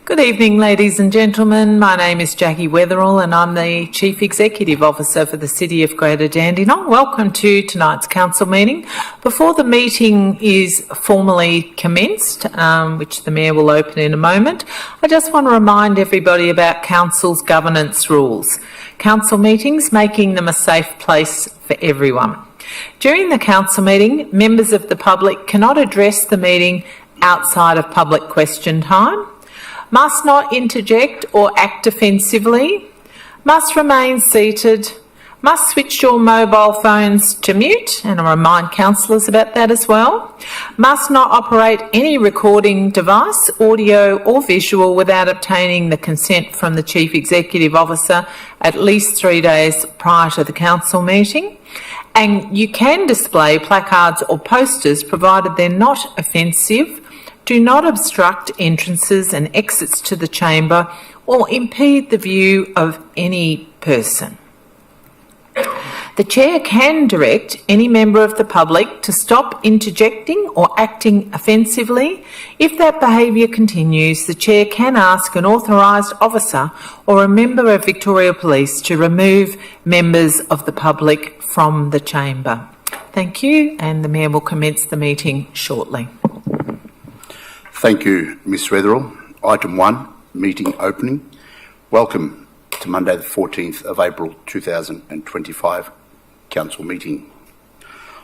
Good evening, ladies and gentlemen. My name is Jackie Weatherall and I'm the Chief Executive Officer for the City of Greater Dandenong. Welcome to tonight's council meeting. Before the meeting is formally commenced, which the Mayor will open in a moment, I just want to remind everybody about Council's governance rules. Council meetings, making them a safe place for everyone. During the council meeting, members of the public cannot address the meeting outside of public question time, must not interject or act offensively, must remain seated, must switch your mobile phones to mute, and I remind councillors about that as well, must not operate any recording device, audio or visual, without obtaining the consent from the Chief Executive Officer at least 3 days prior to the council meeting. And you can display placards or posters provided they're not offensive. Do not obstruct entrances and exits to the chamber or impede the view of any person. The Chair can direct any member of the public to stop interjecting or acting offensively. If that behaviour continues, the Chair can ask an authorised officer or a member of Victoria Police to remove members of the public from the chamber. Thank you, and the Mayor will commence the meeting shortly. Thank you, Ms Weatherall. Item 1, meeting opening. Welcome to Monday the 14th of April 2025 Council meeting.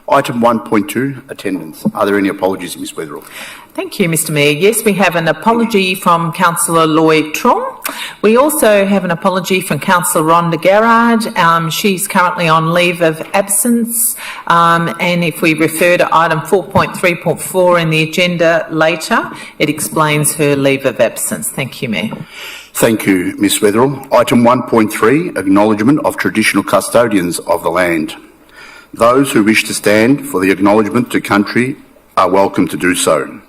Item 1.2, attendance. Are there any apologies, Ms Weatherall? Thank you, Mr Mayor. Yes, we have an apology from Councillor Lloyd Trom. We also have an apology from Councillor Rhonda Garrard. She's currently on leave of absence. And if we refer to item 4.3.4 in the agenda later, it explains her leave of absence. Thank you, Mayor. Thank you, Ms Weatherall. Item 1.3, acknowledgement of traditional custodians of the land. Those who wish to stand for the acknowledgement to country are welcome to do so.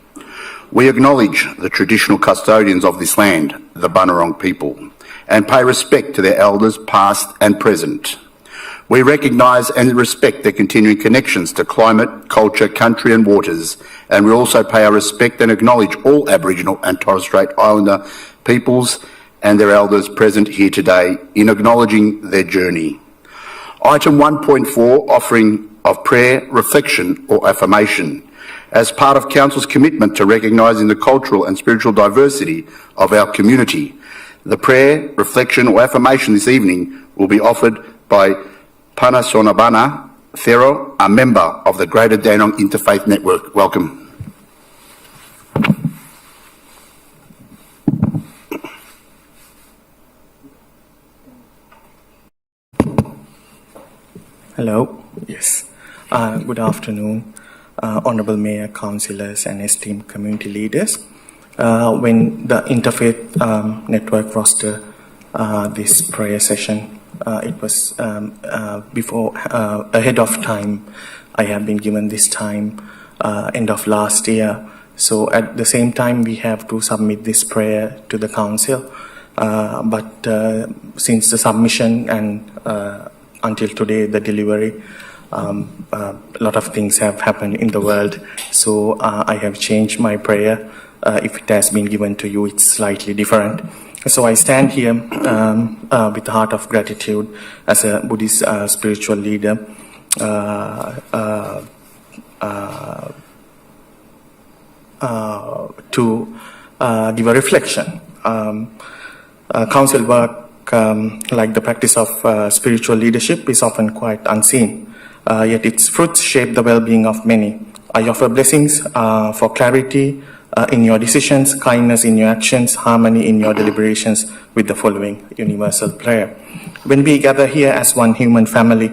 We acknowledge the traditional custodians of this land, the Bunurong people, and pay respect to their elders past and present. We recognise and respect their continuing connections to climate, culture, country and waters, and we also pay our respect and acknowledge all Aboriginal and Torres Strait Islander peoples and their elders present here today in acknowledging their journey. Item 1.4, offering of prayer, reflection or affirmation. As part of Council's commitment to recognising the cultural and spiritual diversity of our community, the prayer, reflection or affirmation this evening will be offered by Panasonabana Thero, a member of the Greater Dandenong Interfaith Network. Welcome. Hello. Yes. Good afternoon, Honourable Mayor, Councillors and esteemed community leaders. When the Interfaith Network roster this prayer session, it was ahead of time. I have been given this time end of last year. So at the same time, we have to submit this prayer to the Council. But since the submission and until today, the delivery, a lot of things have happened in the world. So I have changed my prayer. If it has been given to you, it's slightly different. So I stand here with a heart of gratitude as a Buddhist spiritual leader to give a reflection. Council work, like the practice of spiritual leadership, is often quite unseen, yet its fruits shape the well-being of many. I offer blessings for clarity in your decisions, kindness in your actions, harmony in your deliberations with the following universal prayer. When we gather here as one human family,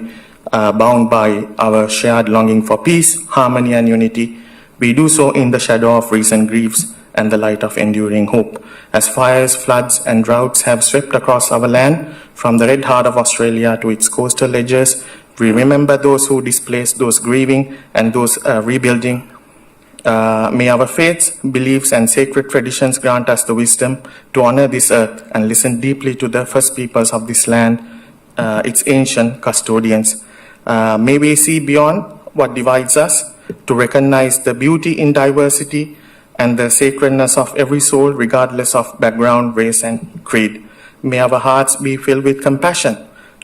bound by our shared longing for peace, harmony and unity, we do so in the shadow of recent griefs and the light of enduring hope. As fires, floods and droughts have swept across our land, from the red heart of Australia to its coastal edges, we remember those who displaced, those grieving and those rebuilding. May our faiths, beliefs and sacred traditions grant us the wisdom to honour this earth and listen deeply to the first peoples of this land, its ancient custodians. May we see beyond what divides us, to recognize the beauty in diversity, and the sacredness of every soul, regardless of background, race, and creed. May our hearts be filled with compassion,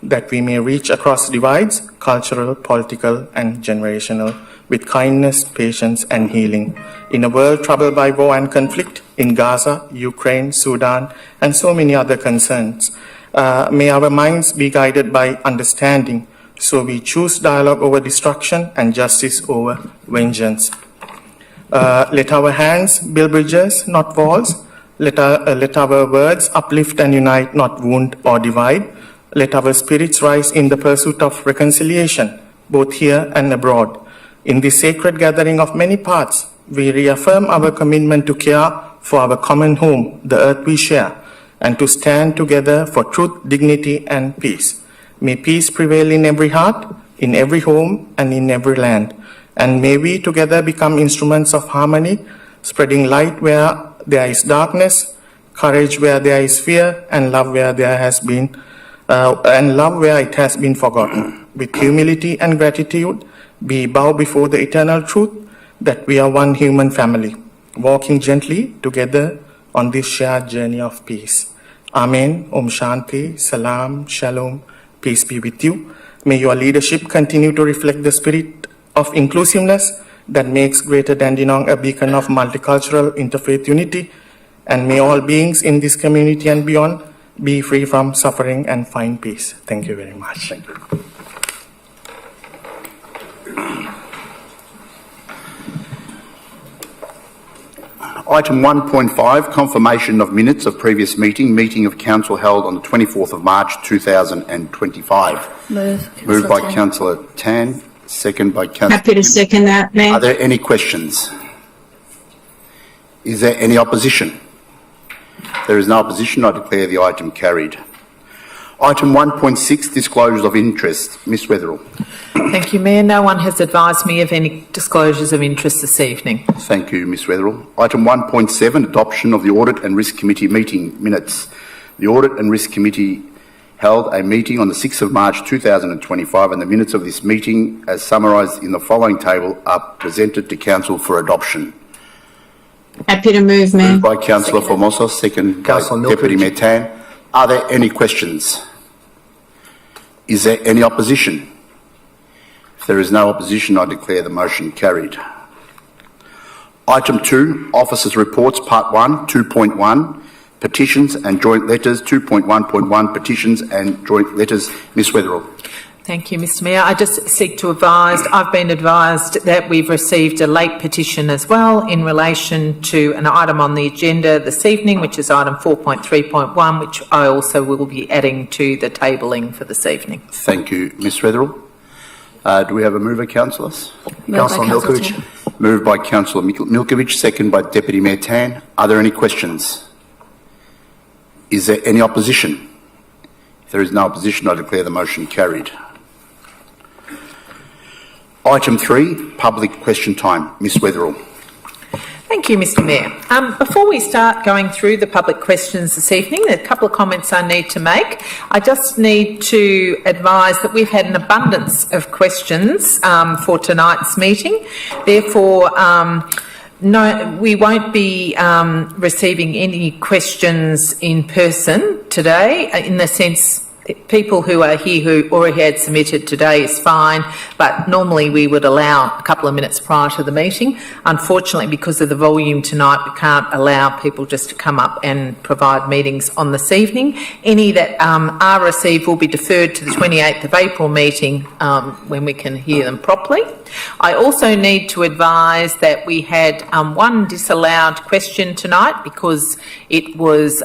that we may reach across divides, cultural, political, and generational, with kindness, patience, and healing. In a world troubled by war and conflict in Gaza, Ukraine, Sudan, and so many other concerns, may our minds be guided by understanding, so we choose dialogue over destruction and justice over vengeance. Let our hands build bridges, not walls. Let our words uplift and unite, not wound or divide. Let our spirits rise in the pursuit of reconciliation, both here and abroad. In this sacred gathering of many paths, we reaffirm our commitment to care for our common home, the earth we share, and to stand together for truth, dignity, and peace. May peace prevail in every heart, in every home, and in every land. And may we together become instruments of harmony, spreading light where there is darkness, courage where there is fear, and love where there has been love where it has been forgotten. With humility and gratitude, we bow before the eternal truth that we are one human family, walking gently together on this shared journey of peace. Amen. Om Shanti, Salam, Shalom, peace be with you. May your leadership continue to reflect the spirit of inclusiveness that makes Greater Dandenong a beacon of multicultural interfaith unity, and may all beings in this community and beyond be free from suffering and find peace. Thank you very much. Thank you. Item 1.5, confirmation of minutes of previous meeting of council held on the 24th of March 2025. Moved by Councillor Tan, second by Councillor. Happy to second that, Mayor. Are there any questions? Is there any opposition? If there is no opposition, I declare the item carried. Item 1.6, disclosures of interest. Ms Weatherill. Thank you, Mayor. No one has advised me of any disclosures of interest this evening. Thank you, Ms Weatherill. Item 1.7, adoption of the Audit and Risk Committee meeting minutes. The Audit and Risk Committee held a meeting on the 6th of March 2025, and the minutes of this meeting, as summarised in the following table, are presented to Council for adoption. Happy to move, Mayor. Moved by Councillor Formosa, second by Deputy Mayor Tan. Are there any questions? Is there any opposition? If there is no opposition, I declare the motion carried. Item 2, Officers' Reports, Part 1, 2.1, Petitions and Joint Letters, 2.1.1, Petitions and Joint Letters. Ms Weatherill. Thank you, Mr Mayor. I just seek to advise, I've been advised that we've received a late petition as well in relation to an item on the agenda this evening, which is item 4.3.1, which I also will be adding to the tabling for this evening. Thank you, Ms Weatherill. Do we have a mover, councillors? Councillor Milkovich. Moved by Councillor Milkovich, second by Deputy Mayor Tan. Are there any questions? Is there any opposition? If there is no opposition, I declare the motion carried. Item 3, public question time. Ms Weatherill. Thank you, Mr Mayor. Before we start going through the public questions this evening, there are a couple of comments I need to make. I just need to advise that we've had an abundance of questions for tonight's meeting. Therefore, no, we won't be receiving any questions in person today, in the sense people who are here who already had submitted today is fine, but normally we would allow a couple of minutes prior to the meeting. Unfortunately, because of the volume tonight, we can't allow people just to come up and provide meetings on this evening. Any that are received will be deferred to the 28th of April meeting when we can hear them properly. I also need to advise that we had one disallowed question tonight because it was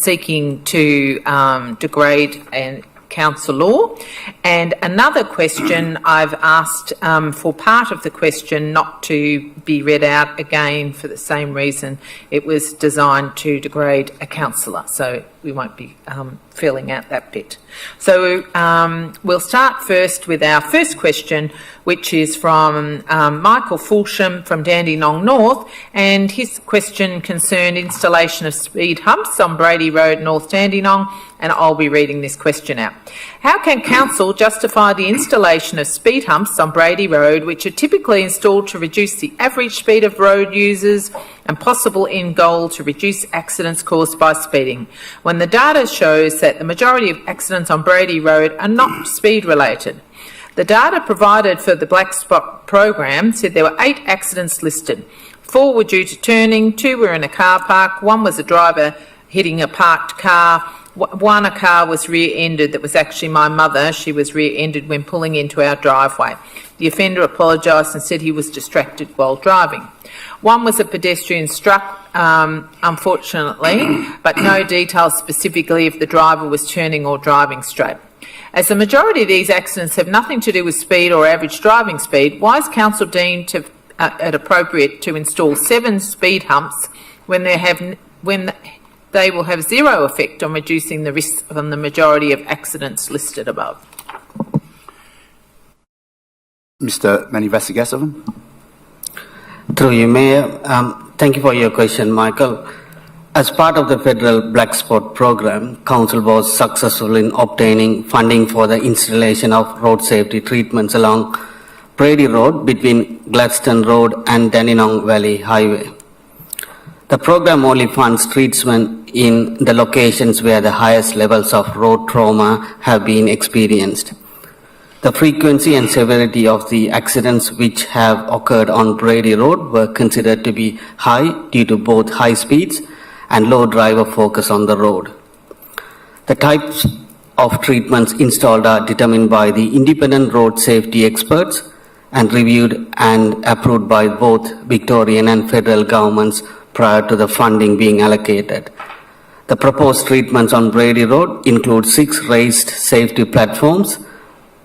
seeking to degrade and council law, and another question I've asked for part of the question not to be read out again for the same reason. It was designed to degrade a councillor, so we won't be filling out that bit. So we'll start first with our first question, which is from Michael Fulsham from Dandenong North, and his question concerned installation of speed humps on Brady Road, North Dandenong, and I'll be reading this question out. How can council justify the installation of speed humps on Brady Road, which are typically installed to reduce the average speed of road users and possible end goal to reduce accidents caused by speeding, when the data shows that the majority of accidents on Brady Road are not speed related. The data provided for the Black Spot program said there were 8 accidents listed. 4 were due to turning, 2 were in a car park, 1 was a driver hitting a parked car, 1 a car was rear-ended that was actually my mother. She was rear-ended when pulling into our driveway. The offender apologised and said he was distracted while driving. 1 was a pedestrian struck, unfortunately, but no details specifically if the driver was turning or driving straight. As the majority of these accidents have nothing to do with speed or average driving speed, why is Council deemed it appropriate to install 7 speed humps when they will have zero effect on reducing the risk from the majority of accidents listed above? Mr. Manivasagasavan. Through you, Mayor. Thank you for your question, Michael. As part of the federal Black Spot program, Council was successful in obtaining funding for the installation of road safety treatments along Brady Road between Gladstone Road and Dandenong Valley Highway. The program only funds treatment in the locations where the highest levels of road trauma have been experienced. The frequency and severity of the accidents which have occurred on Brady Road were considered to be high due to both high speeds and low driver focus on the road. The types of treatments installed are determined by the independent road safety experts and reviewed and approved by both Victorian and federal governments prior to the funding being allocated. The proposed treatments on Brady Road include 6 raised safety platforms,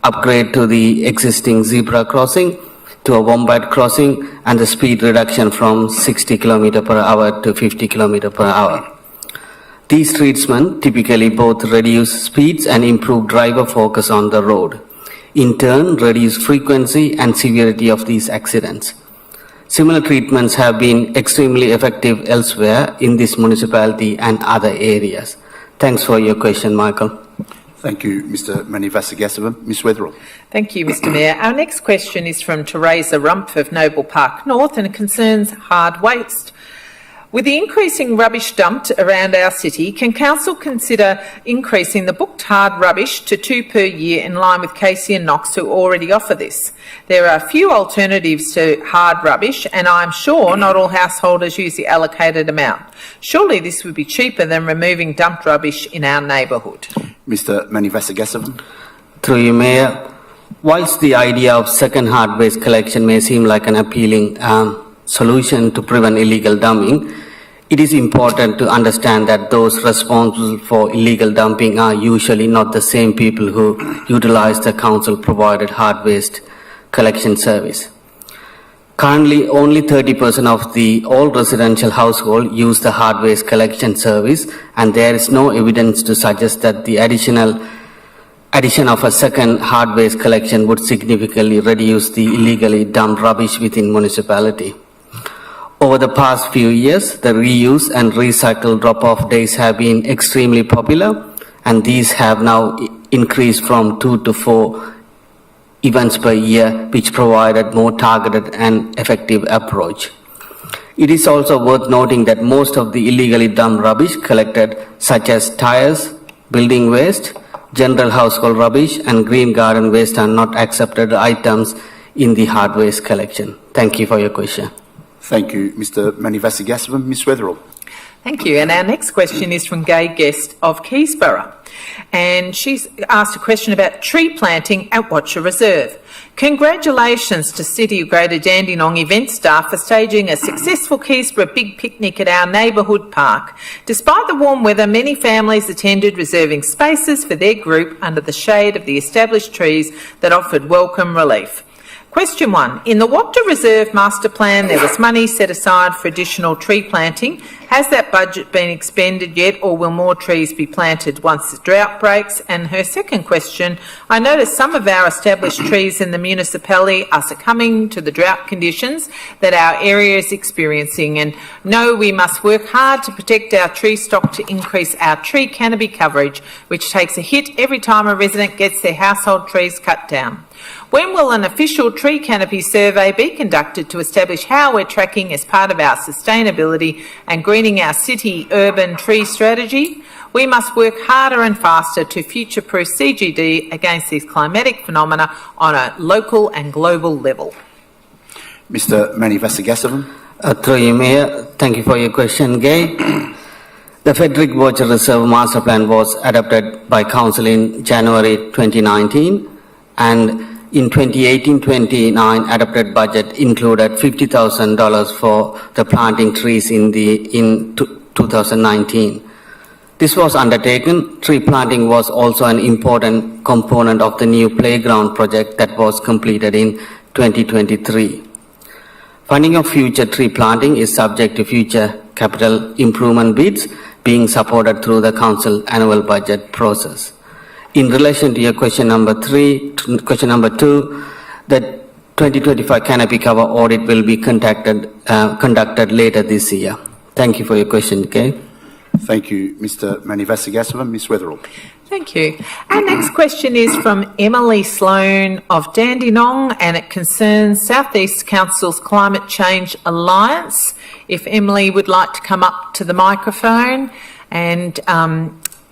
upgrade to the existing zebra crossing to a wombat crossing, and the speed reduction from 60 km per hour to 50 km per hour. These treatments typically both reduce speeds and improve driver focus on the road, in turn reduce frequency and severity of these accidents. Similar treatments have been extremely effective elsewhere in this municipality and other areas. Thanks for your question, Michael. Thank you, Mr. Manivasagasavan. Ms. Weatherall. Thank you, Mr Mayor. Our next question is from Teresa Rumpf of Noble Park North and it concerns hard waste. With the increasing rubbish dumped around our city, can Council consider increasing the booked hard rubbish to 2 per year in line with Casey and Knox, who already offer this? There are few alternatives to hard rubbish and I'm sure not all householders use the allocated amount. Surely this would be cheaper than removing dumped rubbish in our neighbourhood. Mr. Manivasagasavan. Through you, Mayor. Whilst the idea of second hard waste collection may seem like an appealing solution to prevent illegal dumping, it is important to understand that those responsible for illegal dumping are usually not the same people who utilize the council-provided hard waste collection service. Currently, only 30% of all residential households use the hard waste collection service, and there is no evidence to suggest that the addition of a second hard waste collection would significantly reduce the illegally dumped rubbish within municipality. Over the past few years, the reuse and recycle drop-off days have been extremely popular, and these have now increased from 2 to 4 events per year, which provided more targeted and effective approach. It is also worth noting that most of the illegally dumped rubbish collected, such as tires, building waste, general household rubbish, and green garden waste, are not accepted items in the hard waste collection. Thank you for your question. Thank you, Mr. Manivasagasavan. Ms. Weatherall. Thank you. And our next question is from Gay Guest of Keysborough. And she's asked a question about tree planting at Watcher Reserve. Congratulations to City of Greater Dandenong event staff for staging a successful Keysborough Big Picnic at our neighbourhood park. Despite the warm weather, many families attended, reserving spaces for their group under the shade of the established trees that offered welcome relief. Question 1. In the Watcher Reserve Master Plan, there was money set aside for additional tree planting. Has that budget been expended yet, or will more trees be planted once the drought breaks? And her second question, I notice some of our established trees in the municipality are succumbing to the drought conditions that our area is experiencing, and know we must work hard to protect our tree stock to increase our tree canopy coverage, which takes a hit every time a resident gets their household trees cut down. When will an official tree canopy survey be conducted to establish how we're tracking as part of our sustainability and greening our city urban tree strategy? We must work harder and faster to future-proof CGD against these climatic phenomena on a local and global level. Mr. Mani Vasagasavan. Through you, Mayor, thank you for your question, Gay. The Frederick Borcher Reserve Master Plan was adopted by Council in January 2019, and in 2018-29 adopted budget included $50,000 for the planting trees in 2019. This was undertaken. Tree planting was also an important component of the new playground project that was completed in 2023. Funding of future tree planting is subject to future capital improvement bids being supported through the Council annual budget process. In relation to your question number 2, the 2025 canopy cover audit will be conducted later this year. Thank you for your question, Kay. Thank you, Mr. Mani Vasagasavan. Ms. Weatherall. Thank you. Our next question is from Emily Sloan of Dandenong, and it concerns South East Council's Climate Change Alliance. If Emily would like to come up to the microphone, and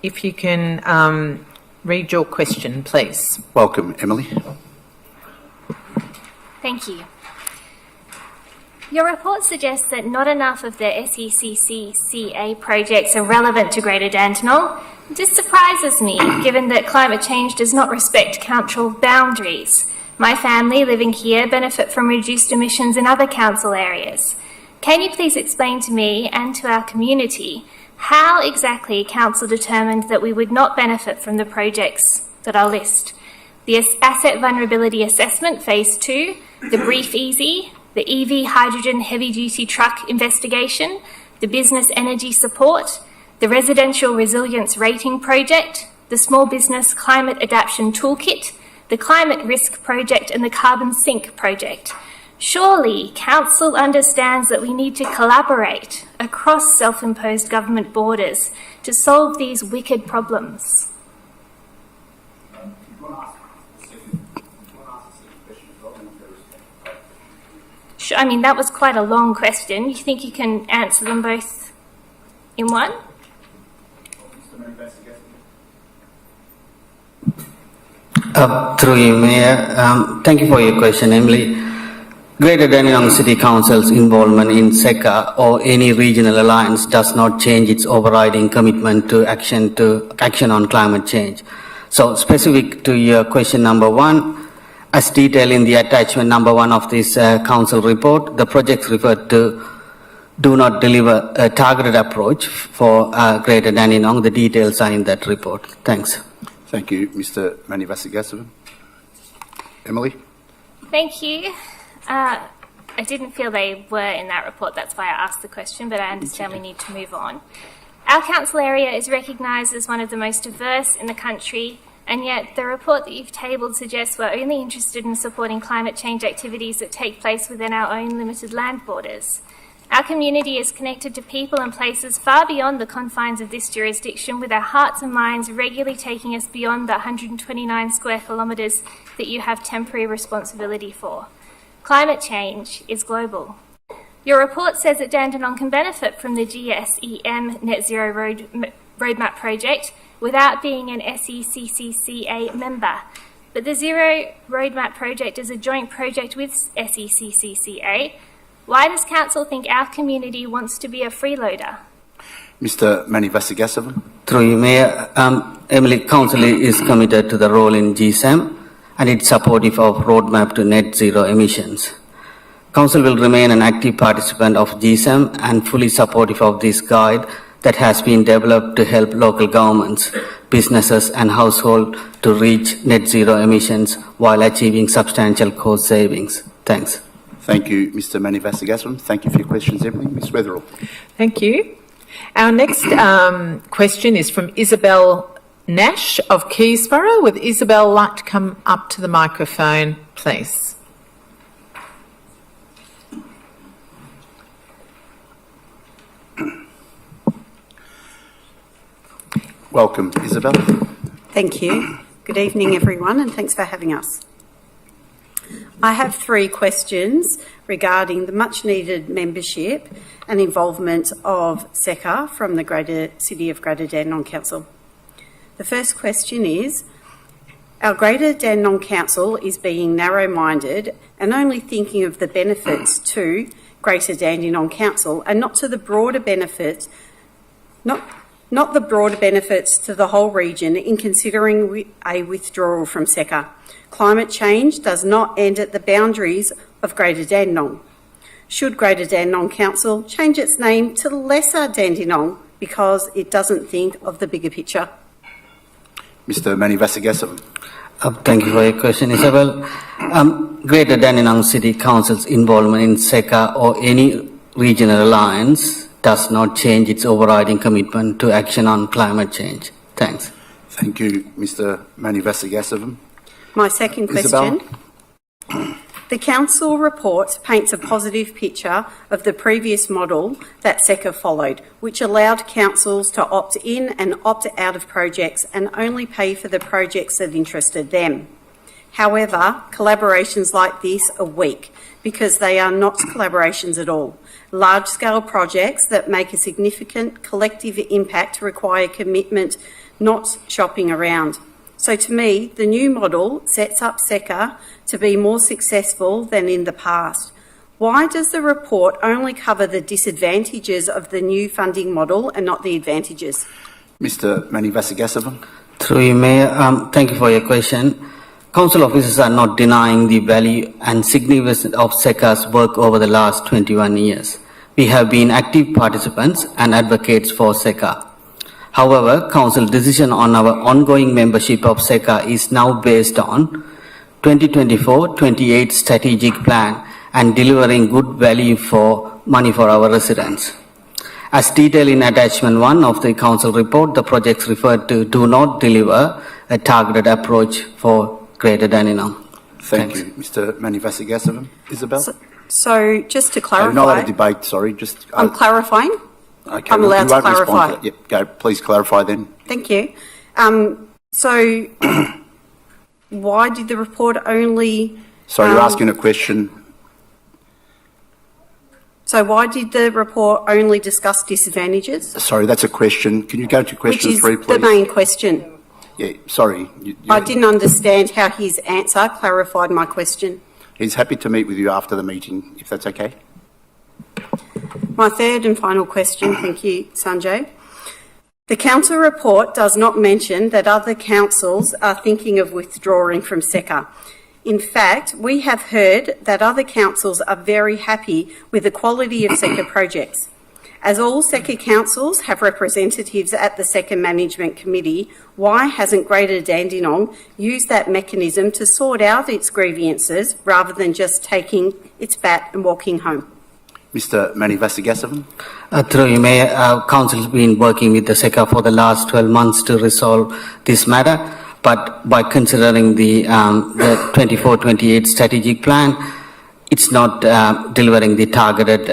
if you can read your question, please. Welcome, Emily. Thank you. Your report suggests that not enough of the SECCCA projects are relevant to Greater Dandenong. This surprises me, given that climate change does not respect council boundaries. My family living here benefit from reduced emissions in other council areas. Can you please explain to me and to our community how exactly Council determined that we would not benefit from the projects that I'll list? The Asset Vulnerability Assessment Phase 2, the Brief Easy, the EV Hydrogen Heavy Duty Truck Investigation, the Business Energy Support, the Residential Resilience Rating Project, the Small Business Climate Adaptation Toolkit, the Climate Risk Project and the Carbon Sink Project. Surely, Council understands that we need to collaborate across self-imposed government borders to solve these wicked problems. I mean, that was quite a long question. You think you can answer them both in one? Through you, Mayor, thank you for your question, Emily. Greater Dandenong City Council's involvement in SECA or any regional alliance does not change its overriding commitment to action on climate change. So, specific to your question number 1, as detailed in the attachment number 1 of this Council report, the projects referred to do not deliver a targeted approach for Greater Dandenong. The details are in that report. Thanks. Thank you, Mr. Mani Vasagasavan. Emily? Thank you. I didn't feel they were in that report, that's why I asked the question, but I understand we need to move on. Our council area is recognised as one of the most diverse in the country, and yet the report that you've tabled suggests we're only interested in supporting climate change activities that take place within our own limited land borders. Our community is connected to people and places far beyond the confines of this jurisdiction, with our hearts and minds regularly taking us beyond the 129 square kilometres that you have temporary responsibility for. Climate change is global. Your report says that Dandenong can benefit from the GSEM Net Zero Roadmap project without being an SECCCA member. But the Zero Roadmap project is a joint project with SECCCA. Why does Council think our community wants to be a freeloader? Mr. Mani Vasagasavan. Through you, Mayor, Emily, Council is committed to the role in GSEM and it's supportive of roadmap to net zero emissions. Council will remain an active participant of GSEM and fully supportive of this guide that has been developed to help local governments, businesses and households to reach net zero emissions while achieving substantial cost savings. Thanks. Thank you, Mr. Mani Vasagasavan. Thank you for your questions, Emily. Ms. Weatherall. Thank you. Our next question is from Isabel Nash of Keysborough. Would Isabel like to come up to the microphone, please? Welcome, Isabel. Thank you. Good evening, everyone, and thanks for having us. I have 3 questions regarding the much-needed membership and involvement of SECA from the City of Greater Dandenong Council. The first question is, our Greater Dandenong Council is being narrow-minded and only thinking of the benefits to Greater Dandenong Council and not to the broader benefits, not the broader benefits to the whole region in considering a withdrawal from SECA. Climate change does not end at the boundaries of Greater Dandenong. Should Greater Dandenong Council change its name to Lesser Dandenong because it doesn't think of the bigger picture? Mr. Manivasagasavam. Thank you for your question, Isabel. Greater Dandenong City Council's involvement in SECA or any regional alliance does not change its overriding commitment to action on climate change. Thanks. Thank you, Mr. Manivasagasavam. My second question. The Council report paints a positive picture of the previous model that SECA followed, which allowed councils to opt in and opt out of projects and only pay for the projects that interested them. However, collaborations like this are weak because they are not collaborations at all. Large-scale projects that make a significant collective impact require commitment, not shopping around. So to me, the new model sets up SECA to be more successful than in the past. Why does the report only cover the disadvantages of the new funding model and not the advantages? Mr. Manivasagasavam. Through you, Mayor, thank you for your question. Council officers are not denying the value and significance of SECA's work over the last 21 years. We have been active participants and advocates for SECA. However, Council decision on our ongoing membership of SECA is now based on 2024-28 strategic plan and delivering good value for money for our residents. As detailed in attachment 1 of the Council report, the projects referred to do not deliver a targeted approach for Greater Dandenong. Thank Thanks. you, Mr. Manivasagasavam. Isabel? So just to clarify... not a debate, sorry. Just. I'm clarifying. Okay, I'm allowed you to won't respond clarify. to that. Yep, go. Please clarify then. Thank you. So why did the report only... So you're asking a question. So why did the report only discuss disadvantages? Sorry, that's a question. Can you go to question Which is 3, please? the main question. Yeah, sorry. I didn't understand how his answer clarified my question. He's happy to meet with you after the meeting, if that's okay. My third and final question, thank you, Sanjay. The council report does not mention that other councils are thinking of withdrawing from SECA. In fact, we have heard that other councils are very happy with the quality of SECA projects. As all SECA councils have representatives at the SECA Management Committee, why hasn't Greater Dandenong used that mechanism to sort out its grievances rather than just taking its bat and walking home? Mr. Manivasagasavam. Through you, Mayor, Council has been working with the SECA for the last 12 months to resolve this matter, but by considering the 24-28 strategic plan, it's not delivering the targeted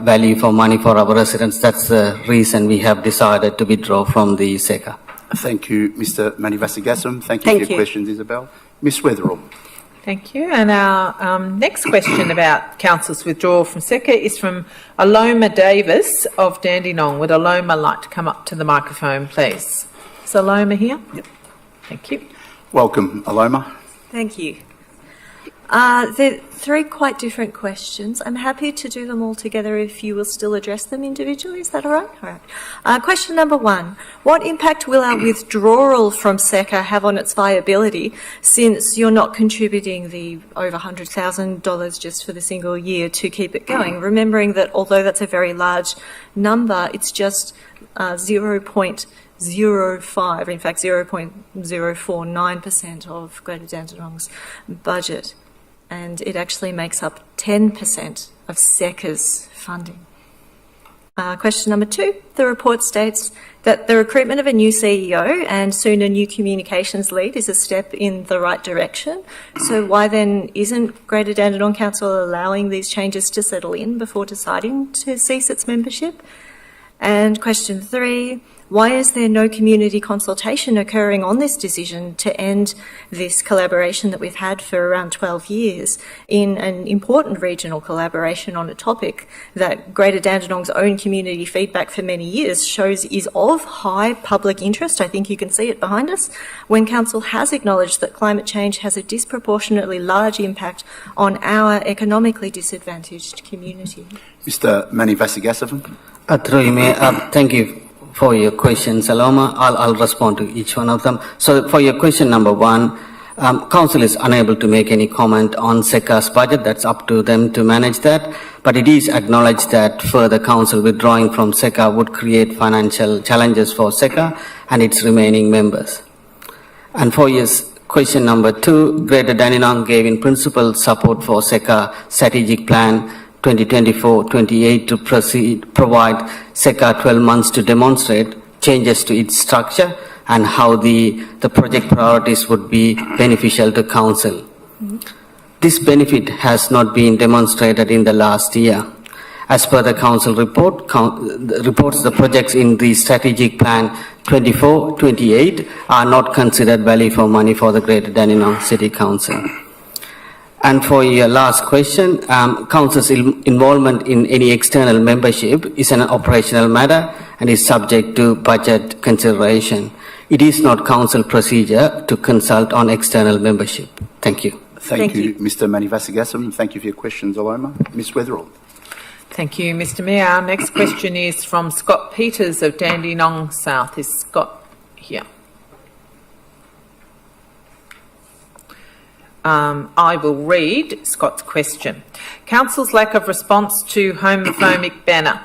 value for money for our residents. That's the reason we have decided to withdraw from the SECA. Thank you, Mr. Manivasagasavam. Thank you Thank for your you. questions, Isabel. Ms. Weatherall. Thank you. And our next question about Council's withdrawal from SECA is from Aloma Davis of Dandenong. Would Aloma like to come up to the microphone, please? Is Aloma here? Yep. Thank you. Welcome, Aloma. Thank you. They're 3 quite different questions. I'm happy to do them all together if you will still address them individually. Is that all right? All right. Question number 1. What impact will our withdrawal from SECA have on its viability, since you're not contributing the over $100,000 just for the single year to keep it going? Remembering that although that's a very large number, it's just 0.05, in fact 0.049% of Greater Dandenong's budget, and it actually makes up 10% of SECA's funding. Question number 2. The report states that the recruitment of a new CEO and soon a new communications lead is a step in the right direction. So why then isn't Greater Dandenong Council allowing these changes to settle in before deciding to cease its membership? And question 3, why is there no community consultation occurring on this decision to end this collaboration that we've had for around 12 years in an important regional collaboration on a topic that Greater Dandenong's own community feedback for many years shows is of high public interest? I think you can see it behind us. When Council has acknowledged that climate change has a disproportionately large impact on our economically disadvantaged community. Mr. Manivasagasavan. Through you, Mayor, thank you for your question, Saloma. I'll respond to each one of them. So for your question number 1, Council is unable to make any comment on SECA's budget. That's up to them to manage that. But it is acknowledged that further Council withdrawing from SECA would create financial challenges for SECA and its remaining members. And for your question number 2, Greater Dandenong gave in principle support for SECA strategic plan 2024-28 to provide SECA 12 months to demonstrate changes to its structure and how the project priorities would be beneficial to Council. This benefit has not been demonstrated in the last year. As per the Council report, reports the projects in the strategic plan 24-28 are not considered value for money for the Greater Dandenong City Council. And for your last question, Council's involvement in any external membership is an operational matter and is subject to budget consideration. It is not Council procedure to consult on external membership. Thank you. Thank you, Mr. Manivasagasavan. Thank you for your questions, Aloma. Ms. Weatherall. Thank you, Mr Mayor. Our next question is from Scott Peters of Dandenong South. Is Scott here? I will read Scott's question. Council's lack of response to homophobic banner.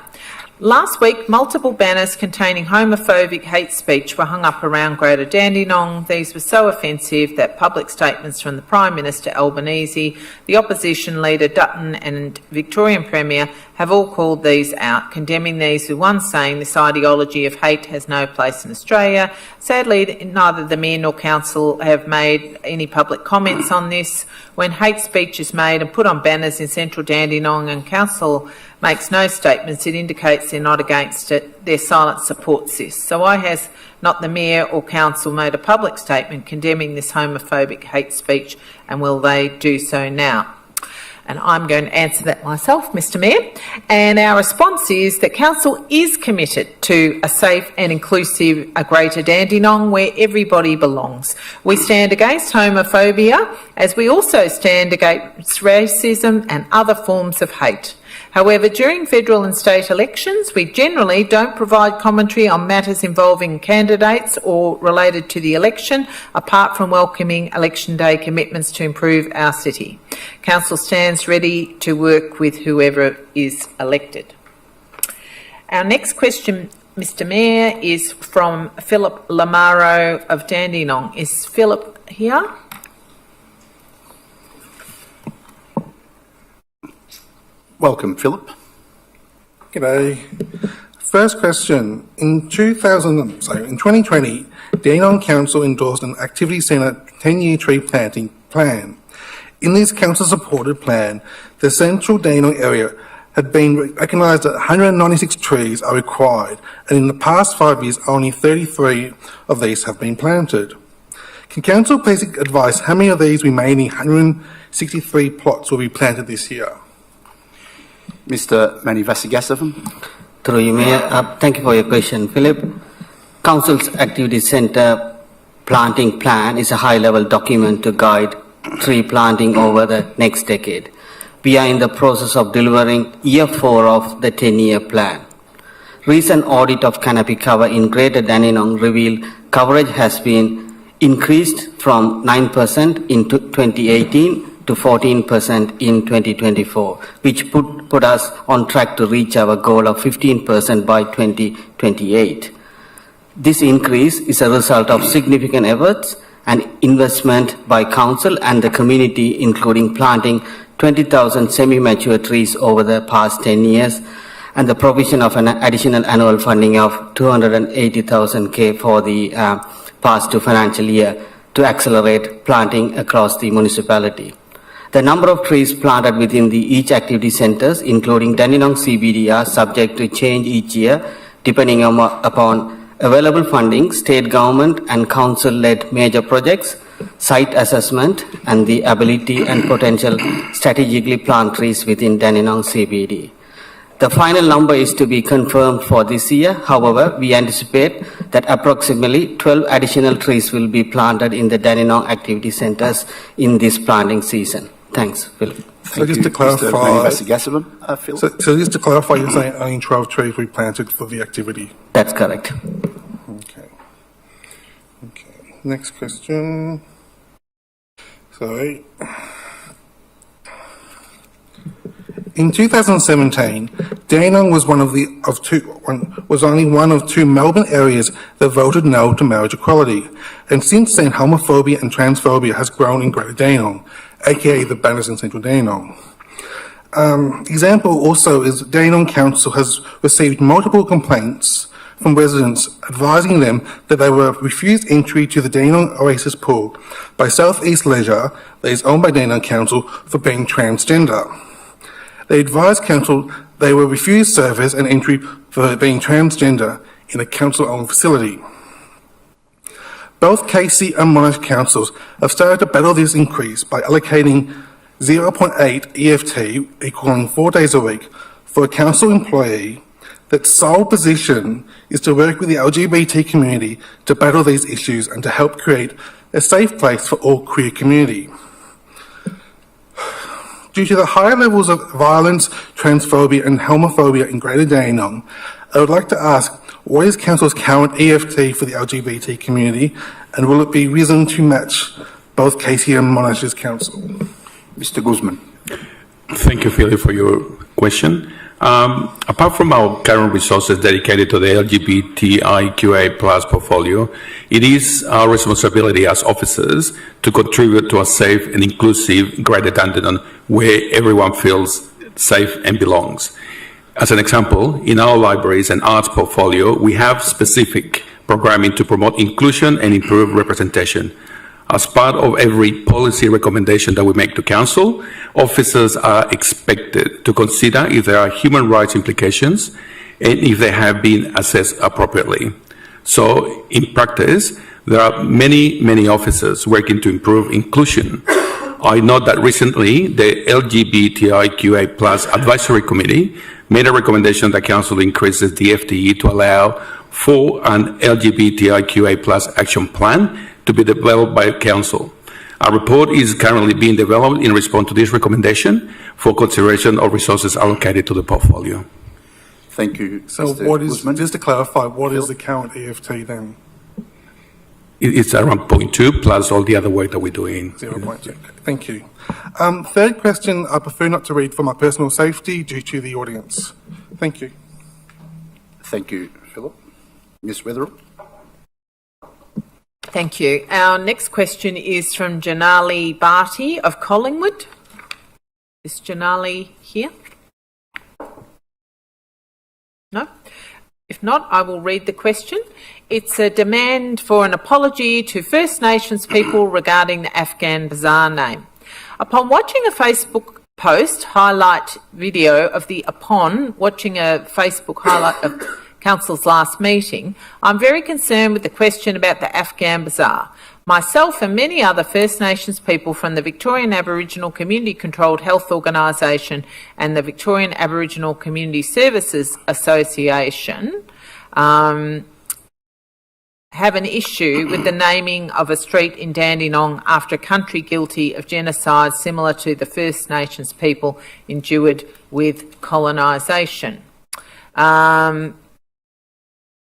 Last week, multiple banners containing homophobic hate speech were hung up around Greater Dandenong. These were so offensive that public statements from the Prime Minister Albanese, the Opposition Leader Dutton and Victorian Premier have all called these out, condemning these, with one saying this ideology of hate has no place in Australia. Sadly, neither the Mayor nor Council have made any public comments on this. When hate speech is made and put on banners in central Dandenong and Council makes no statements, it indicates they're not against it. Their silence supports this. So why has not the Mayor or Council made a public statement condemning this homophobic hate speech, and will they do so now? And I'm going to answer that myself, Mr Mayor. And our response is that Council is committed to a safe and inclusive Greater Dandenong where everybody belongs. We stand against homophobia, as we also stand against racism and other forms of hate. However, during federal and state elections, we generally don't provide commentary on matters involving candidates or related to the election, apart from welcoming election day commitments to improve our city. Council stands ready to work with whoever is elected. Our next question, Mr Mayor, is from Philip Lamaro of Dandenong. Is Philip here? Welcome, Philip. G'day. First question. In 2020, Dandenong Council endorsed an Activity Centre 10-year tree planting plan. In this council-supported plan, the central Dandenong area had been recognised that 196 trees are required, and in the past 5 years, only 33 of these have been planted. Can Council please advise how many of these remaining 163 plots will be planted this year? Mr. Manivasagasavan. Through you, Mayor. Thank you for your question, Philip. Council's Activity Centre planting plan is a high-level document to guide tree planting over the next decade. We are in the process of delivering year 4 of the 10-year plan. Recent audit of canopy cover in Greater Dandenong revealed coverage has been increased from 9% in 2018 to 14% in 2024, which put us on track to reach our goal of 15% by 2028. This increase is a result of significant efforts and investment by Council and the community, including planting 20,000 semi-mature trees over the past 10 years and the provision of an additional annual funding of 280,000 for the past 2 financial year to accelerate planting across the municipality. The number of trees planted within each activity centres, including Dandenong CBD, are subject to change each year depending upon available funding, state government and council-led major projects, site assessment, and the ability and potential strategically plant trees within Dandenong CBD. The final number is to be confirmed for this year. However, we anticipate that approximately 12 additional trees will be planted in the Dandenong activity centres in this planting season. Thanks, Philip. So just to clarify, Phil. so just to clarify, you're saying only 12 trees we planted for the activity. That's correct. Okay. Okay. Next question. Sorry. In 2017, Dandenong was was only one of 2 Melbourne areas that voted no to marriage equality, and since then, homophobia and transphobia has grown in Greater Dandenong, aka the Banners in Central Dandenong. Example also is Dandenong Council has received multiple complaints from residents advising them that they were refused entry to the Dandenong Oasis Pool by Southeast Leisure, that is owned by Dandenong Council, for being transgender. They advised council they were refused service and entry for being transgender in a council-owned facility. Both Casey and Monash councils have started to battle this increase by allocating 0.8 EFT, equaling 4 days a week, for a council employee that's sole position is to work with the LGBT community to battle these issues and to help create a safe place for all queer community. Due to the higher levels of violence, transphobia and homophobia in Greater Dandenong, I would like to ask, what is Council's current EFT for the LGBT community, and will it be risen to match both Casey and Monash's council? Mr. Guzman. Thank you, Philip, for your question. Apart from our current resources dedicated to the LGBTIQA+ portfolio, it is our responsibility as officers to contribute to a safe and inclusive Greater Dandenong where everyone feels safe and belongs. As an example, in our libraries and arts portfolio, we have specific programming to promote inclusion and improve representation. As part of every policy recommendation that we make to Council, officers are expected to consider if there are human rights implications and if they have been assessed appropriately. So, in practice, there are many officers working to improve inclusion. I note that recently, the LGBTIQA+ Advisory Committee made a recommendation that Council increases the FTE to allow for an LGBTIQA+ action plan to be developed by Council. A report is currently being developed in response to this recommendation for consideration of resources allocated to the portfolio. Thank you. So Mr. what is, Guzman. just to clarify, what is the current EFT then? It's around 0.2 plus all the other work that we're doing. 0.2. Thank you. Third question, I prefer not to read for my personal safety due to the audience. Thank you. Thank you, Philip. Ms. Wetherell. Thank you. Our next question is from Janali Barty of Collingwood. Is Janali here? No? If not, I will read the question. It's a demand for an apology to First Nations people regarding the Afghan Bazaar name. Upon watching a Facebook post highlight video of watching a Facebook highlight of Council's last meeting, I'm very concerned with the question about the Afghan Bazaar. Myself and many other First Nations people from the Victorian Aboriginal Community Controlled Health Organisation and the Victorian Aboriginal Community Services Association have an issue with the naming of a street in Dandenong after a country guilty of genocide similar to the First Nations people endured with colonisation.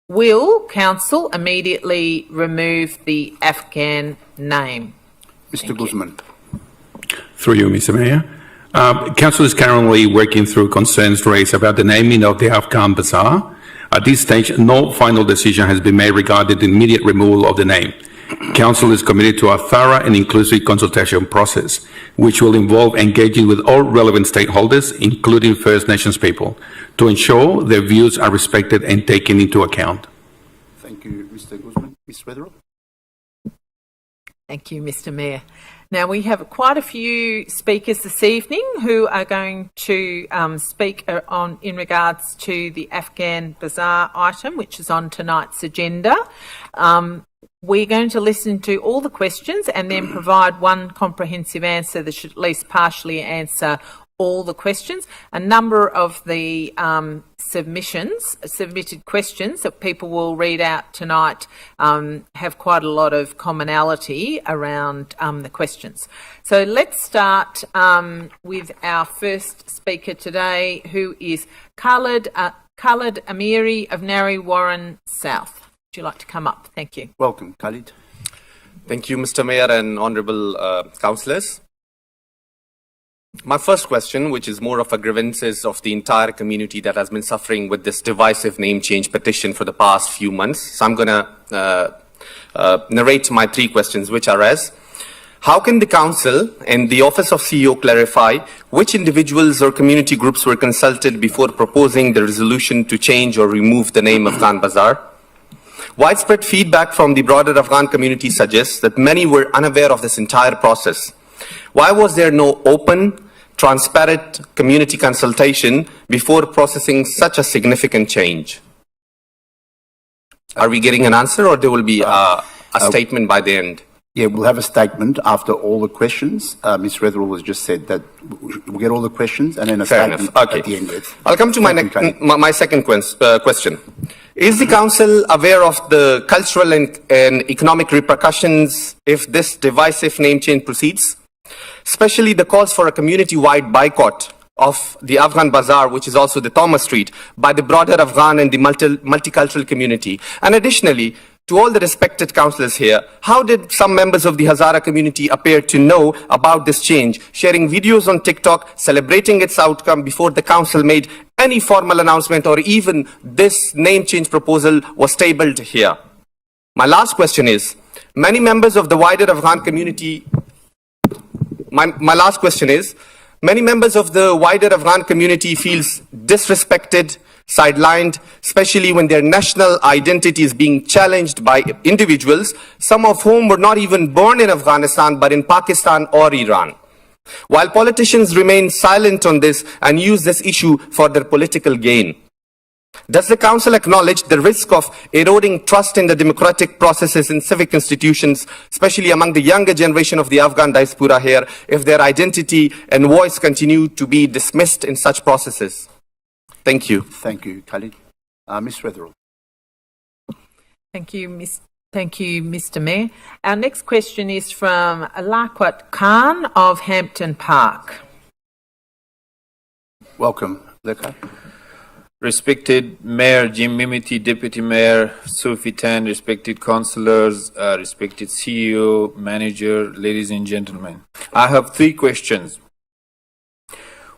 Will Council immediately remove the Afghan name? Mr. Guzman. Through you, Mr. Mayor. Council is currently working through concerns raised about the naming of the Afghan Bazaar. At this stage, no final decision has been made regarding the immediate removal of the name. Council is committed to a thorough and inclusive consultation process, which will involve engaging with all relevant stakeholders, including First Nations people, to ensure their views are respected and taken into account. Thank you, Mr. Guzman. Ms. Weatherall? Thank you, Mr. Mayor. Now, we have quite a few speakers this evening who are going to speak in regards to the Afghan Bazaar item, which is on tonight's agenda. We're going to listen to all the questions and then provide one comprehensive answer that should at least partially answer all the questions. A number of the submitted questions that people will read out tonight have quite a lot of commonality around the questions. So let's start with our first speaker today, who is Khalid Amiri of Narre Warren South. Would you like to come up? Thank you. Welcome, Khalid. Thank you, Mr. Mayor and Honourable Councillors. My first question, which is more of a grievances of the entire community that has been suffering with this divisive name change petition for the past few months. So I'm going to narrate my three questions, which are as: how can the Council and the Office of CEO clarify which individuals or community groups were consulted before proposing the resolution to change or remove the name of Afghan Bazaar? Widespread feedback from the broader Afghan community suggests that many were unaware of this entire process. Why was there no open, transparent community consultation before processing such a significant change? Are we getting an answer, or there will be a statement by the end? Yeah, we'll have a statement after all the questions. Ms. Weatherall has just said that we'll get all the questions and then a Fair statement enough. Okay. at the end. I'll come to my second question. Is the Council aware of the cultural and economic repercussions if this divisive name change proceeds? Especially the calls for a community-wide boycott of the Afghan Bazaar, which is also the Thomas Street, by the broader Afghan and the multicultural community. And additionally, to all the respected councillors here, how did some members of the Hazara community appear to know about this change, sharing videos on TikTok, celebrating its outcome before the council made any formal announcement, or even this name change proposal was tabled here? My last question is, many members of the wider Afghan community My last question is, many members of the wider Afghan community feels disrespected, sidelined, especially when their national identity is being challenged by individuals, some of whom were not even born in Afghanistan, but in Pakistan or Iran. While politicians remain silent on this and use this issue for their political gain, does the Council acknowledge the risk of eroding trust in the democratic processes in civic institutions, especially among the younger generation of the Afghan diaspora here, if their identity and voice continue to be dismissed in such processes? Thank you. Thank you, Khalid. Ms. Weatherall. Thank you, Mr. Mayor. Our next question is from Lakwat Khan of Hampton Park. Welcome, Lekha. Respected Mayor Jim Mimiti, Deputy Mayor Sophie Tan, respected councillors, respected CEO, manager, ladies and gentlemen. I have three questions.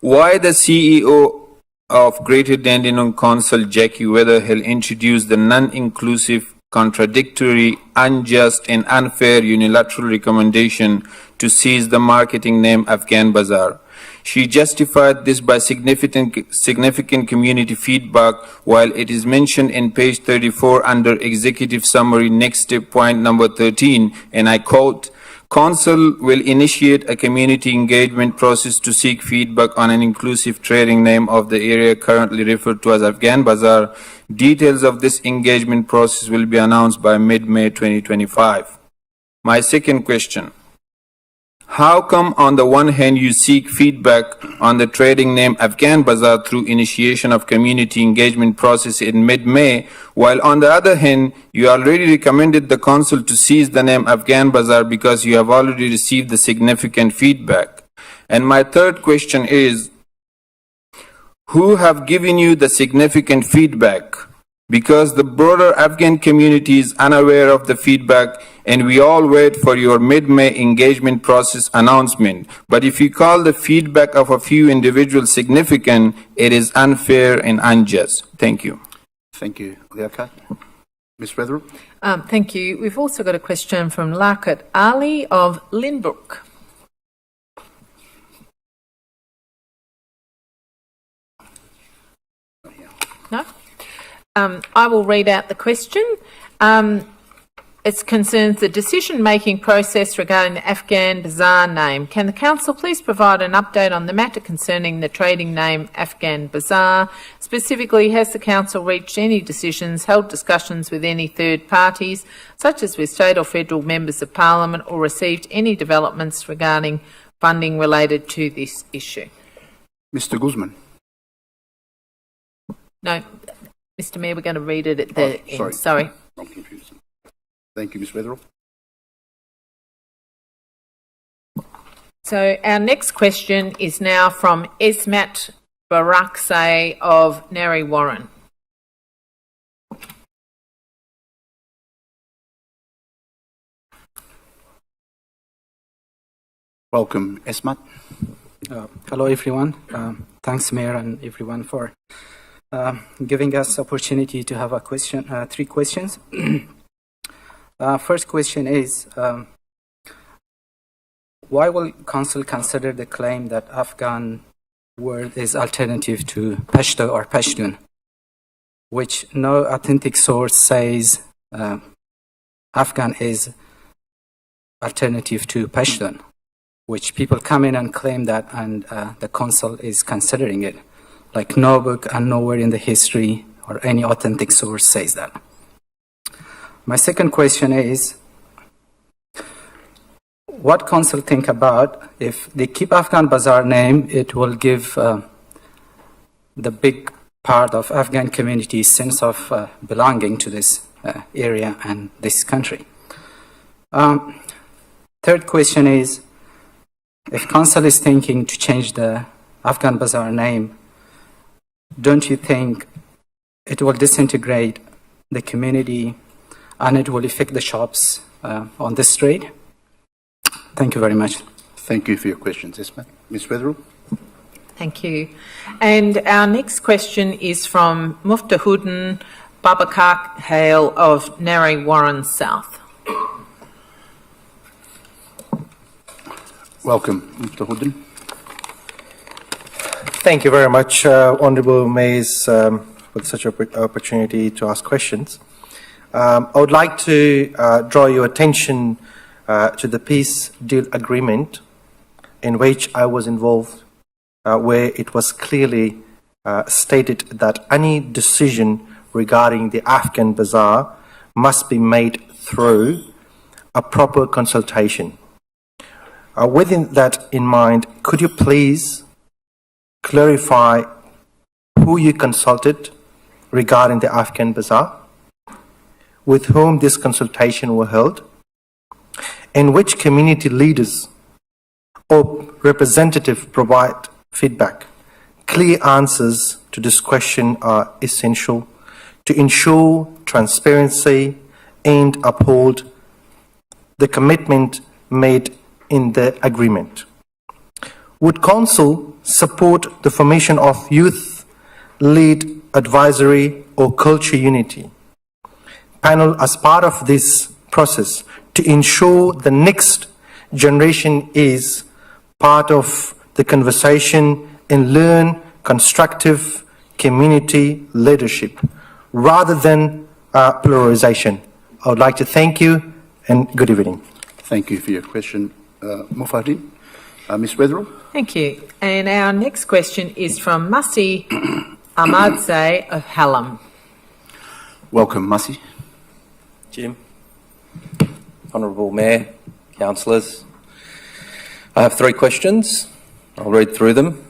Why the CEO of Greater Dandenong Council, Jackie Weatherhill, introduced the non-inclusive, contradictory, unjust and unfair unilateral recommendation to seize the marketing name Afghan Bazaar? She justified this by significant community feedback, while it is mentioned in page 34 under Executive Summary, next step point number 13, and I quote, Council will initiate a community engagement process to seek feedback on an inclusive trading name of the area currently referred to as Afghan Bazaar. Details of this engagement process will be announced by mid-May 2025. My second question. How come on the one hand you seek feedback on the trading name Afghan Bazaar through initiation of community engagement process in mid-May, while on the other hand you already recommended the council to seize the name Afghan Bazaar because you have already received the significant feedback? And my third question is, who have given you the significant feedback? Because the broader Afghan community is unaware of the feedback and we all wait for your mid-May engagement process announcement. But if you call the feedback of a few individuals significant, it is unfair and unjust. Thank you. Thank you. Lekha. Ms Weatherill? Thank you. We've also got a question from Larkat Ali of Lynbrook. No? I will read out the question. It concerns the decision-making process regarding the Afghan Bazaar name. Can the Council please provide an update on the matter concerning the trading name Afghan Bazaar? Specifically, has the Council reached any decisions, held discussions with any third parties, such as with state or federal members of Parliament, or received any developments regarding funding related to this issue? Mr Guzman? No, Mr Mayor, we're going to read it at the end. Sorry. I'm confused. Thank you, Ms Weatherill. So our next question is now from Esmat Barakse of Narre Warren. Welcome, Esmat. Hello, everyone. Thanks, Mayor, and everyone for giving us opportunity to have a question. 3 questions. First question is, why will Council consider the claim that Afghan word is alternative to Pashto or Pashtun, which no authentic source says Afghan is alternative to Pashtun, which people come in and claim that, and the Council is considering it. Like no book and nowhere in the history or any authentic source says that. My second question is, what Council think about if they keep Afghan Bazaar name, it will give the big part of Afghan community sense of belonging to this area and this country. Third question is, if Council is thinking to change the Afghan Bazaar name, don't you think it will disintegrate the community and it will affect the shops on the street? Thank you very much. Thank you for your questions, Esmat. Ms Weatherill? Thank you. And our next question is from Muftahuddin Babakar Hale of Narre Warren South. Welcome, Muftahuddin. Thank you very much, Honourable Mayors, for such an opportunity to ask questions. I would like to draw your attention to the peace deal agreement in which I was involved, where it was clearly stated that any decision regarding the Afghan Bazaar must be made through a proper consultation. Within that in mind, could you please clarify who you consulted regarding the Afghan Bazaar, with whom this consultation was held, and which community leaders or representative provide feedback? Clear answers to this question are essential to ensure transparency and uphold the commitment made in the agreement. Would Council support the formation of youth-led advisory or culture unity panel as part of this process to ensure the next generation is part of the conversation and learn constructive community leadership rather than polarization? I would like to thank you and good evening. Thank you for your question, Muftahuddin. Ms Weatherill? Thank you. And our next question is from Masi Ahmadzai of Hallam. Welcome, Masi. Jim, Honourable Mayor, Councillors, I have 3 questions. I'll read through them.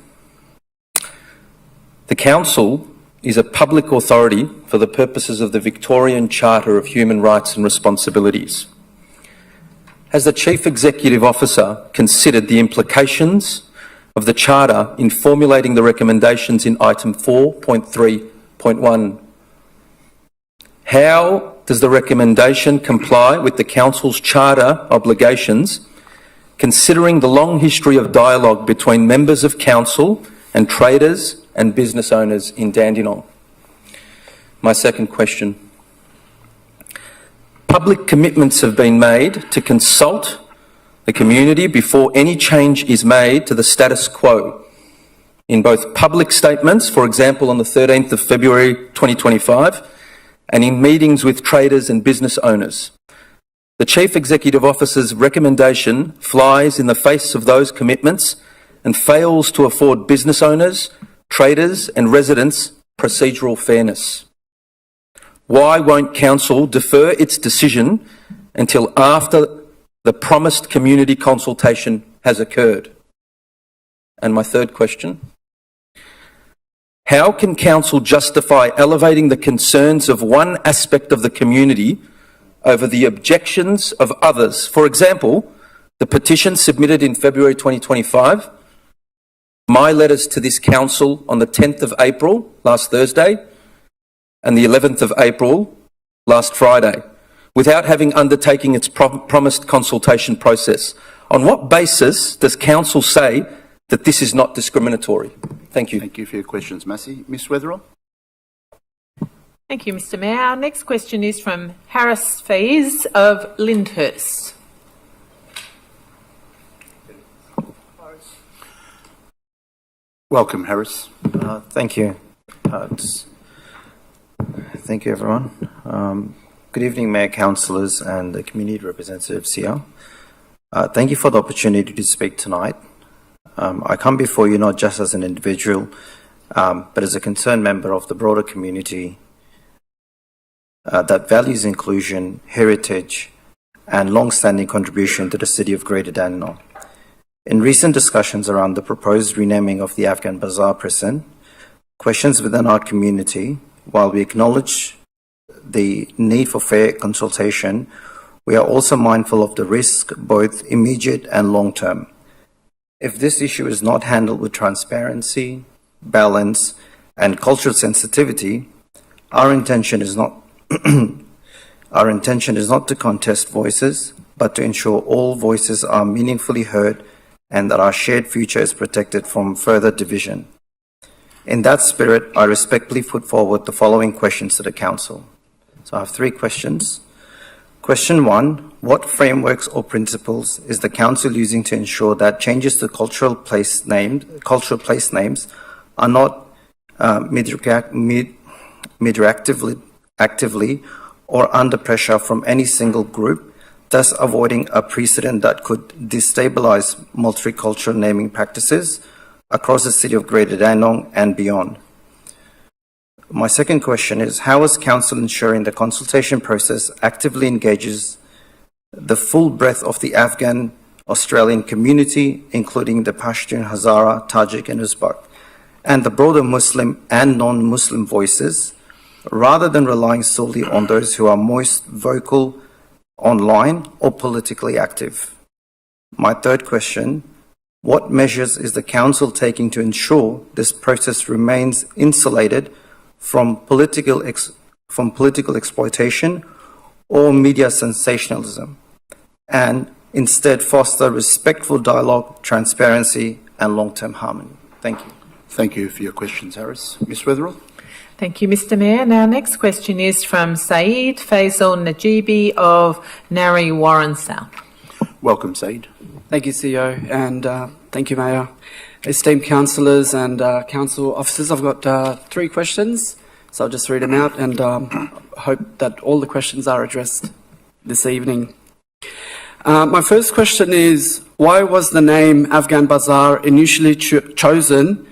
The Council is a public authority for the purposes of the Victorian Charter of Human Rights and Responsibilities. Has the Chief Executive Officer considered the implications of the Charter in formulating the recommendations in item 4.3.1? How does the recommendation comply with the Council's Charter obligations, considering the long history of dialogue between members of Council and traders and business owners in Dandenong? My second question. public commitments have been made to consult the community before any change is made to the status quo. In both public statements, for example on the 13th of February 2025, and in meetings with traders and business owners. The Chief Executive Officer's recommendation flies in the face of those commitments and fails to afford business owners, traders and residents procedural fairness. Why won't Council defer its decision until after the promised community consultation has occurred? And my third question, how can Council justify elevating the concerns of one aspect of the community over the objections of others? For example, the petition submitted in February 2025, my letters to this Council on the 10th of April, last Thursday, and the 11th of April, last Friday, without having undertaken its promised consultation process. On what basis does Council say that this is not discriminatory? Thank you. Thank you for your questions, Massey. Ms Weatherall? Thank you, Mr Mayor. Our next question is from Harris Faiz of Lyndhurst. Welcome, Harris. Thank you. Thank you, everyone. Good evening, Mayor, Councillors and the community representatives here. Thank you for the opportunity to speak tonight. I come before you not just as an individual, but as a concerned member of the broader community that values inclusion, heritage, and long-standing contribution to the city of Greater Dandenong. In recent discussions around the proposed renaming of the Afghan Bazaar prison, questions within our community, while we acknowledge the need for fair consultation, we are also mindful of the risk, both immediate and long-term. If this issue is not handled with transparency, balance, and cultural sensitivity, our intention is not to contest voices, but to ensure all voices are meaningfully heard and that our shared future is protected from further division. In that spirit, I respectfully put forward the following questions to the Council. So I have three questions. Question 1, what frameworks or principles is the Council using to ensure that changes to cultural place names are not actively or under pressure from any single group, thus avoiding a precedent that could destabilize multicultural naming practices across the city of Greater Dandenong and beyond? My second question is, how is Council ensuring the consultation process actively engages the full breadth of the Afghan Australian community, including the Pashtun, Hazara, Tajik and Uzbek, and the broader Muslim and non-Muslim voices, rather than relying solely on those who are most vocal online or politically active? My third question, what measures is the Council taking to ensure this process remains insulated from political exploitation or media sensationalism, and instead foster respectful dialogue, transparency and long-term harmony? Thank you. Thank you for your questions, Harris. Ms Weatherall? Thank you, Mr Mayor. And our next question is from Saeed Faisal Najibi of Narre Warren South. Welcome, Saeed. Thank you, CEO, and thank you, Mayor. Esteemed councillors and council officers, I've got three questions, so I'll just read them out and hope that all the questions are addressed this evening. My first question is, why was the name Afghan Bazaar initially chosen?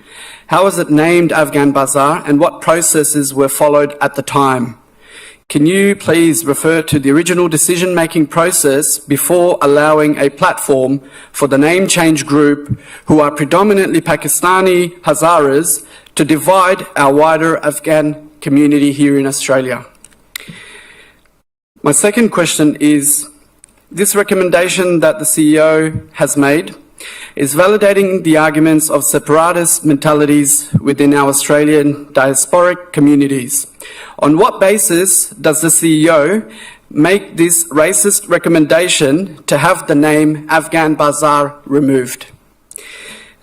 How was it named Afghan Bazaar, and what processes were followed at the time? Can you please refer to the original decision-making process before allowing a platform for the name change group, who are predominantly Pakistani Hazaras, to divide our wider Afghan community here in Australia? My second question is, this recommendation that the CEO has made is validating the arguments of separatist mentalities within our Australian diasporic communities. On what basis does the CEO make this racist recommendation to have the name Afghan Bazaar removed?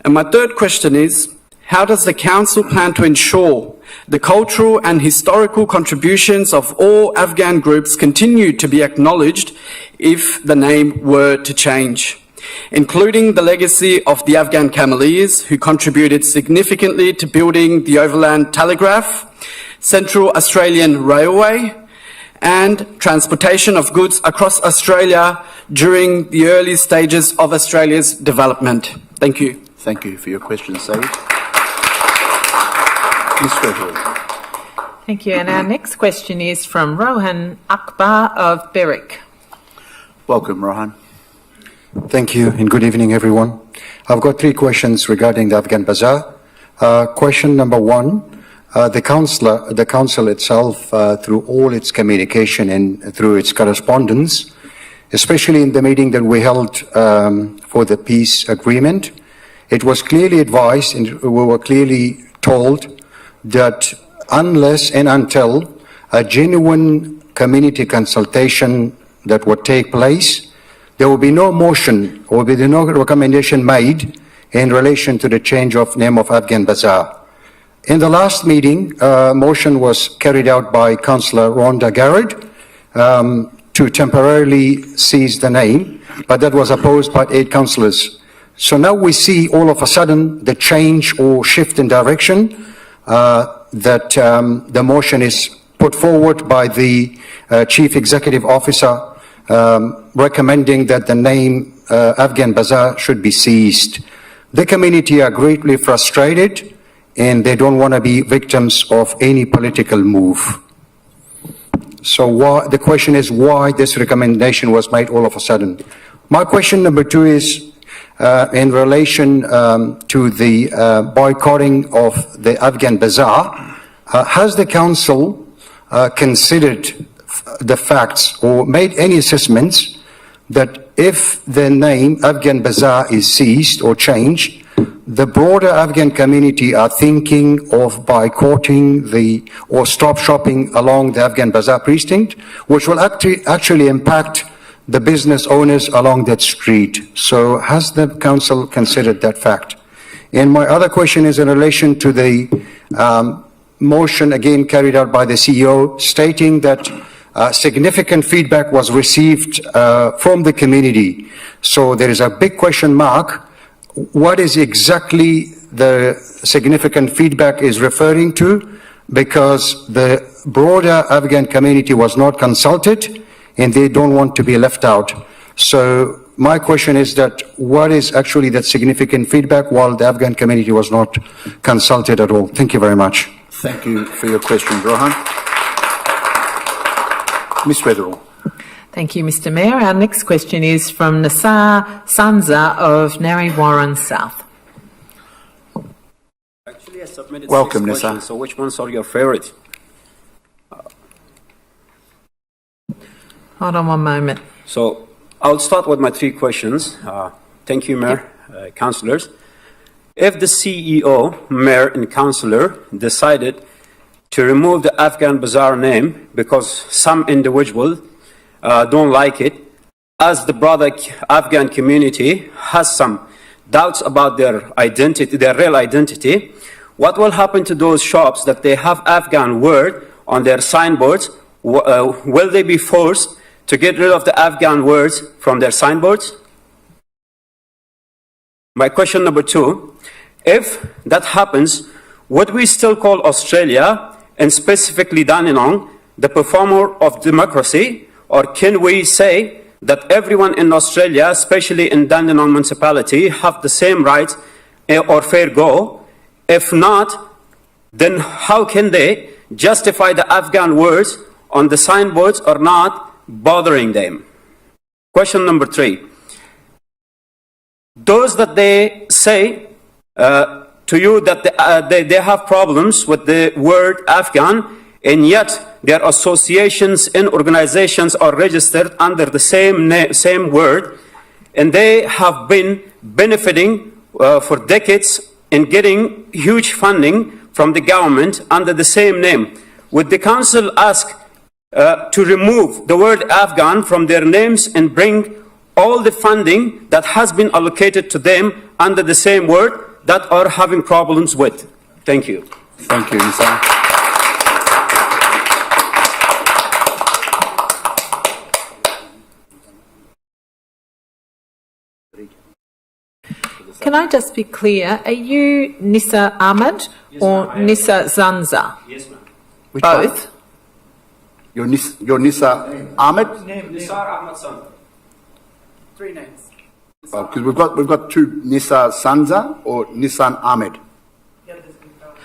And my third question is, how does the Council plan to ensure the cultural and historical contributions of all Afghan groups continue to be acknowledged if the name were to change, including the legacy of the Afghan Cameleers, who contributed significantly to building the Overland Telegraph, Central Australian Railway, and transportation of goods across Australia during the early stages of Australia's development. Thank you. Thank you for your question, Saeed. Ms. Weatherall. Thank you. And our next question is from Rohan Akbar of Berwick. Welcome, Rohan. Thank you, and good evening, everyone. I've got three questions regarding the Afghan Bazaar. Question number one, the council itself, through all its communication and through its correspondence, especially in the meeting that we held for the peace agreement, it was clearly advised and we were clearly told that unless and until a genuine community consultation that would take place, there will be no motion or will be no recommendation made in relation to the change of name of Afghan Bazaar. In the last meeting, a motion was carried out by Councillor Rhonda Garrett to temporarily seize the name, but that was opposed by 8 councillors. So now we see all of a sudden the change or shift in direction that the motion is put forward by the Chief Executive Officer recommending that the name Afghan Bazaar should be seized. The community are greatly frustrated and they don't want to be victims of any political move. So the question is why this recommendation was made all of a sudden. My question number 2 is in relation to the boycotting of the Afghan Bazaar. Has the council considered the facts or made any assessments that if the name Afghan Bazaar is seized or changed, the broader Afghan community are thinking of boycotting or stop shopping along the Afghan Bazaar precinct, which will actually impact the business owners along that street. So has the council considered that fact? And my other question is in relation to the motion again carried out by the CEO stating that significant feedback was received from the community. So there is a big question mark. What is exactly the significant feedback is referring to? Because the broader Afghan community was not consulted and they don't want to be left out. So my question is that what is actually that significant feedback while the Afghan community was not consulted at all? Thank you very much. Thank you for your question, Rohan. Ms. Weatherall. Thank you, Mr Mayor. Our next question is from Nassar Sanza of Narre Warren South. Actually, I submitted Welcome, 6 questions, Nassar. so which ones are your favorite? Hold on one moment. So I'll start with my 3 questions. Thank you, Mayor, councillors. If the CEO, Mayor and councillor decided to remove the Afghan Bazaar name because some individual don't like it, as the broader Afghan community has some doubts about their identity, their real identity, what will happen to those shops that they have Afghan word on their signboards? Will they be forced to get rid of the Afghan words from their signboards? My question number 2, if that happens, would we still call Australia, and specifically Dandenong, the performer of democracy, or can we say that everyone in Australia, especially in Dandenong municipality, have the same rights or fair go? If not, then how can they justify the Afghan words on the signboards or not bothering them? Question number 3. Those that they say to you that they have problems with the word Afghan, and yet their associations and organizations are registered under the same word, and they have been benefiting for decades and getting huge funding from the government under the same name. Would the council ask to remove the word Afghan from their names and bring all the funding that has been allocated to them under the same word that are having problems with? Thank you. Thank you, Nisa. can I just be clear? Are you Nissa Ahmed or Nissa Zanza? Yes, ma'am. Which Both? one? You're Nissa Ahmed? Nisar Ahmad San. 3 names. Because we've got two Nissa Sanza or Nissan Ahmed.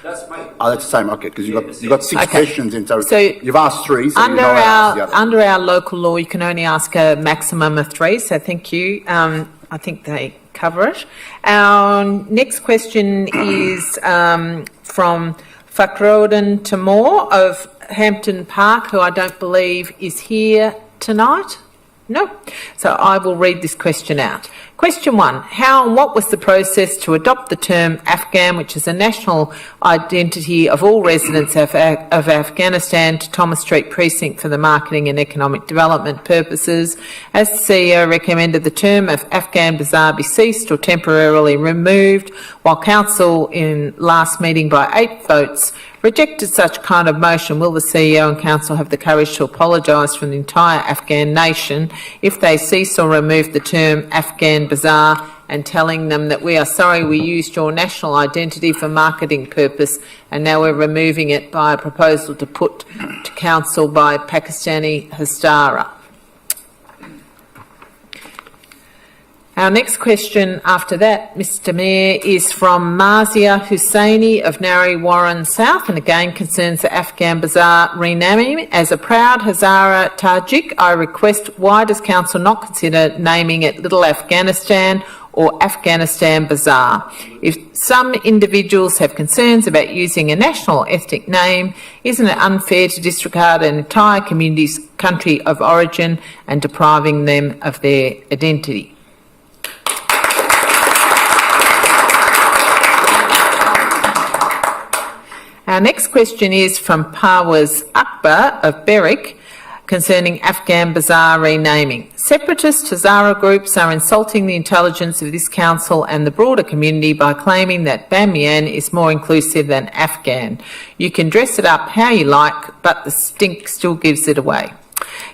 That's my. Oh, that's the same. Okay, because you got 6 Okay. questions in. So, So you've asked 3. So Under you know I asked the our other. under our local law, you can only ask a maximum of 3. So thank you. I think they cover it. Our next question is from Fakhrodin Timur of Hampton Park, who I don't believe is here tonight. No. So I will read this question out. Question 1. How and what was the process to adopt the term Afghan, which is a national identity of all residents of Afghanistan, to Thomas Street Precinct for the marketing and economic development purposes? As the CEO recommended, the term of Afghan Bazaar be ceased or temporarily removed, while Council in last meeting by 8 votes rejected such kind of motion. Will the CEO and Council have the courage to apologise from the entire Afghan nation if they cease or remove the term Afghan Bazaar, and telling them that we are sorry we used your national identity for marketing purpose and now we're removing it by a proposal to put to Council by Pakistani Hastara? Our next question after that, Mr Mayor, is from Marzia Hussaini of Narre Warren South, and again concerns the Afghan Bazaar renaming. As a proud Hazara Tajik, I request, why does Council not consider naming it Little Afghanistan or Afghanistan Bazaar? If some individuals have concerns about using a national ethnic name, isn't it unfair to disregard an entire community's country of origin and depriving them of their identity? Our next question is from Parwaz Akbar of Berwick concerning Afghan Bazaar renaming. Separatist Hazara groups are insulting the intelligence of this council and the broader community by claiming that Bamiyan is more inclusive than Afghan. You can dress it up how you like, but the stink still gives it away.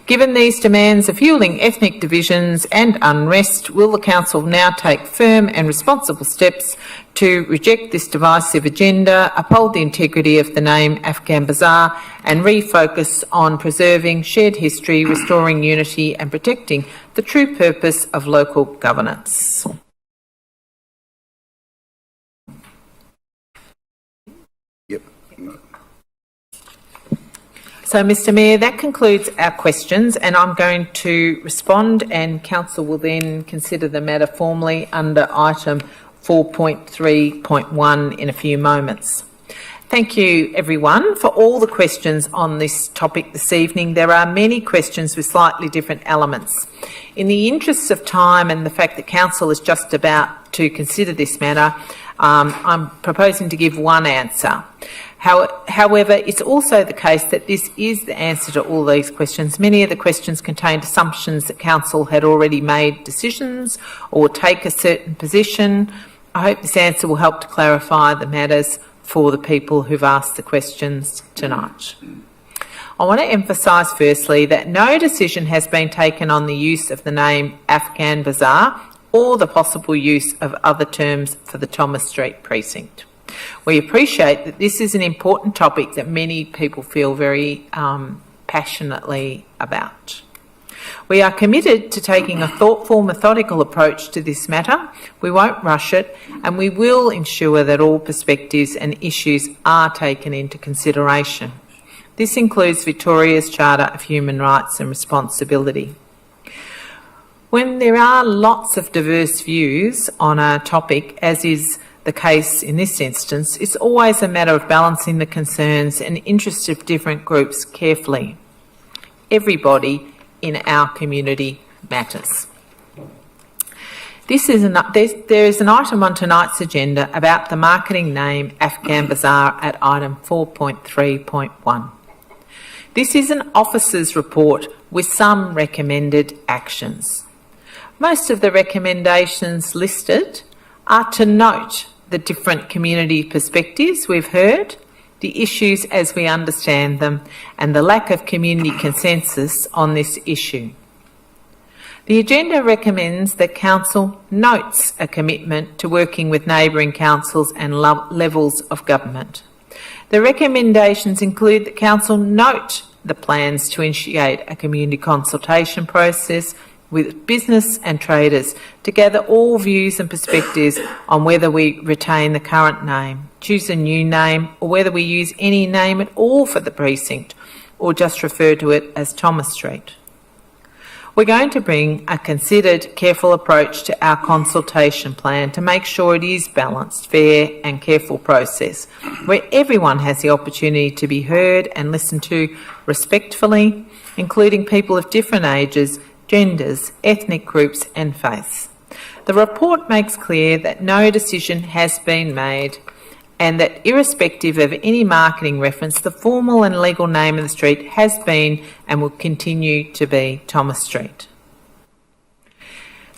Given these demands are fuelling ethnic divisions and unrest, will the Council now take firm and responsible steps to reject this divisive agenda, uphold the integrity of the name Afghan Bazaar, and refocus on preserving shared history, restoring unity and protecting the true purpose of local governance? Yep. So, Mr Mayor, that concludes our questions, and I'm going to respond, and Council will then consider the matter formally under item 4.3.1 in a few moments. Thank you, everyone, for all the questions on this topic this evening. There are many questions with slightly different elements. In the interests of time and the fact that Council is just about to consider this matter, I'm proposing to give one answer. However, it's also the case that this is the answer to all these questions. Many of the questions contained assumptions that Council had already made decisions or take a certain position. I hope this answer will help to clarify the matters for the people who've asked the questions tonight. I want to emphasise firstly that no decision has been taken on the use of the name Afghan Bazaar or the possible use of other terms for the Thomas Street precinct. We appreciate that this is an important topic that many people feel very passionately about. We are committed to taking a thoughtful, methodical approach to this matter. We won't rush it, and we will ensure that all perspectives and issues are taken into consideration. This includes Victoria's Charter of Human Rights and Responsibility. When there are lots of diverse views on a topic, as is the case in this instance, it's always a matter of balancing the concerns and interests of different groups carefully. Everybody in our community matters. There is an item on tonight's agenda about the marketing name Afghan Bazaar at item 4.3.1. This is an officer's report with some recommended actions. Most of the recommendations listed are to note the different community perspectives we've heard, the issues as we understand them, and the lack of community consensus on this issue. The agenda recommends that Council notes a commitment to working with neighbouring councils and levels of government. The recommendations include that Council note the plans to initiate a community consultation process with business and traders to gather all views and perspectives on whether we retain the current name, choose a new name, or whether we use any name at all for the precinct, or just refer to it as Thomas Street. We're going to bring a considered, careful approach to our consultation plan to make sure it is balanced, fair and careful process, where everyone has the opportunity to be heard and listened to respectfully, including people of different ages, genders, ethnic groups and faiths. The report makes clear that no decision has been made and that irrespective of any marketing reference, the formal and legal name of the street has been and will continue to be Thomas Street.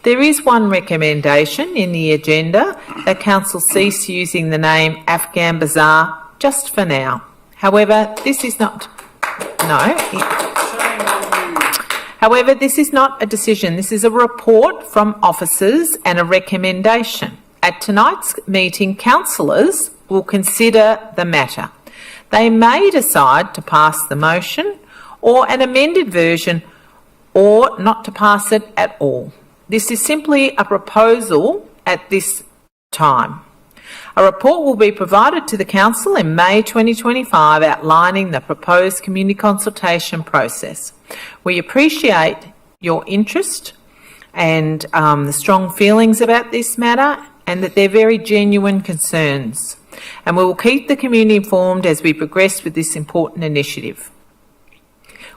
There is one recommendation in the agenda that Council cease using the name Afghan Bazaar just for now. However, this is not a decision. This is a report from officers and a recommendation. At tonight's meeting, councillors will consider the matter. They may decide to pass the motion or an amended version or not to pass it at all. This is simply a proposal at this time. A report will be provided to the Council in May 2025 outlining the proposed community consultation process. We appreciate your interest and the strong feelings about this matter and that they're very genuine concerns. And we will keep the community informed as we progress with this important initiative.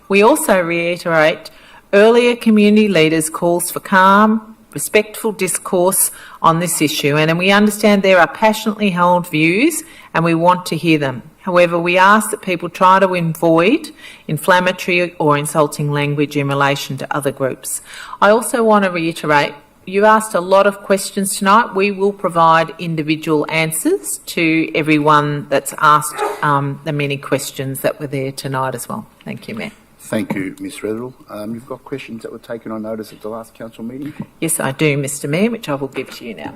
We also reiterate earlier community leaders' calls for calm, respectful discourse on this issue, and we understand there are passionately held views and we want to hear them. However, we ask that people try to avoid inflammatory or insulting language in relation to other groups. I also want to reiterate, you asked a lot of questions tonight. We will provide individual answers to everyone that's asked the many questions that were there tonight as well. Thank you, Mayor. Thank you, Ms Wetherill. You've got questions that were taken on notice at the last council meeting? Yes, I do, Mr Mayor, which I will give to you now.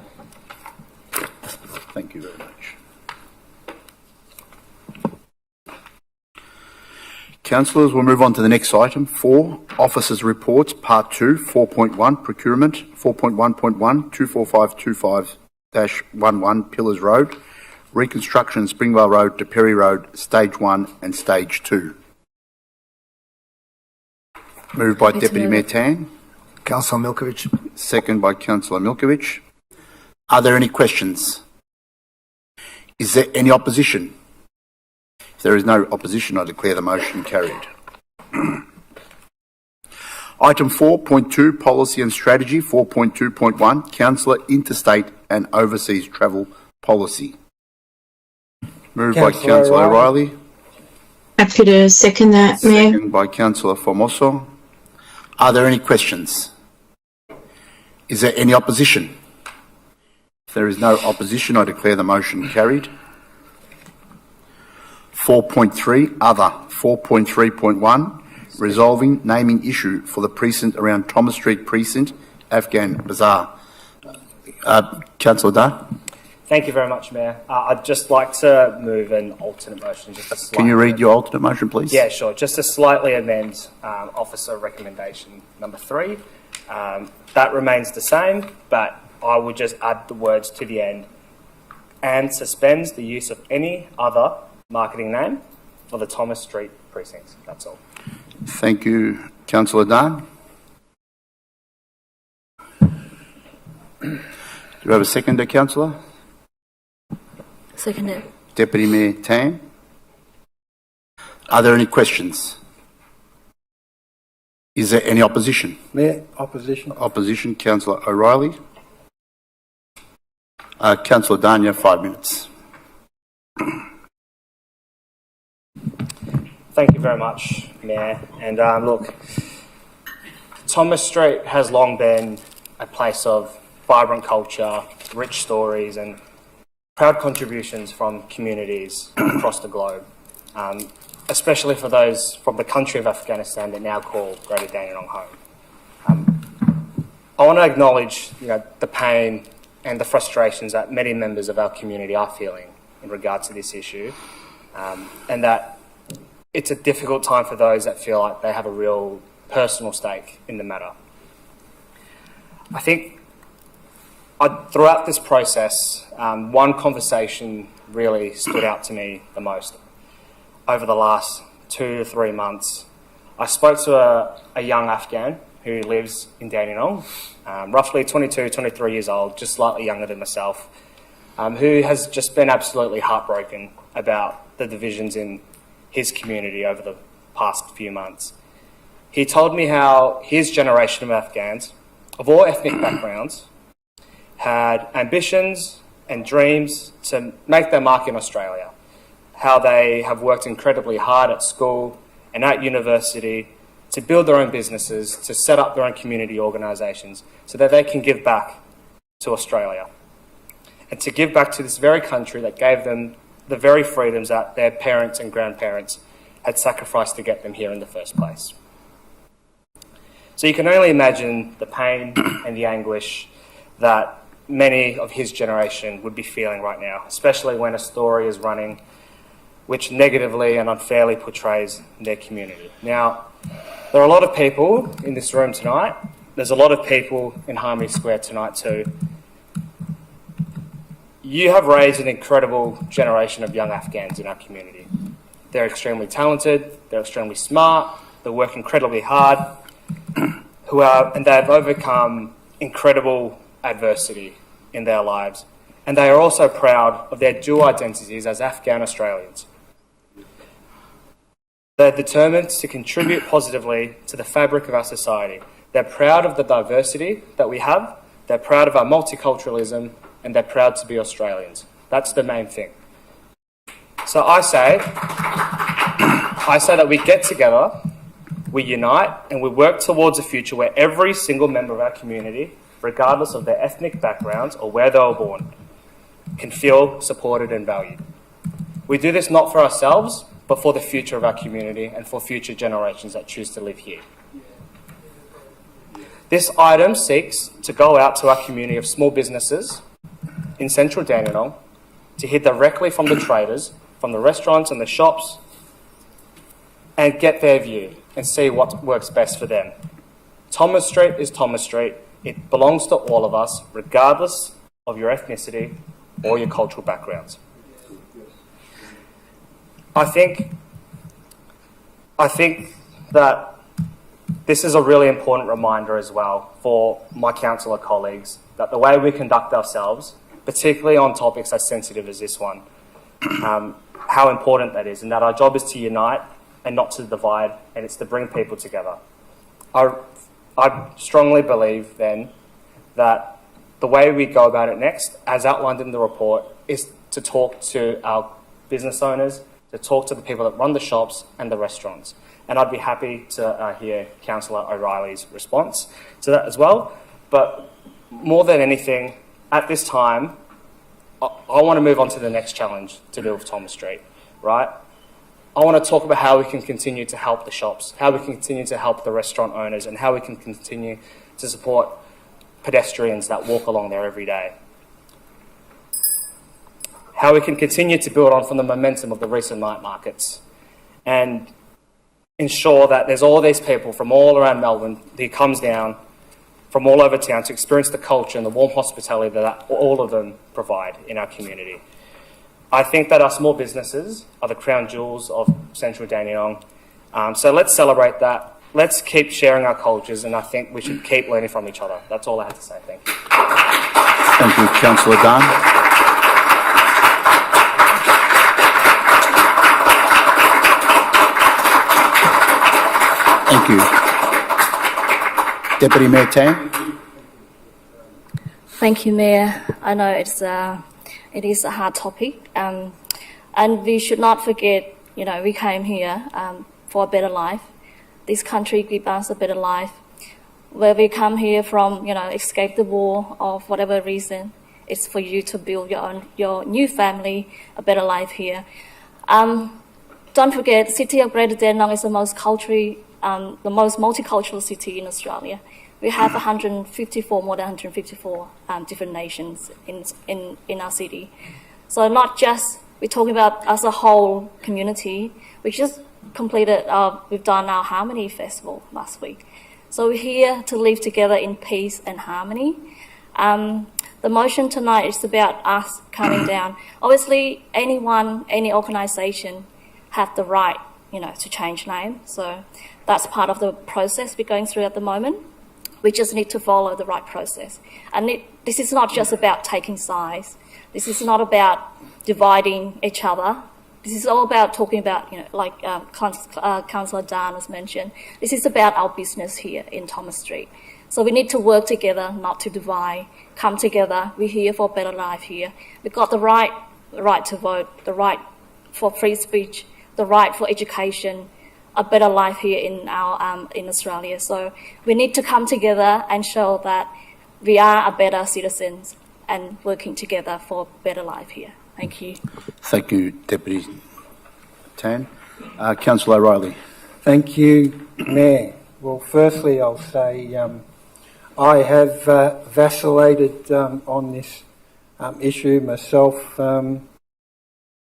Thank you very much. Councillors, we'll move on to the next item. 4, Officers' Reports, Part 2, 4.1, Procurement, 4.1.1, 24525-11 Pillars Road, Reconstruction Springvale Road to Perry Road, Stage 1 and Stage 2. Moved by Deputy Mayor Tang. Councillor Milkovich. Second by Councillor Milkovich. Are there any questions? Is there any opposition? If there is no opposition, I declare the motion carried. Item 4.2, Policy and Strategy, 4.2.1, Councillor Interstate and Overseas Travel Policy. Moved by Councillor O'Reilly. Happy to second that, Mayor. Second by Councillor Formoso. Are there any questions? Is there any opposition? If there is no opposition, I declare the motion carried. 4.3, Other, 4.3.1, Resolving Naming Issue for the Precinct around Thomas Street Precinct, Afghan Bazaar. Councillor Dar. Thank you very much, Mayor. I'd just like to move an alternate motion. Can you read your alternate motion, please? Yeah, sure. Just to slightly amend Officer Recommendation number 3. That remains the same, but I would just add the words to the end, and suspends the use of any other marketing name for the Thomas Street precinct. That's all. Thank you, Councillor Dunn. Do you have a seconder, Councillor? Seconder. Deputy Mayor Tan. Are there any questions? Is there any opposition? Mayor, opposition. Opposition, Councillor O'Reilly. Councillor Dunn, you have 5 minutes. Thank you very much, Mayor. And look, Thomas Street has long been a place of vibrant culture, rich stories and proud contributions from communities across the globe, especially for those from the country of Afghanistan that now call Greater Dandenong home. I want to acknowledge, the pain and the frustrations that many members of our community are feeling in regard to this issue, and that it's a difficult time for those that feel like they have a real personal stake in the matter. I think throughout this process, one conversation really stood out to me the most. Over the last 2 to 3 months, I spoke to a young Afghan who lives in Dandenong, roughly 22, 23 years old, just slightly younger than myself, who has just been absolutely heartbroken about the divisions in his community over the past few months. He told me how his generation of Afghans, of all ethnic backgrounds, had ambitions and dreams to make their mark in Australia, how they have worked incredibly hard at school and at university to build their own businesses, to set up their own community organisations so that they can give back to Australia and to give back to this very country that gave them the very freedoms that their parents and grandparents had sacrificed to get them here in the first place. So you can only imagine the pain and the anguish that many of his generation would be feeling right now, especially when a story is running which negatively and unfairly portrays their community. Now, there are a lot of people in this room tonight. There's a lot of people in Harmony Square tonight too. You have raised an incredible generation of young Afghans in our community. They're extremely talented, they're extremely smart, they work incredibly hard, and they've overcome incredible adversity in their lives. And they are also proud of their dual identities as Afghan Australians. They're determined to contribute positively to the fabric of our society. They're proud of the diversity that we have, they're proud of our multiculturalism, and they're proud to be Australians. That's the main thing. So I say that we get together, we unite, and we work towards a future where every single member of our community, regardless of their ethnic backgrounds or where they were born, can feel supported and valued. We do this not for ourselves, but for the future of our community and for future generations that choose to live here. This item seeks to go out to our community of small businesses in central Dandenong to hear directly from the traders, from the restaurants and the shops, and get their view and see what works best for them. Thomas Street is Thomas Street. It belongs to all of us, regardless of your ethnicity or your cultural backgrounds. I think that this is a really important reminder as well for my councillor colleagues that the way we conduct ourselves, particularly on topics as sensitive as this one, how important that is, and that our job is to unite and not to divide, and it's to bring people together. I strongly believe then that the way we go about it next, as outlined in the report, is to talk to our business owners, to talk to the people that run the shops and the restaurants. And I'd be happy to hear Councillor O'Reilly's response to that as well. But more than anything, at this time, I want to move on to the next challenge to do with Thomas Street, right? I want to talk about how we can continue to help the shops, how we can continue to help the restaurant owners, and how we can continue to support pedestrians that walk along there every day. How we can continue to build on from the momentum of the recent night markets and ensure that there's all these people from all around Melbourne who comes down from all over town to experience the culture and the warm hospitality that all of them provide in our community. I think that our small businesses are the crown jewels of central Dandenong. So let's celebrate that. Let's keep sharing our cultures, and I think we should keep learning from each other. That's all I had to say. Thank you. Thank you, Councillor Dunn. Thank you. Deputy Mayor Tang. Thank you, Mayor. I know it is a hard topic, and we should not forget, we came here for a better life. This country gives us a better life. Where we come here from, escape the war of whatever reason, it's for you to build your new family, a better life here. Don't forget, the city of Greater Dandenong is the most multicultural city in Australia. We have 154, more than 154 different nations in our city. So not just, we're talking about as a whole community. We just completed, we've done our Harmony Festival last week. So we're here to live together in peace and harmony. The motion tonight is about us coming down. Obviously, anyone, any organisation have the right, to change name. So that's part of the process we're going through at the moment. We just need to follow the right process. And this is not just about taking sides. This is not about dividing each other. This is all about talking about, like Councillor Dan has mentioned, this is about our business here in Thomas Street. So we need to work together, not to divide, come together. We're here for a better life here. We've got the right to vote, the right for free speech, the right for education, a better life here in Australia. So we need to come together and show that we are a better citizens and working together for a better life here. Thank you. Thank you, Deputy Tan. Councillor O'Reilly. Thank you, Mayor. Well, firstly, I'll say I have vacillated on this issue myself,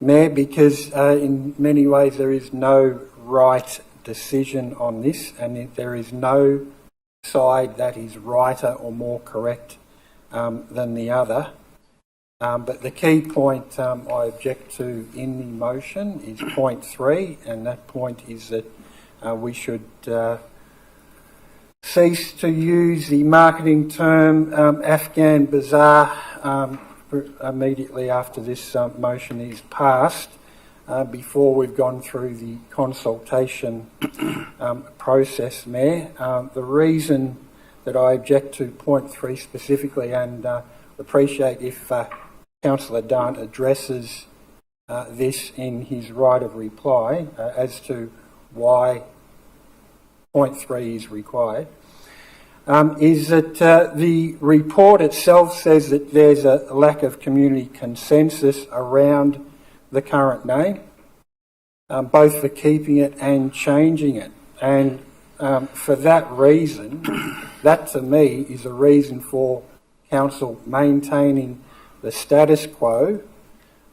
Mayor, because in many ways there is no right decision on this, and there is no side that is righter or more correct than the other. But the key point I object to in the motion is point 3, and that point is that we should cease to use the marketing term Afghan Bazaar immediately after this motion is passed, before we've gone through the consultation process, Mayor. The reason that I object to point 3 specifically, and appreciate if Councillor Dant addresses this in his right of reply as to why point 3 is required, is that the report itself says that there's a lack of community consensus around the current name, both for keeping it and changing it. And for that reason, that to me is a reason for Council maintaining the status quo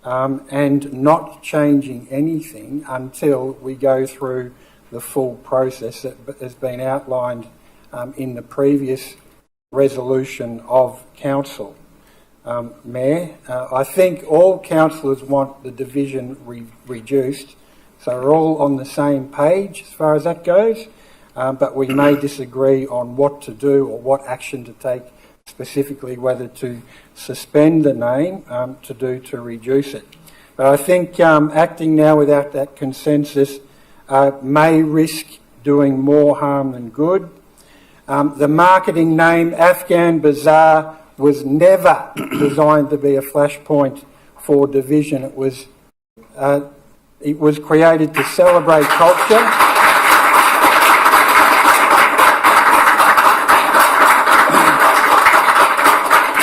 and not changing anything until we go through the full process that has been outlined in the previous resolution of Council. Mayor, I think all councillors want the division reduced, so we're all on the same page as far as that goes, but we may disagree on what to do or what action to take, specifically whether to suspend the name to reduce it. But I think acting now without that consensus may risk doing more harm than good. The marketing name Afghan Bazaar was never designed to be a flashpoint for division. It was created to celebrate culture.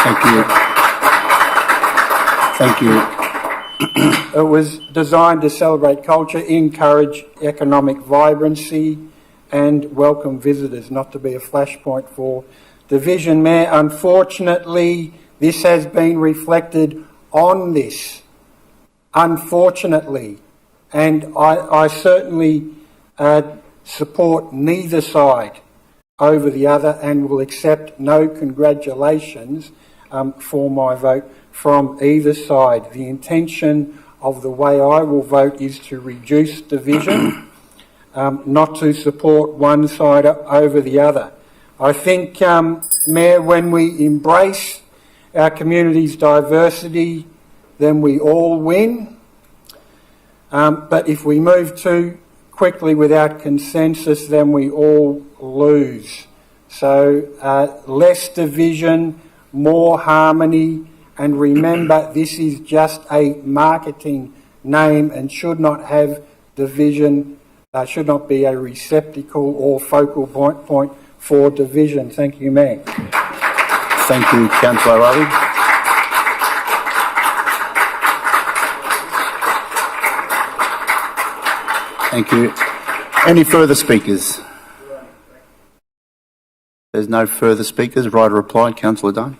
Thank you. Thank you. It was designed to celebrate culture, encourage economic vibrancy and welcome visitors, not to be a flashpoint for division. Mayor, unfortunately, this has been reflected on this. Unfortunately. And I certainly support neither side over the other and will accept no congratulations for my vote from either side. The intention of the way I will vote is to reduce division, not to support one side over the other. I think, Mayor, when we embrace our community's diversity, then we all win. But if we move too quickly without consensus, then we all lose. So less division, more harmony, and remember this is just a marketing name and should not have division, should not be a receptacle or focal point for division. Thank you, Mayor. Thank you, Councillor O'Reilly. Thank you. Any further speakers? There's no further speakers. Right to reply, Councillor Dunn.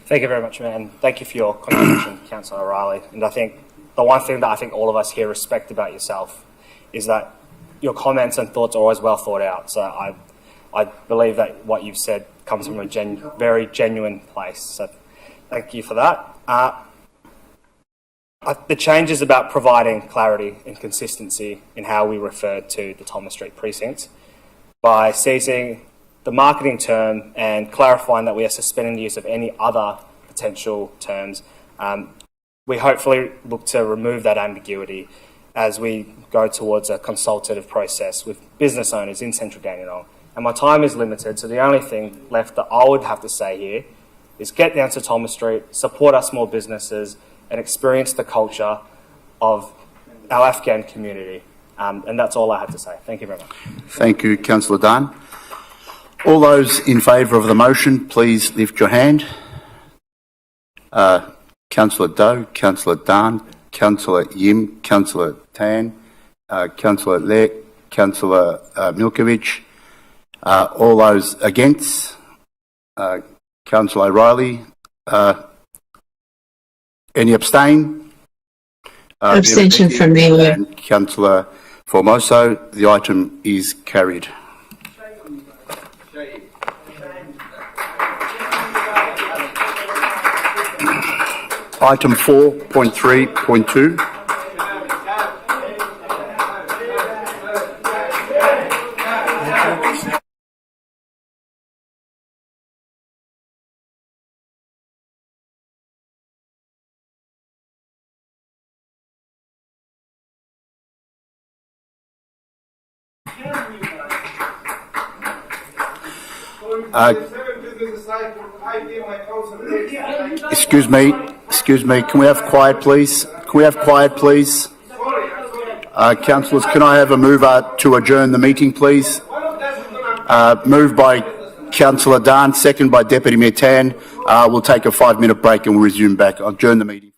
Thank you very much, Mayor, and thank you for your contribution, Councillor O'Reilly. And I think the one thing that I think all of us here respect about yourself is that your comments and thoughts are always well thought out. So I believe that what you've said comes from a very genuine place. So thank you for that. The change is about providing clarity and consistency in how we refer to the Thomas Street precinct by ceasing the marketing term and clarifying that we are suspending the use of any other potential terms. We hopefully look to remove that ambiguity as we go towards a consultative process with business owners in Central Dandenong. And my time is limited, so the only thing left that I would have to say here is get down to Thomas Street, support our small businesses, and experience the culture of our Afghan community. And that's all I have to say. Thank you very much. Thank you, Councillor Dunn. All those in favour of the motion, please lift your hand. Councillor Doe, Councillor Dunn, Councillor Yim, Councillor Tan, Councillor Leck, Councillor Milkovich. All those against? Councillor O'Reilly. Any abstain? Abstention from me. And Councillor Formoso. The item is carried. Item 4.3.2. Excuse me, can we have quiet please? Can we have quiet please? Councillors, can I have a mover to adjourn the meeting please? Moved by Councillor Dunn, second by Deputy Mayor Tan. We'll take a 5-minute break and we'll resume back. I'll adjourn the meeting.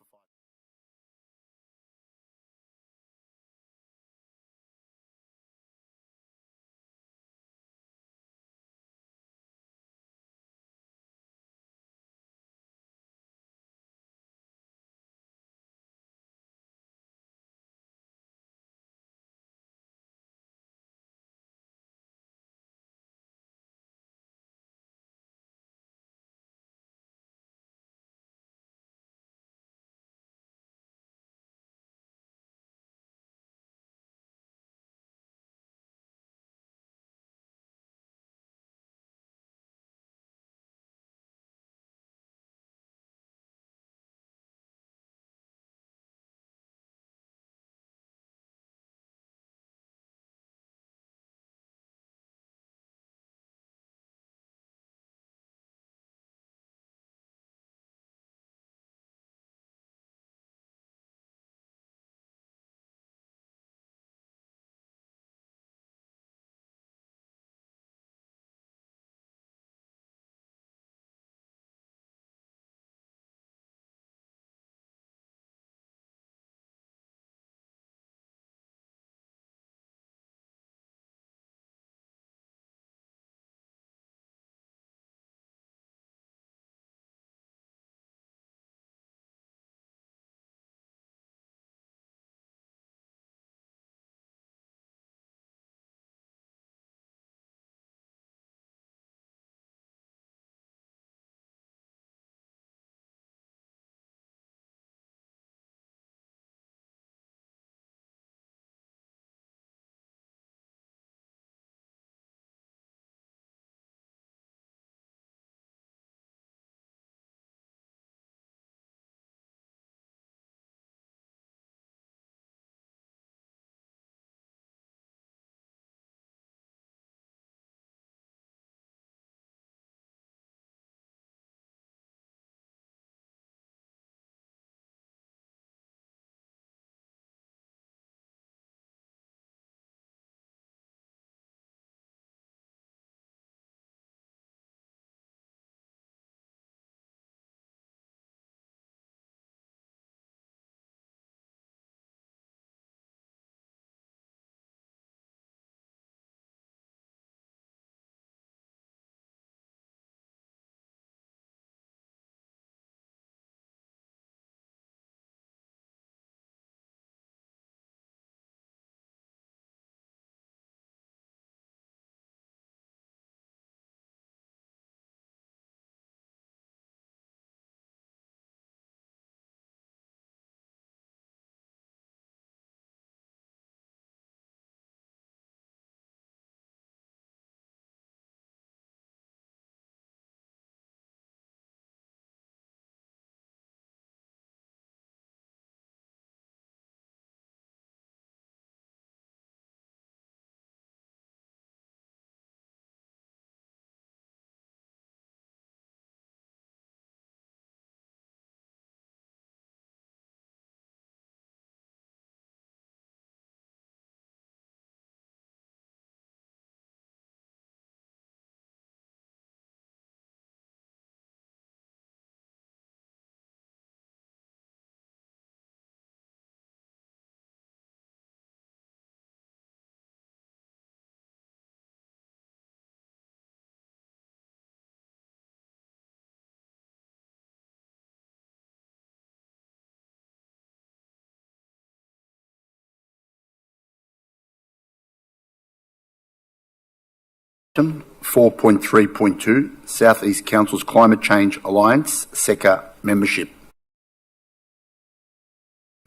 Item 4.3.2, South East Council's Climate Change Alliance, SECA membership.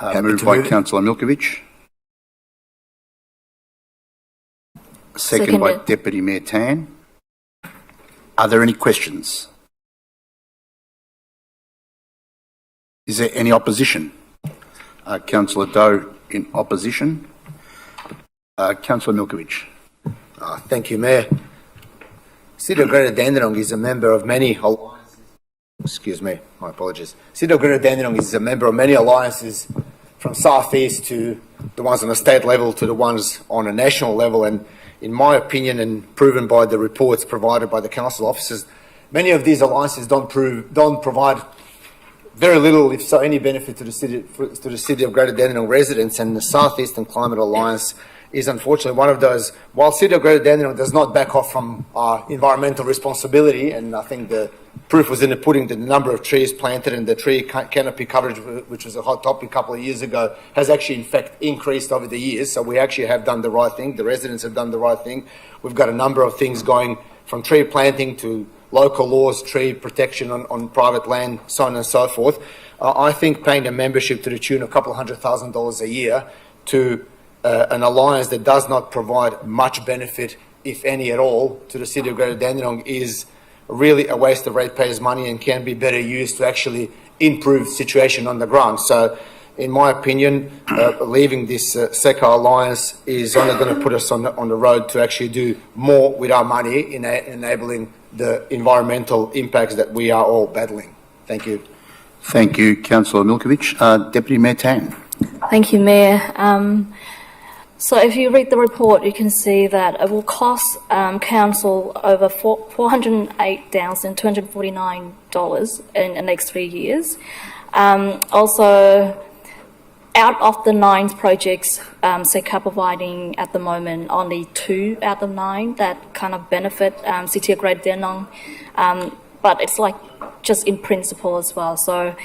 Moved by Councillor Milkovich. Second by Deputy Mayor Tan. Are there any questions? Is there any opposition? Councillor Doe in opposition. Councillor Milkovich. Thank you, Mayor. City of Greater Dandenong is a member of many alliances. Excuse me, my apologies. City of Greater Dandenong is a member of many alliances from South East to the ones on a state level to the ones on a national level. And in my opinion, and proven by the reports provided by the council officers, many of these alliances don't provide very little, if so any, benefit to the city of Greater Dandenong residents. And the South Eastern Climate Alliance is unfortunately one of those. While City of Greater Dandenong does not back off from environmental responsibility, and I think the proof was in the pudding that the number of trees planted and the tree canopy coverage, which was a hot topic a couple of years ago, has actually in fact increased over the years. So we actually have done the right thing. The residents have done the right thing. We've got a number of things going from tree planting to local laws, tree protection on private land, so on and so forth. I think paying a membership to the tune of a couple of $100,000 a year to an alliance that does not provide much benefit, if any at all, to the City of Greater Dandenong is really a waste of ratepayers' money and can be better used to actually improve the situation on the ground. So, in my opinion, leaving this SECA alliance is only going to put us on the road to actually do more with our money in enabling the environmental impacts that we are all battling. Thank you. Thank you, Councillor Milkovich. Deputy Mayor Tan. Thank you, Mayor. So if you read the report, you can see that it will cost council over $408,249 in the next 3 years. Also, out of the 9 projects, SECA providing at the moment only 2 out of 9 that kind of benefit City of Greater Dandenong, but it's like just in principle as well. So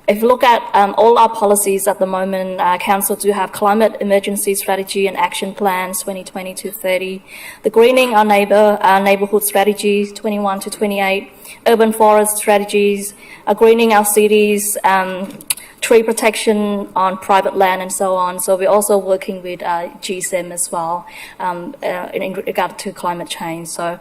if you look at all our policies at the moment, council do have climate emergency strategy and action plans 2020 to 30, the greening our neighbourhood strategy 21 to 28, urban forest strategies, greening our cities, tree protection on private land and so on. So we're also working with GSM as well in regard to climate change. So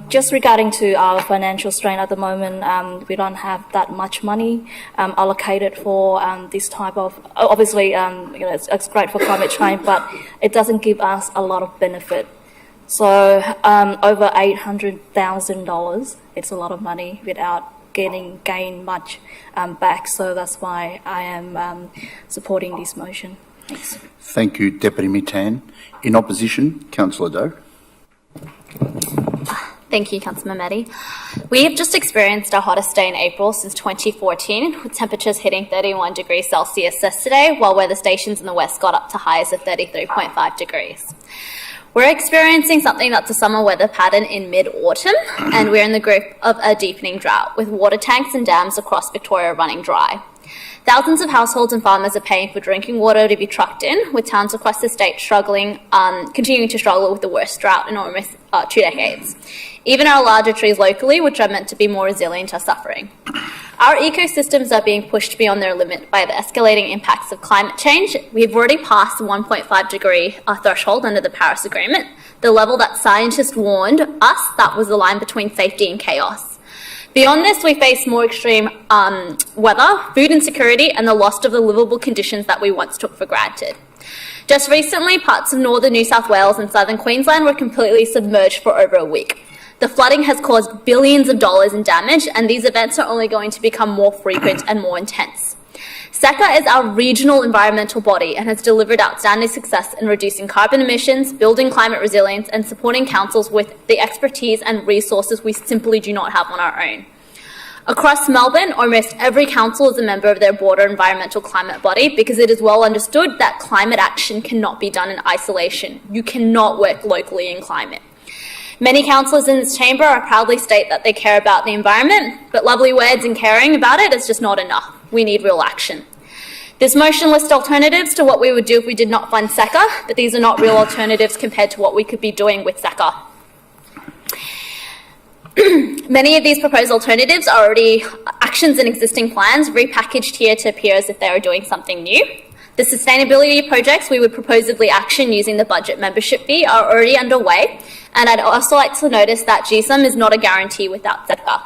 just regarding to our financial strain at the moment, we don't have that much money allocated for this type of, obviously it's great for climate change, but it doesn't give us a lot of benefit. So over $800,000, it's a lot of money without gain much back, so that's why I am supporting this motion. Thanks. Thank you, Deputy Mayor Tan. In opposition, Councillor Doe. Thank you, Councillor Mehmeti. We have just experienced our hottest day in April since 2014, with temperatures hitting 31 degrees Celsius yesterday, while weather stations in the west got up to highs of 33.5 degrees. We're experiencing something that's a summer weather pattern in mid-autumn, and we're in the grip of a deepening drought, with water tanks and dams across Victoria running dry. Thousands of households and farmers are paying for drinking water to be trucked in, with towns across the state continuing to struggle with the worst drought in almost 2 decades. Even our larger trees locally, which are meant to be more resilient, are suffering. Our ecosystems are being pushed beyond their limit by the escalating impacts of climate change. We've already passed the 1.5 degree threshold under the Paris Agreement, the level that scientists warned us that was the line between safety and chaos. Beyond this, we face more extreme weather, food insecurity, and the loss of the livable conditions that we once took for granted. Just recently, parts of northern New South Wales and southern Queensland were completely submerged for over a week. The flooding has caused billions of dollars in damage, and these events are only going to become more frequent and more intense. SECA is our regional environmental body and has delivered outstanding success in reducing carbon emissions, building climate resilience, and supporting councils with the expertise and resources we simply do not have on our own. Across Melbourne, almost every council is a member of their broader environmental climate body because it is well understood that climate action cannot be done in isolation. You cannot work locally in climate. Many councillors in this chamber proudly state that they care about the environment, but lovely words and caring about it is just not enough. We need real action. This motion lists alternatives to what we would do if we did not fund SECA, but these are not real alternatives compared to what we could be doing with SECA. Many of these proposed alternatives are already actions in existing plans, repackaged here to appear as if they are doing something new. The sustainability projects we would proposedly action using the budget membership fee are already underway, and I'd also like to notice that GSOM is not a guarantee without SECA.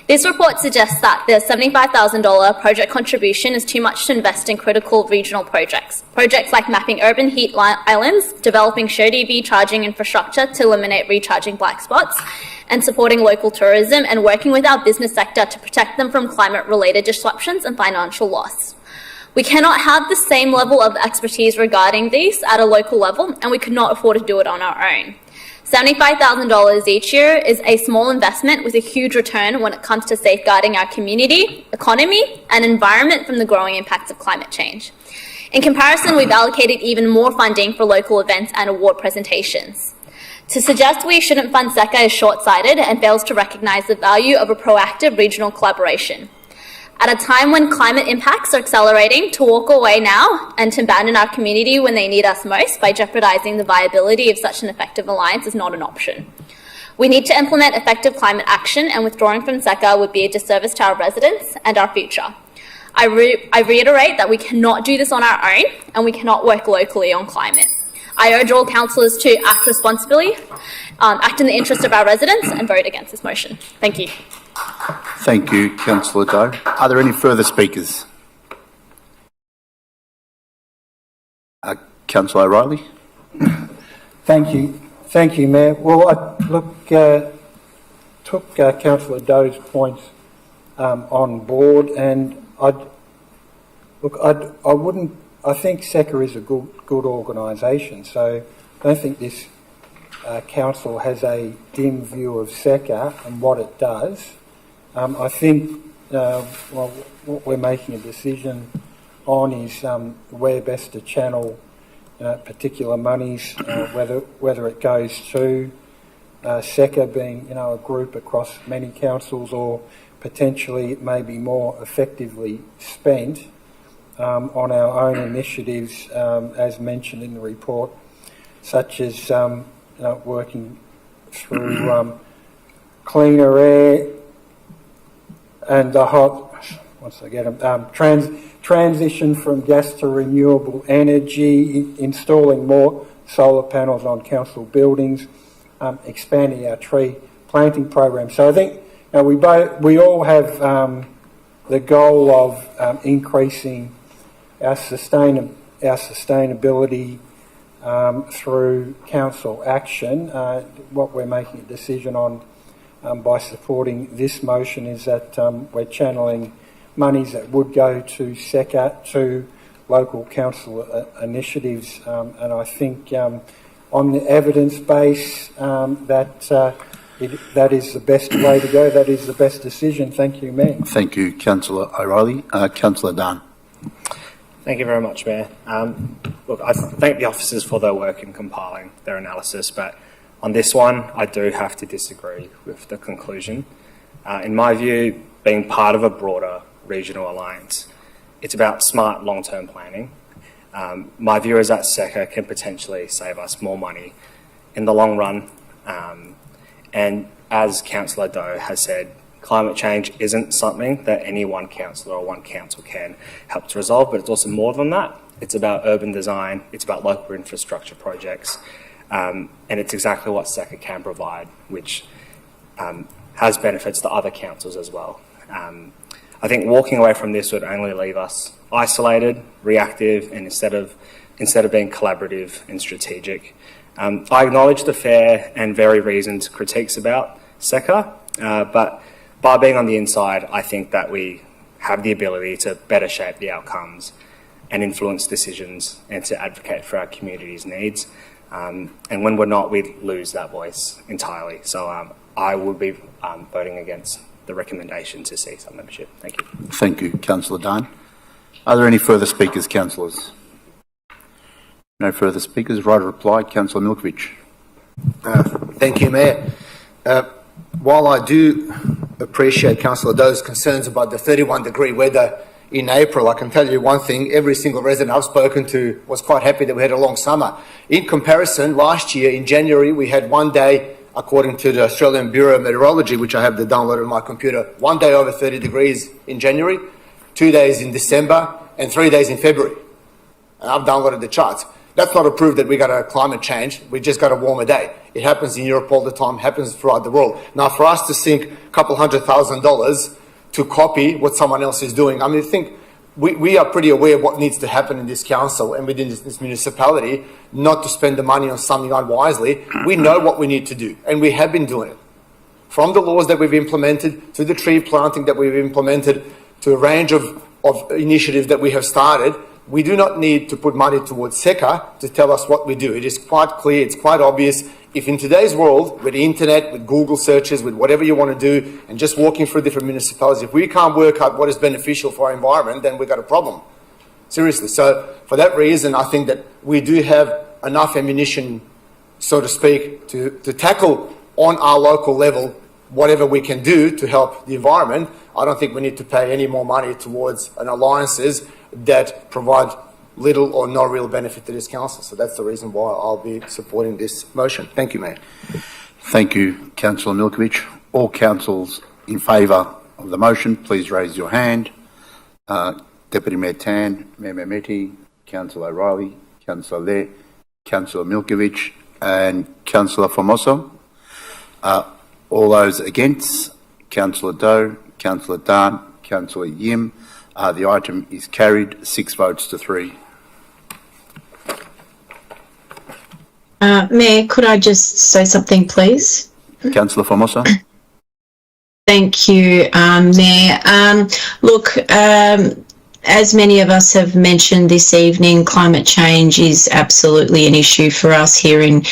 This report suggests that the $75,000 project contribution is too much to invest in critical regional projects. Projects like mapping urban heat islands, developing shared EV charging infrastructure to eliminate recharging black spots, and supporting local tourism and working with our business sector to protect them from climate-related disruptions and financial loss. We cannot have the same level of expertise regarding these at a local level, and we could not afford to do it on our own. $75,000 each year is a small investment with a huge return when it comes to safeguarding our community, economy, and environment from the growing impacts of climate change. In comparison, we've allocated even more funding for local events and award presentations. To suggest we shouldn't fund SECA is short-sighted and fails to recognise the value of a proactive regional collaboration. At a time when climate impacts are accelerating, to walk away now and to abandon our community when they need us most by jeopardising the viability of such an effective alliance is not an option. We need to implement effective climate action, and withdrawing from SECA would be a disservice to our residents and our future. I reiterate that we cannot do this on our own, and we cannot work locally on climate. I urge all councillors to act responsibly, act in the interest of our residents, and vote against this motion. Thank you. Thank you, Councillor Doe. Are there any further speakers? Councillor O'Reilly. Thank you, Mayor. Well, I took Councillor Doe's points on board, and I think SECA is a good organisation, so I don't think this council has a dim view of SECA and what it does. I think what we're making a decision on is where best to channel particular monies, whether it goes to SECA being a group across many councils, or potentially it may be more effectively spent on our own initiatives, as mentioned in the report, such as working through cleaner air and transition from gas to renewable energy, installing more solar panels on council buildings, expanding our tree planting program. So I think we all have the goal of increasing our sustainability through council action. What we're making a decision on by supporting this motion is that we're channeling monies that would go to SECA to local council initiatives, and I think on the evidence base that is the best way to go. That is the best decision. Thank you, Mayor. Thank you, Councillor O'Reilly. Councillor Dunn. Thank you very much, Mayor. Look, I thank the officers for their work in compiling their analysis, but on this one, I do have to disagree with the conclusion. In my view, being part of a broader regional alliance, it's about smart long-term planning. My view is that SECA can potentially save us more money in the long run. And as Councillor Doe has said, climate change isn't something that any one councillor or one council can help to resolve, but it's also more than that. It's about urban design, it's about local infrastructure projects, and it's exactly what SECA can provide, which has benefits to other councils as well. I think walking away from this would only leave us isolated, reactive, and instead of being collaborative and strategic. I acknowledge the fair and very reasoned critiques about SECA, but by being on the inside, I think that we have the ability to better shape the outcomes and influence decisions and to advocate for our community's needs. And when we're not, we lose that voice entirely. So I will be voting against the recommendation to cease our membership. Thank you. Thank you, Councillor Dunn. Are there any further speakers, councillors? No further speakers. Right of reply, Councillor Milkovich. Thank you, Mayor. While I do appreciate Councillor Doe's concerns about the 31-degree weather in April, I can tell you one thing: every single resident I've spoken to was quite happy that we had a long summer. In comparison, last year in January we had one day according to the Australian Bureau of Meteorology, which I have the download on my computer, 1 day over 30 degrees in January, 2 days in December, and 3 days in February. And I've downloaded the charts. That's not a proof that we got a climate change. We just got a warmer day. It happens in Europe all the time, happens throughout the world. Now, for us to sink a couple $100,000 to copy what someone else is doing, I mean, I think we are pretty aware of what needs to happen in this council and within this municipality, not to spend the money on something unwisely. We know what we need to do, and we have been doing it. From the laws that we've implemented, to the tree planting that we've implemented, to a range of initiatives that we have started, we do not need to put money towards SECA to tell us what we do. It is quite clear, it's quite obvious. If in today's world, with the internet, with Google searches, with whatever you want to do, and just walking through different municipalities, if we can't work out what is beneficial for our environment, then we've got a problem. Seriously. So for that reason, I think that we do have enough ammunition, so to speak, to tackle on our local level whatever we can do to help the environment. I don't think we need to pay any more money towards an alliances that provide little or no real benefit to this council. So that's the reason why I'll be supporting this motion. Thank you, Mayor. Thank you, Councillor Milkovich. All councils in favour of the motion, please raise your hand. Deputy Mayor Tan, Mayor Mehmeti, Councillor O'Reilly, Councillor Le, Councillor Milkovich and Councillor Formoso. All those against, Councillor Doe, Councillor Dan, Councillor Yim. The item is carried, 6 votes to 3. Mayor, could I just say something, please? Councillor Formosa. Thank you, Mayor. Look, as many of us have mentioned this evening, climate change is absolutely an issue for us here in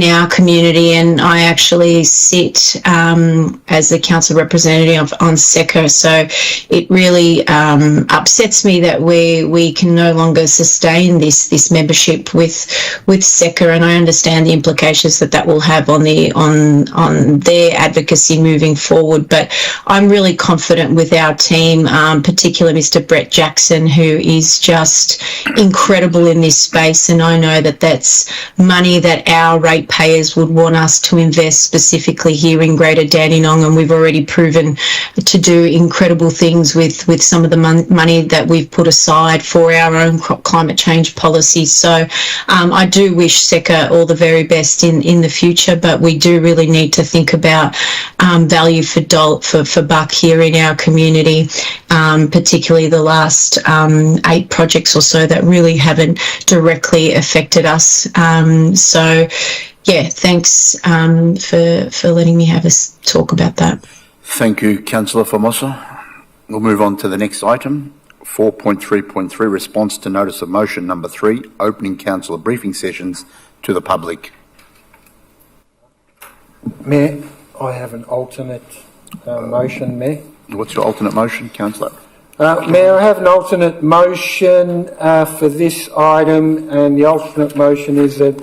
our community, and I actually sit as the council representative on SECA, so it really upsets me that we can no longer sustain this membership with SECA, and I understand the implications that will have on their advocacy moving forward. But I'm really confident with our team, particularly Mr. Brett Jackson, who is just incredible in this space, and I know that that's money that our ratepayers would want us to invest specifically here in Greater Dandenong, and we've already proven to do incredible things with some of the money that we've put aside for our own climate change policies. So I do wish SECA all the very best in the future, but we do really need to think about value for buck here in our community, particularly the last 8 projects or so that really haven't directly affected us. So, yeah, thanks for letting me have a talk about that. Thank you, Councillor Formosa. We'll move on to the next item, 4.3.3, response to notice of motion number 3, opening councillor briefing sessions to the public. Mayor, I have an alternate motion, Mayor. What's your alternate motion, Councillor? Mayor, I have an alternate motion for this item, and the alternate motion is that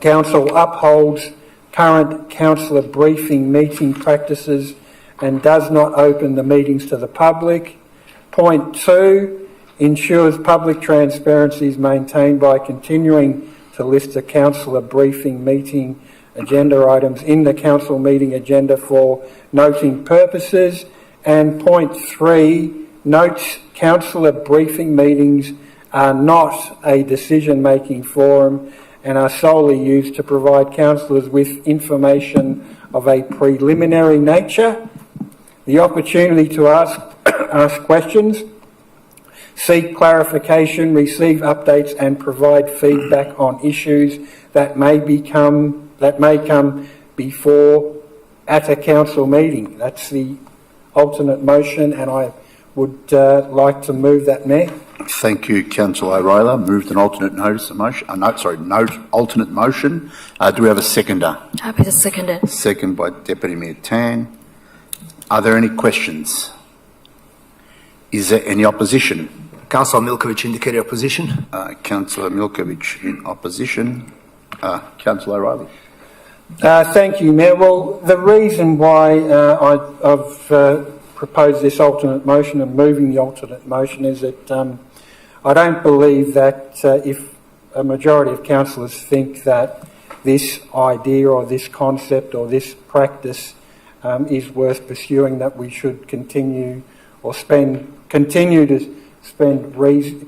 Council upholds current councillor briefing meeting practices and does not open the meetings to the public. Point 2, ensures public transparency is maintained by continuing to list the councillor briefing meeting agenda items in the council meeting agenda for noting purposes. And point 3, notes councillor briefing meetings are not a decision-making forum and are solely used to provide councillors with information of a preliminary nature, the opportunity to ask questions, seek clarification, receive updates and provide feedback on issues that may come before at a council meeting. That's the alternate motion, and I would like to move that, Mayor. Thank you, Councillor O'Reilly. Moved an alternate alternate motion. Do we have a seconder? Happy to second it. Second by Deputy Mayor Tan. Are there any questions? Is there any opposition? Councillor Milkovich indicated opposition. Councillor Milkovich in opposition. Councillor O'Reilly. Thank you, Mayor. Well, the reason why I've proposed this alternate motion and moving the alternate motion is that I don't believe that if a majority of councillors think that this idea or this concept or this practice is worth pursuing, that we should continue to spend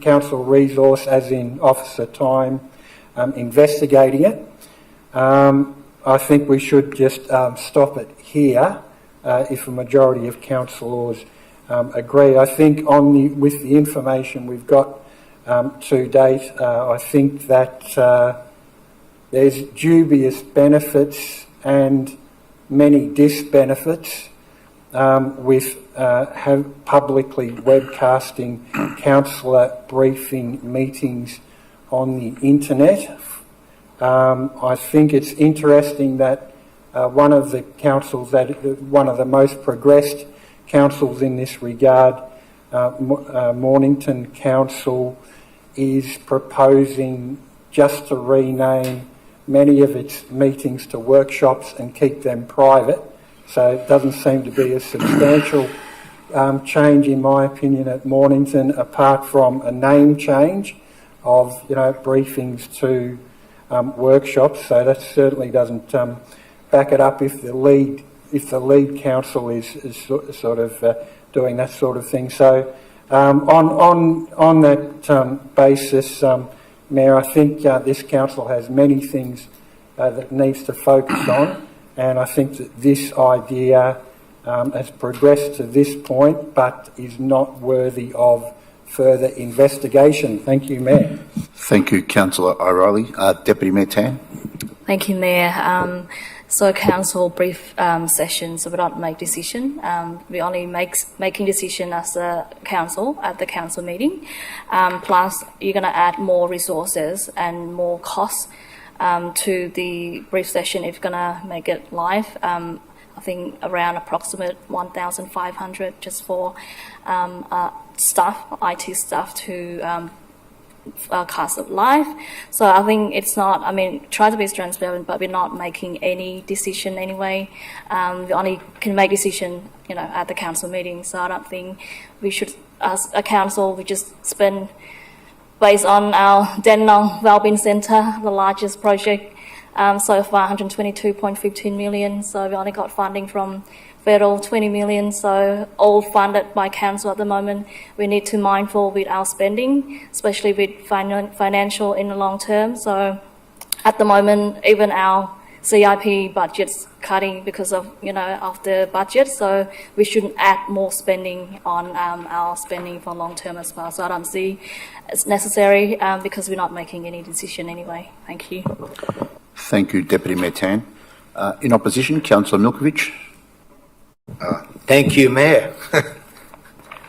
council resource, as in officer time, investigating it. I think we should just stop it here if a majority of councillors agree. I think with the information we've got to date, I think that there's dubious benefits and many disbenefits with publicly webcasting councillor briefing meetings on the internet. I think it's interesting that one of the councils, one of the most progressed councils in this regard, Mornington Council, is proposing just to rename many of its meetings to workshops and keep them private. So it doesn't seem to be a substantial change, in my opinion, at Mornington, apart from a name change of briefings to workshops. So that certainly doesn't back it up if the lead council is sort of doing that sort of thing. So on that basis, Mayor, I think this council has many things that it needs to focus on, and I think that this idea has progressed to this point but is not worthy of further investigation. Thank you, Mayor. Thank you, Councillor O'Reilly. Deputy Mayor Tan. Thank you, Mayor. So council brief sessions, so we don't make decision. We only making decision as a council at the council meeting. Plus, you're going to add more resources and more costs to the brief session if you're going to make it live. I think around approximate 1,500 just for staff, IT staff to cast it live. So I think it's not, try to be transparent, but we're not making any decision anyway. We only can make decision, at the council meeting. So I don't think we should, as a council, we just spend, based on our Dandenong Wellbeing Centre, the largest project so far, 122.15 million. So we only got funding from federal 20 million, so all funded by council at the moment. We need to be mindful with our spending, especially with financial in the long term. So at the moment, even our CIP budget's cutting because of of the budget. So we shouldn't add more spending on our spending for long term as well. So I don't see it's necessary because we're not making any decision anyway. Thank you. Thank you, Deputy Mayor Tan. In opposition, Councillor Milkovich. Thank you, Mayor.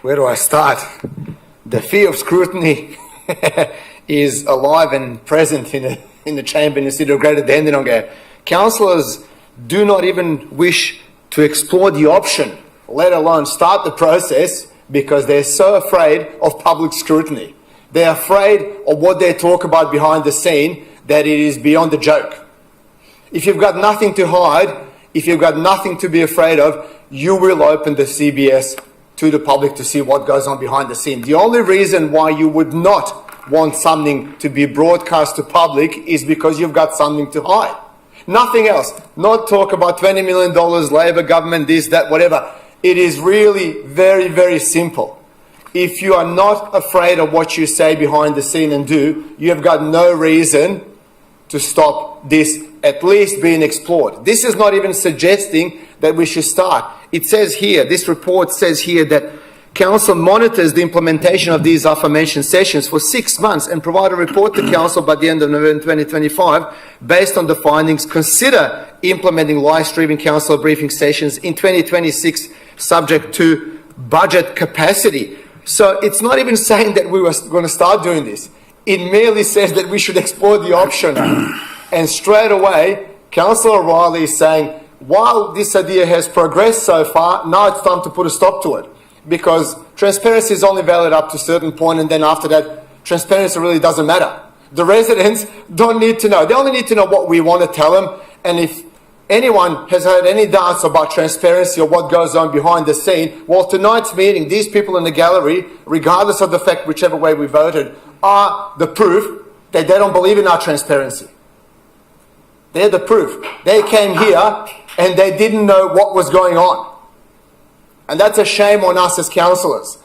Where do I start? The fear of scrutiny is alive and present in the chamber in the city of Greater Dandenong. Councillors do not even wish to explore the option, let alone start the process, because they're so afraid of public scrutiny. They're afraid of what they talk about behind the scene, that it is beyond a joke. If you've got nothing to hide, if you've got nothing to be afraid of, you will open the CBS to the public to see what goes on behind the scene. The only reason why you would not want something to be broadcast to public is because you've got something to hide. Nothing else. Not talk about $20 million, Labor government, this, that, whatever. It is really very, very simple. If you are not afraid of what you say behind the scene and do, you have got no reason to stop this at least being explored. This is not even suggesting that we should start. It says here, this report says here that Council monitors the implementation of these aforementioned sessions for 6 months and provide a report to Council by the end of November 2025. Based on the findings, consider implementing live streaming Council briefing sessions in 2026 subject to budget capacity. So it's not even saying that we were going to start doing this. It merely says that we should explore the option. And straight away, Councillor O'Reilly is saying, while this idea has progressed so far, now it's time to put a stop to it. Because transparency is only valid up to a certain point, and then after that, transparency really doesn't matter. The residents don't need to know. They only need to know what we want to tell them. And if anyone has had any doubts about transparency or what goes on behind the scene, well, tonight's meeting, these people in the gallery, regardless of the fact whichever way we voted, are the proof that they don't believe in our transparency. They're the proof. They came here and they didn't know what was going on. And that's a shame on us as councillors.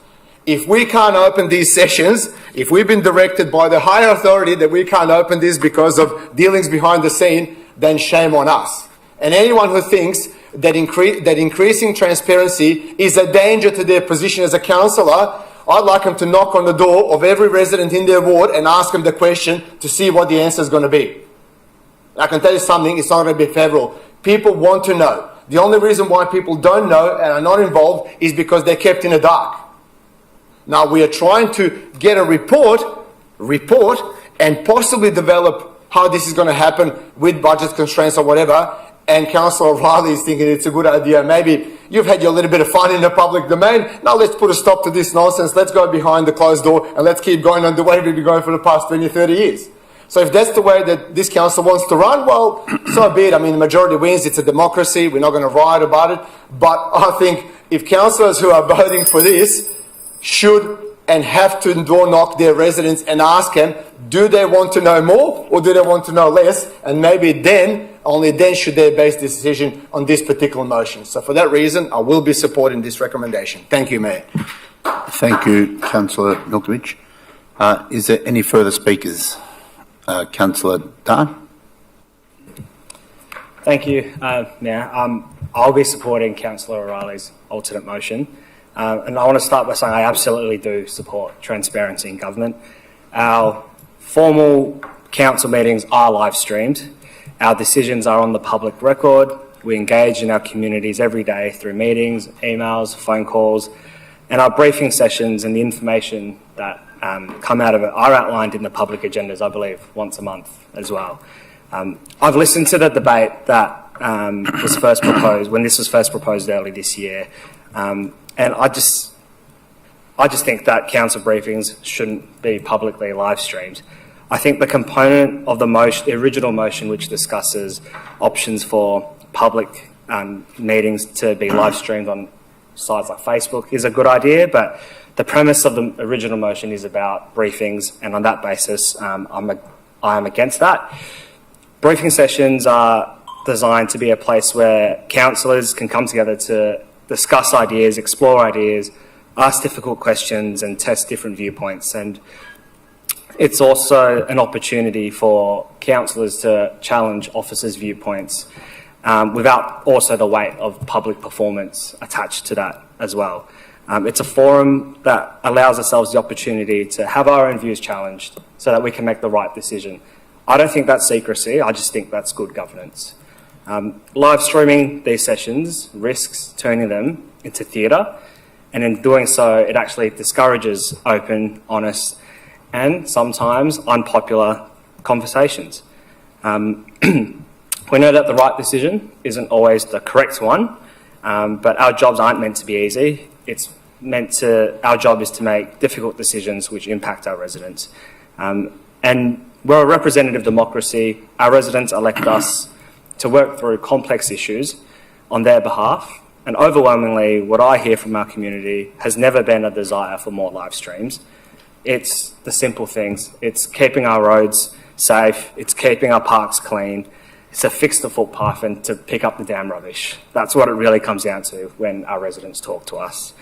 If we can't open these sessions, if we've been directed by the higher authority that we can't open this because of dealings behind the scene, then shame on us. And anyone who thinks that increasing transparency is a danger to their position as a councillor, I'd like them to knock on the door of every resident in their ward and ask them the question to see what the answer is going to be. I can tell you something, it's not going to be federal. People want to know. The only reason why people don't know and are not involved is because they're kept in the dark. Now, we are trying to get a report and possibly develop how this is going to happen with budget constraints or whatever. And Councillor O'Reilly is thinking it's a good idea. Maybe you've had your little bit of fun in the public domain. Now let's put a stop to this nonsense. Let's go behind the closed door and let's keep going on the way we've been going for the past 20, 30 years. So if that's the way that this council wants to run, well, so be it. I mean, the majority wins. It's a democracy. We're not going to riot about it. But I think if councillors who are voting for this should and have to door knock their residents and ask them, do they want to know more or do they want to know less? And maybe then, only then should they base this decision on this particular motion. So for that reason, I will be supporting this recommendation. Thank you, Mayor. Thank you, Councillor Milkovich. Is there any further speakers? Councillor Dunn. Thank you, Mayor. I'll be supporting Councillor O'Reilly's alternate motion. And I want to start by saying I absolutely do support transparency in government. Our formal council meetings are live streamed. Our decisions are on the public record. We engage in our communities every day through meetings, emails, phone calls, and our briefing sessions and the information that come out of it are outlined in the public agendas, I believe, once a month as well. I've listened to the debate that was first proposed, when this was first proposed early this year, and I just think that council briefings shouldn't be publicly live streamed. I think the component of the original motion which discusses options for public meetings to be live streamed on sites like Facebook is a good idea, but the premise of the original motion is about briefings, and on that basis, I am against that. Briefing sessions are designed to be a place where councillors can come together to discuss ideas, explore ideas, ask difficult questions and test different viewpoints. And it's also an opportunity for councillors to challenge officers' viewpoints without also the weight of public performance attached to that as well. It's a forum that allows ourselves the opportunity to have our own views challenged so that we can make the right decision. I don't think that's secrecy, I just think that's good governance. Live streaming these sessions risks turning them into theatre, and in doing so, it actually discourages open, honest, and sometimes unpopular conversations. We know that the right decision isn't always the correct one, but our jobs aren't meant to be easy. Our job is to make difficult decisions which impact our residents. And we're a representative democracy. Our residents elect us to work through complex issues on their behalf. And overwhelmingly, what I hear from our community has never been a desire for more live streams. It's the simple things. It's keeping our roads safe. It's keeping our parks clean. It's to fix the footpath and to pick up the damn rubbish. That's what it really comes down to when our residents talk to us.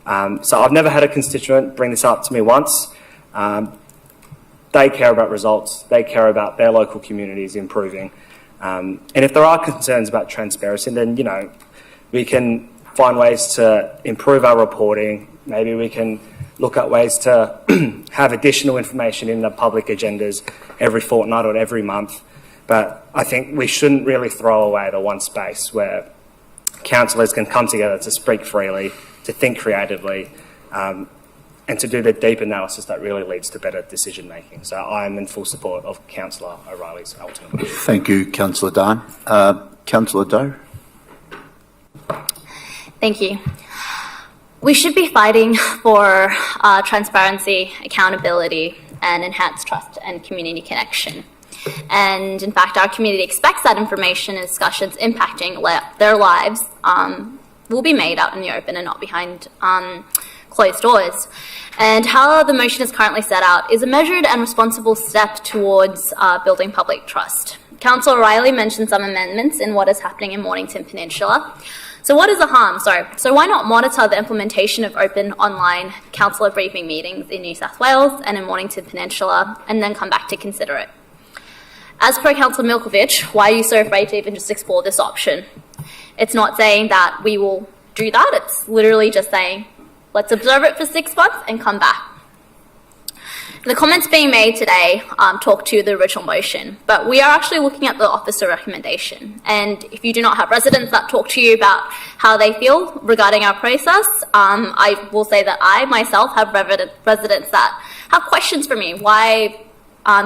So I've never had a constituent bring this up to me once. They care about results. They care about their local communities improving. And if there are concerns about transparency, then, we can find ways to improve our reporting. Maybe we can look at ways to have additional information in the public agendas every fortnight or every month. But I think we shouldn't really throw away the one space where councillors can come together to speak freely, to think creatively, and to do the deep analysis that really leads to better decision making. So I am in full support of Councillor O'Reilly's alternate motion. Thank you, Councillor Dunn. Councillor Doe. Thank you. We should be fighting for transparency, accountability, and enhanced trust and community connection. And in fact, our community expects that information and discussions impacting their lives will be made out in the open and not behind closed doors. And how the motion is currently set out is a measured and responsible step towards building public trust. Councillor O'Reilly mentioned some amendments in what is happening in Mornington Peninsula. So what is the harm? So why not monitor the implementation of open online councillor briefing meetings in New South Wales and in Mornington Peninsula, and then come back to consider it? As per Councillor Milkovich, why are you so afraid to even just explore this option? It's not saying that we will do that. It's literally just saying, let's observe it for 6 months and come back. The comments being made today talk to the original motion, but we are actually looking at the officer recommendation. And if you do not have residents that talk to you about how they feel regarding our process, I will say that I myself have residents that have questions for me, why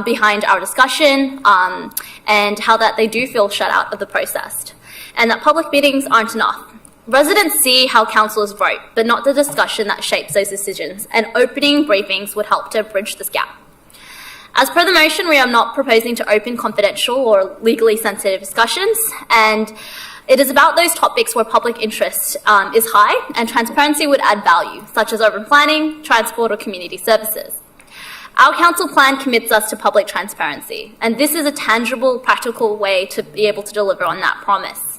behind our discussion, and how that they do feel shut out of the process, and that public meetings aren't enough. Residents see how councillors vote, but not the discussion that shapes those decisions, and opening briefings would help to bridge this gap. As per the motion, we are not proposing to open confidential or legally sensitive discussions, and it is about those topics where public interest is high and transparency would add value, such as urban planning, transport or community services. Our council plan commits us to public transparency, and this is a tangible, practical way to be able to deliver on that promise.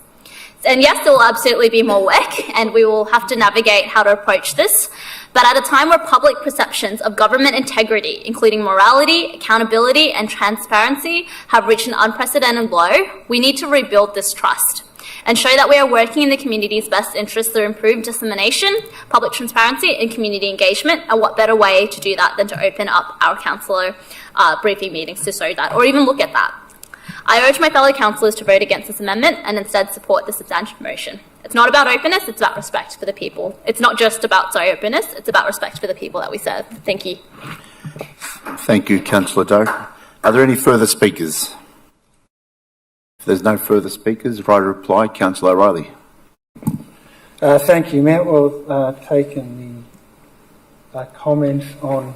And yes, there will absolutely be more work, and we will have to navigate how to approach this. But at a time where public perceptions of government integrity, including morality, accountability, and transparency, have reached an unprecedented low, we need to rebuild this trust and show that we are working in the community's best interests through improved dissemination, public transparency, and community engagement. And what better way to do that than to open up our councillor briefing meetings to show that, or even look at that. I urge my fellow councillors to vote against this amendment and instead support the substantive motion. It's not about openness, it's about respect for the people. It's not just about, openness, it's about respect for the people that we serve. Thank you. Thank you, Councillor Doe. Are there any further speakers? If there's no further speakers, right reply, Councillor O'Reilly. Thank you, Matt. Well, taken the comments on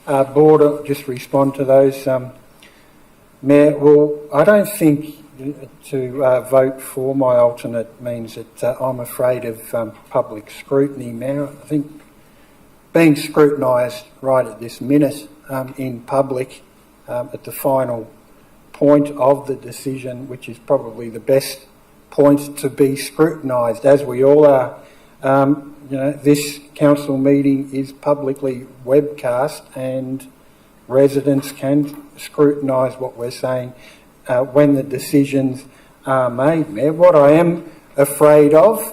board, I'll just respond to those. Mayor, well, I don't think to vote for my alternate means that I'm afraid of public scrutiny, Mayor. I think being scrutinised right at this minute in public at the final point of the decision, which is probably the best point to be scrutinised, as we all are. This council meeting is publicly webcast, and residents can scrutinise what we're saying when the decisions are made, Mayor. What I am afraid of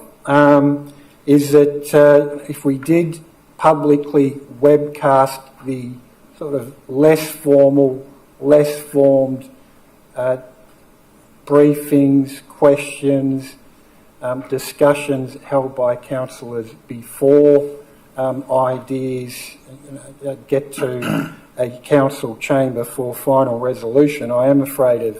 is that if we did publicly webcast the sort of less formal, less formed briefings, questions, discussions held by councillors before ideas get to a council chamber for final resolution, I am afraid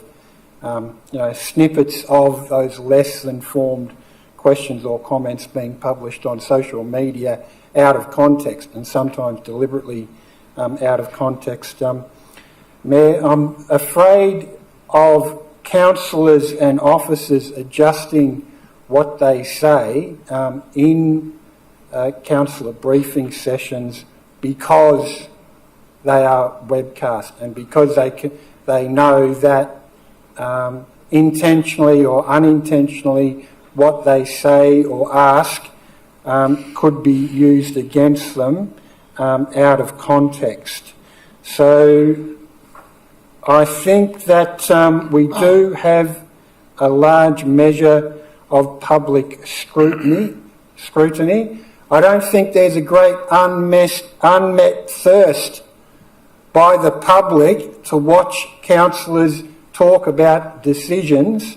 of snippets of those less than formed questions or comments being published on social media out of context, and sometimes deliberately out of context. Mayor, I'm afraid of councillors and officers adjusting what they say in councillor briefing sessions because they are webcast, and because they know that intentionally or unintentionally what they say or ask could be used against them out of context. So I think that we do have a large measure of public scrutiny. I don't think there's a great unmet thirst by the public to watch councillors talk about decisions.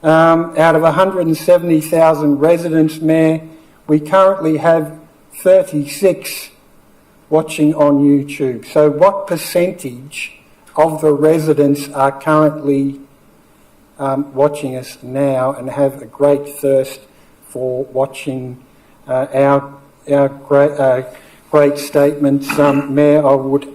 Out of 170,000 residents, Mayor, we currently have 36 watching on YouTube. So what percentage of the residents are currently watching us now and have a great thirst for watching our great statements? Mayor, I would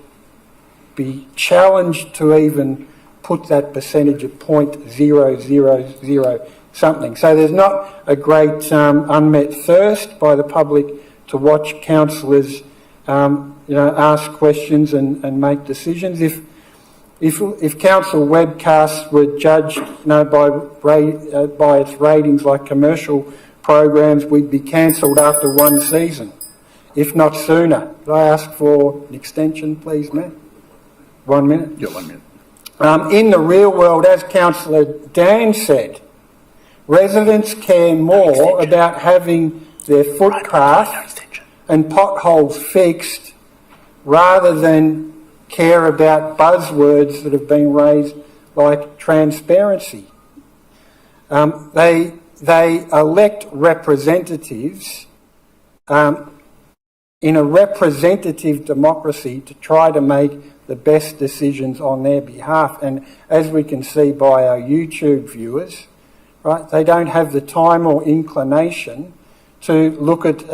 be challenged to even put that percentage at 0.000 something. So there's not a great unmet thirst by the public to watch councillors, ask questions and make decisions. If council webcasts were judged, by its ratings like commercial programs, we'd be cancelled after one season, if not sooner. Could I ask for an extension, please, Matt? 1 minute. Yeah, 1 minute. In the real world, as Councillor Dan said, residents care more about having their footpath and potholes fixed rather than care about buzzwords that have been raised like transparency. They elect representatives in a representative democracy to try to make the best decisions on their behalf. And as we can see by our YouTube viewers, right, they don't have the time or inclination to look at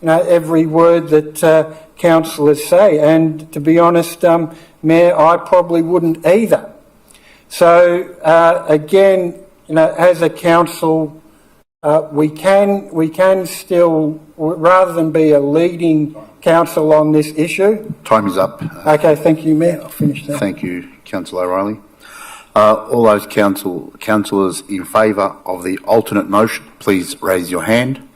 every word that councillors say. And to be honest, Mayor, I probably wouldn't either. So again, as a council, we can still, rather than be a leading council on this issue. Time is up. Okay, thank you, Mayor. I'll finish there. Thank you, Councillor O'Reilly. All those councillors in favour of the alternate motion, please raise your hand.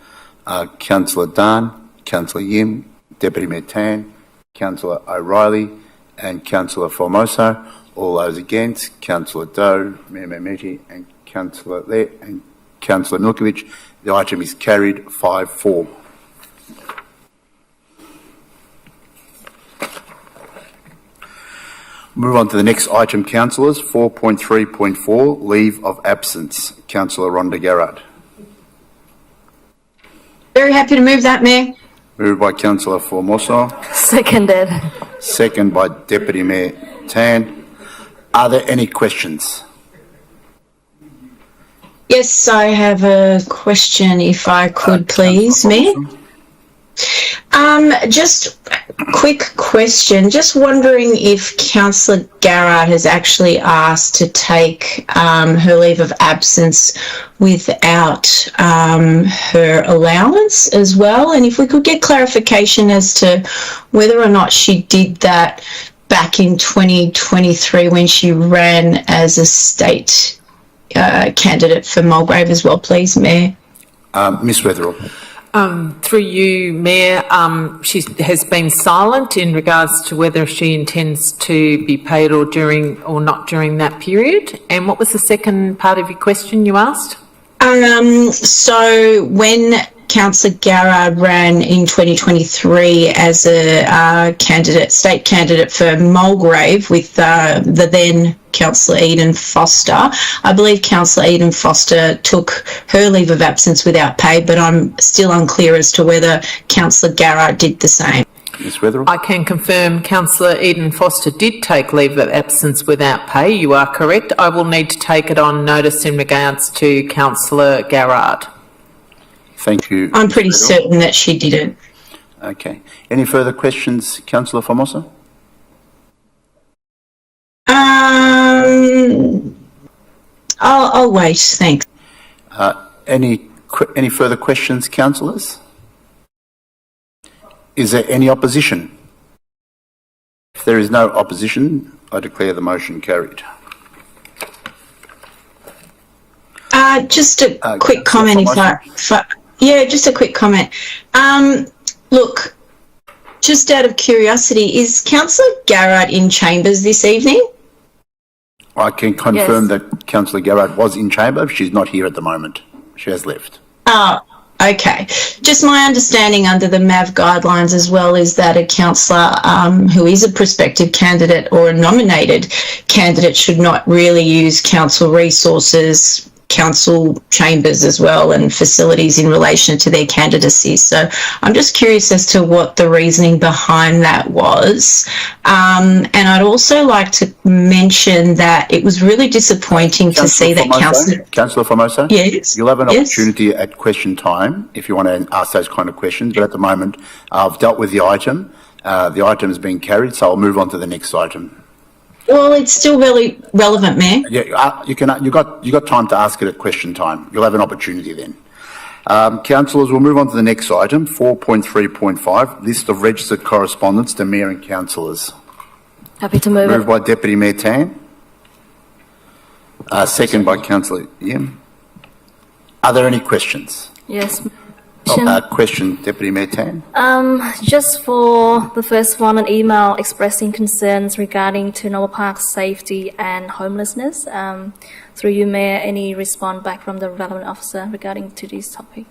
Councillor Dunn, Councillor Yim, Deputy Mayor Tan, Councillor O'Reilly and Councillor Formoso. All those against, Councillor Doe, Mayor Mameti and Councillor Le and Councillor Milkovich. The item is carried 5-4. Move on to the next item, councillors. 4.3.4, leave of absence. Councillor Rhonda Garrard. Very happy to move that, Mayor. Moved by Councillor Formoso. Seconded. Second by Deputy Mayor Tan. Are there any questions? Yes, I have a question, if I could, please, Mayor. Just quick question. Just wondering if Councillor Garrard has actually asked to take her leave of absence without her allowance as well, and if we could get clarification as to whether or not she did that back in 2023 when she ran as a state candidate for Mulgrave as well, please, Mayor. Ms Weatherall. Through you, Mayor, she has been silent in regards to whether she intends to be paid or not during that period. And what was the second part of your question you asked? So when Councillor Garrard ran in 2023 as a state candidate for Mulgrave with the then Councillor Eden Foster, I believe Councillor Eden Foster took her leave of absence without pay, but I'm still unclear as to whether Councillor Garrard did the same. Ms Weatherall. I can confirm Councillor Eden Foster did take leave of absence without pay. You are correct. I will need to take it on notice in regards to Councillor Garrard. Thank you. I'm pretty certain that she did it. Okay. Any further questions, Councillor Formoso? I'll wait. Thanks. Any further questions, councillors? Is there any opposition? If there is no opposition, I declare the motion carried. Just a quick comment, just a quick comment. Look, just out of curiosity, is Councillor Garrard in chambers this evening? I can confirm that Councillor Garrard was in chamber. She's not here at the moment. She has left. Oh, okay. Just my understanding under the MAV guidelines as well is that a councillor who is a prospective candidate or a nominated candidate should not really use council resources, council chambers as well, and facilities in relation to their candidacy. So I'm just curious as to what the reasoning behind that was. And I'd also like to mention that it was really disappointing to see that Councillor Formoso? Yes. You'll have an opportunity at question time if you want to ask those kind of questions, but at the moment I've dealt with the item. The item has been carried, so I'll move on to the next item. Well, it's still really relevant, Mayor. Yeah, you got time to ask it at question time. You'll have an opportunity then. Councillors, we'll move on to the next item, 4.3.5, list of registered correspondence to Mayor and Councillors. Happy to move Moved it. by Deputy Mayor Tan. Second by Councillor Yim. Are there any questions? Yes. Question, Deputy Mayor Tan. Just for the first one, an email expressing concerns regarding to Noble Park's safety and homelessness. Through you, Mayor, any response back from the relevant officer regarding to this topic?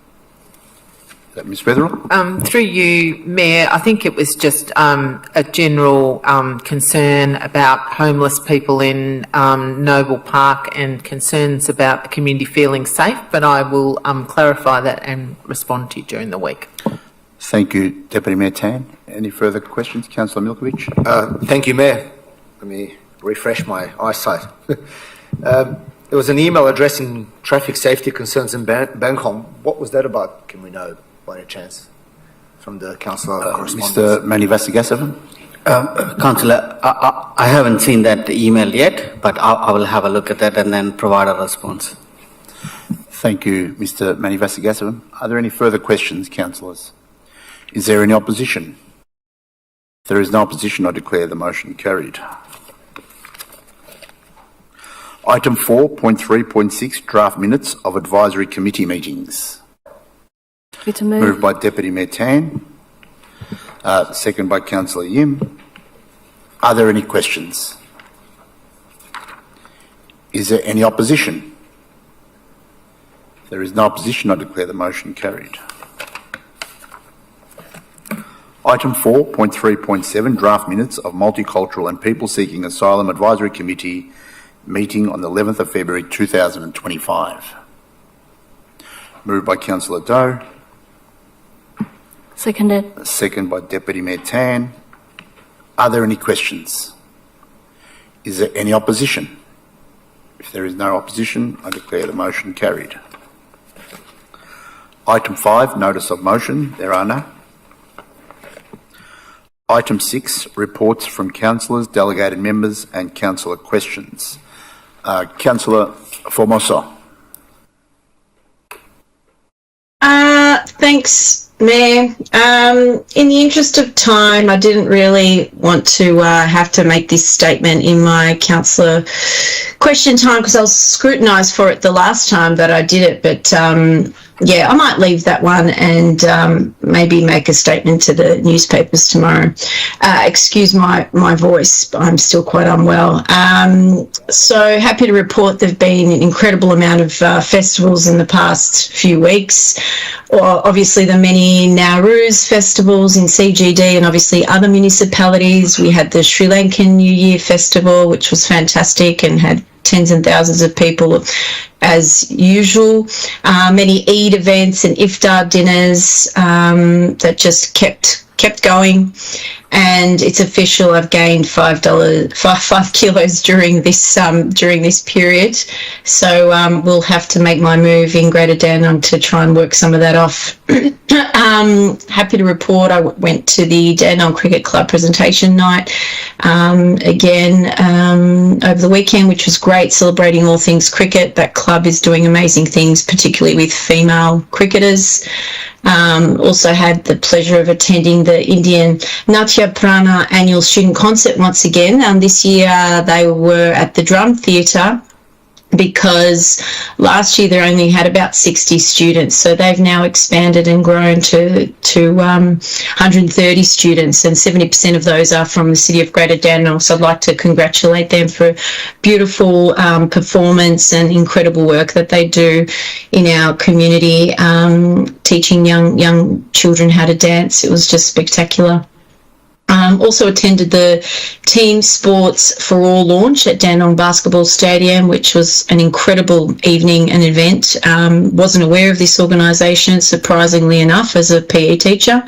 Ms Weatherall? Through you, Mayor, I think it was just a general concern about homeless people in Noble Park and concerns about the community feeling safe, but I will clarify that and respond to you during the week. Thank you, Deputy Mayor Tan. Any further questions? Councillor Milkovich? Thank you, Mayor. Let me refresh my eyesight. There was an email addressing traffic safety concerns in Bangkok. What was that about? Can we know by any chance from the Councillor correspondence? Mr Manivasagasavan? Councillor, I haven't seen that email yet, but I will have a look at that and then provide a response. Thank you, Mr Manivasagasavan. Are there any further questions, councillors? Is there any opposition? If there is no opposition, I declare the motion carried. Item 4.3.6, draft minutes of advisory committee meetings. To move. Moved by Deputy Mayor Tan. Second by Councillor Yim. Are there any questions? Is there any opposition? If there is no opposition, I declare the motion carried. Item 4.3.7, draft minutes of Multicultural and People Seeking Asylum Advisory Committee meeting on the 11th of February 2025. Moved by Councillor Doe. Seconded. Second by Deputy Mayor Tan. Are there any questions? Is there any opposition? If there is no opposition, I declare the motion carried. Item 5, notice of motion. There are none. Item 6, reports from councillors, delegated members and councillor questions. Councillor Formosa. Thanks, Mayor. In the interest of time, I didn't really want to have to make this statement in my councillor question time because I was scrutinised for it the last time that I did it, but yeah, I might leave that one and maybe make a statement to the newspapers tomorrow. Excuse my voice, but I'm still quite unwell. So happy to report there've been an incredible amount of festivals in the past few weeks. Well, obviously the many Nowruz festivals in CGD and obviously other municipalities. We had the Sri Lankan New Year Festival, which was fantastic and had tens and thousands of people as usual. Many Eid events and iftar dinners that just kept going. And it's official, I've gained 5 kilos during this period. So we'll have to make my move in Greater Dandenong to try and work some of that off. Happy to report I went to the Dandenong Cricket Club presentation night again over the weekend, which was great, celebrating all things cricket. That club is doing amazing things, particularly with female cricketers. Also had the pleasure of attending the Indian Natya Prana annual student concert once again. This year they were at the Drum Theatre because last year they only had about 60 students. So they've now expanded and grown to 130 students, and 70% of those are from the city of Greater Dandenong. So I'd like to congratulate them for beautiful performance and incredible work that they do in our community, teaching young children how to dance. It was just spectacular. Also attended the Team Sports for All launch at Dandenong Basketball Stadium, which was an incredible evening and event. Wasn't aware of this organisation, surprisingly enough, as a PE teacher.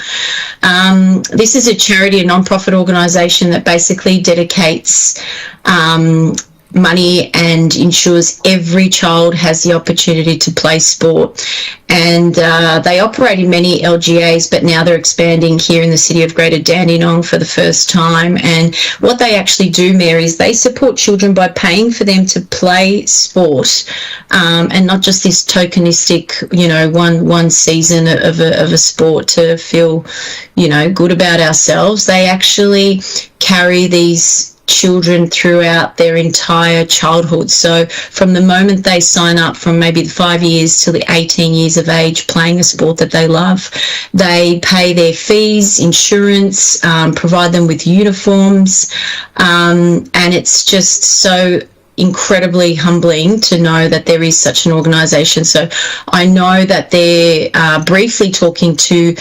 This is a charity, a non-profit organisation that basically dedicates money and ensures every child has the opportunity to play sport. And they operate in many LGAs, but now they're expanding here in the city of Greater Dandenong for the first time. And what they actually do, Mayor, is they support children by paying for them to play sport, and not just this tokenistic, one season of a sport to feel, good about ourselves. They actually carry these children throughout their entire childhood. So from the moment they sign up, from maybe 5 years to the 18 years of age, playing a sport that they love, they pay their fees, insurance, provide them with uniforms, and it's just so incredibly humbling to know that there is such an organisation. So I know that they're briefly talking to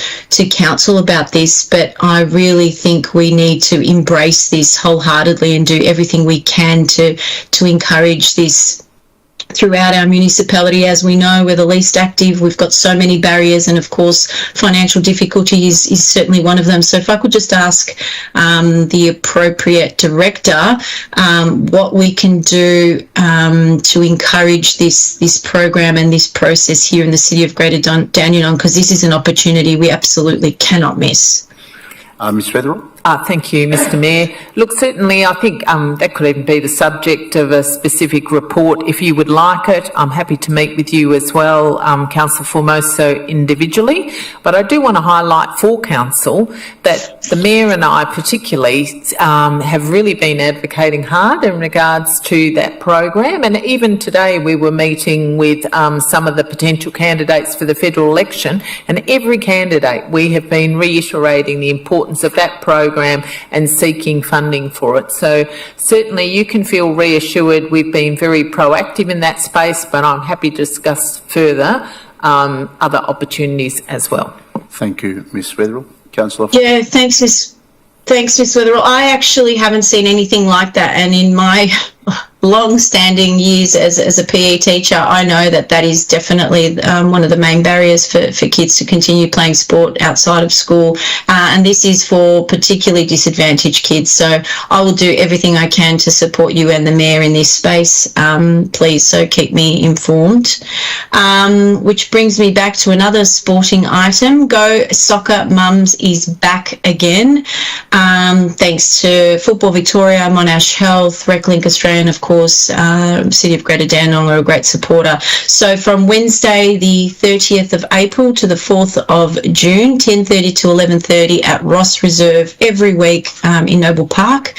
council about this, but I really think we need to embrace this wholeheartedly and do everything we can to encourage this throughout our municipality. As we know, we're the least active. We've got so many barriers, and of course, financial difficulty is certainly one of them. So if I could just ask the appropriate director what we can do to encourage this program and this process here in the city of Greater Dandenong, because this is an opportunity we absolutely cannot miss. Ms. Weatherall? Thank you, Mr Mayor. Look, certainly I think that could even be the subject of a specific report if you would like it. I'm happy to meet with you as well, Councillor Formoso, individually. But I do want to highlight for Council that the Mayor and I particularly have really been advocating hard in regards to that program. And even today we were meeting with some of the potential candidates for the federal election, and every candidate we have been reiterating the importance of that program and seeking funding for it. So certainly you can feel reassured we've been very proactive in that space, but I'm happy to discuss further other opportunities as well. Thank you, Ms. Weatherall. Councillor? Yeah, thanks, Ms. Weatherall. I actually haven't seen anything like that, and in my long-standing years as a PE teacher, I know that is definitely one of the main barriers for kids to continue playing sport outside of school, and this is for particularly disadvantaged kids. So I will do everything I can to support you and the Mayor in this space, please, so keep me informed. Which brings me back to another sporting item. Go Soccer Mums is back again, thanks to Football Victoria, Monash Health, RecLink Australia, and of course City of Greater Dandenong are a great supporter. So from Wednesday the 30th of April to the 4th of June, 10:30 to 11:30 at Ross Reserve every week in Noble Park.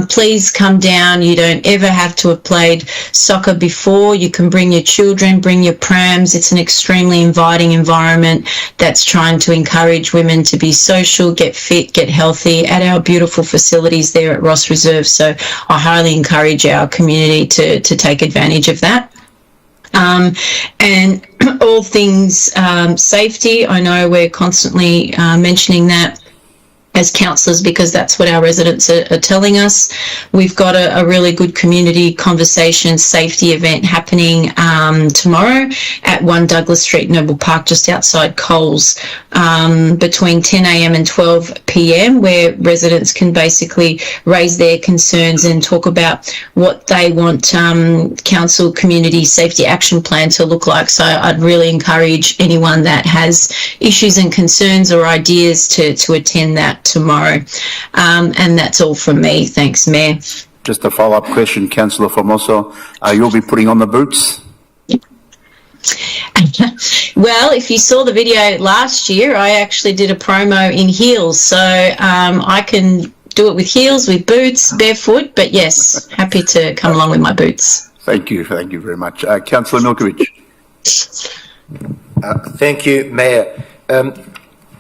Please come down. You don't ever have to have played soccer before. You can bring your children, bring your prams. It's an extremely inviting environment that's trying to encourage women to be social, get fit, get healthy at our beautiful facilities there at Ross Reserve. So I highly encourage our community to take advantage of that. And all things safety, I know we're constantly mentioning that as councillors, because that's what our residents are telling us. We've got a really good community conversation safety event happening tomorrow at 1 Douglas Street, Noble Park, just outside Coles, between 10 a.m. and 12 p.m, where residents can basically raise their concerns and talk about what they want council community safety action plan to look like. So I'd really encourage anyone that has issues and concerns or ideas to attend that tomorrow. And that's all from me. Thanks, Mayor. Just a follow-up question, Councillor Formoso. You'll be putting on the boots? Well, if you saw the video last year, I actually did a promo in heels. So I can do it with heels, with boots, barefoot. But yes, happy to come along with my boots. Thank you very much. Councillor Milkovich. Thank you, Mayor.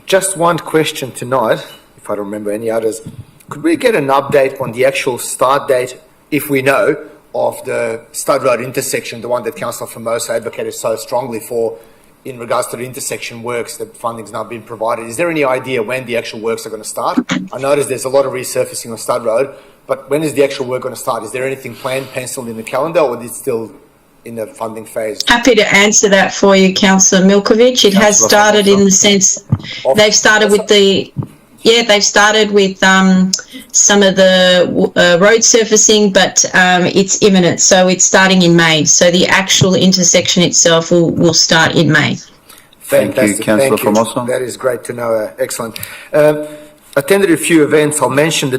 Just one question tonight, if I don't remember any others. Could we get an update on the actual start date, if we know, of the Stud Road intersection, the one that Councillor Formoso advocated so strongly for in regards to the intersection works, that funding's now been provided? Is there any idea when the actual works are going to start? I noticed there's a lot of resurfacing on Stud Road, but when is the actual work going to start? Is there anything planned, penciled in the calendar, or is it still in the funding phase? Happy to answer that for you, Councillor Milkovich. It has started in the sense they've started with the Yeah, they've started with some of the road surfacing, but it's imminent. So it's starting in May. So the actual intersection itself will start in May. Fantastic. Councillor Thank you. Formosa. That is great to know. Excellent. Attended a few events. I'll mention the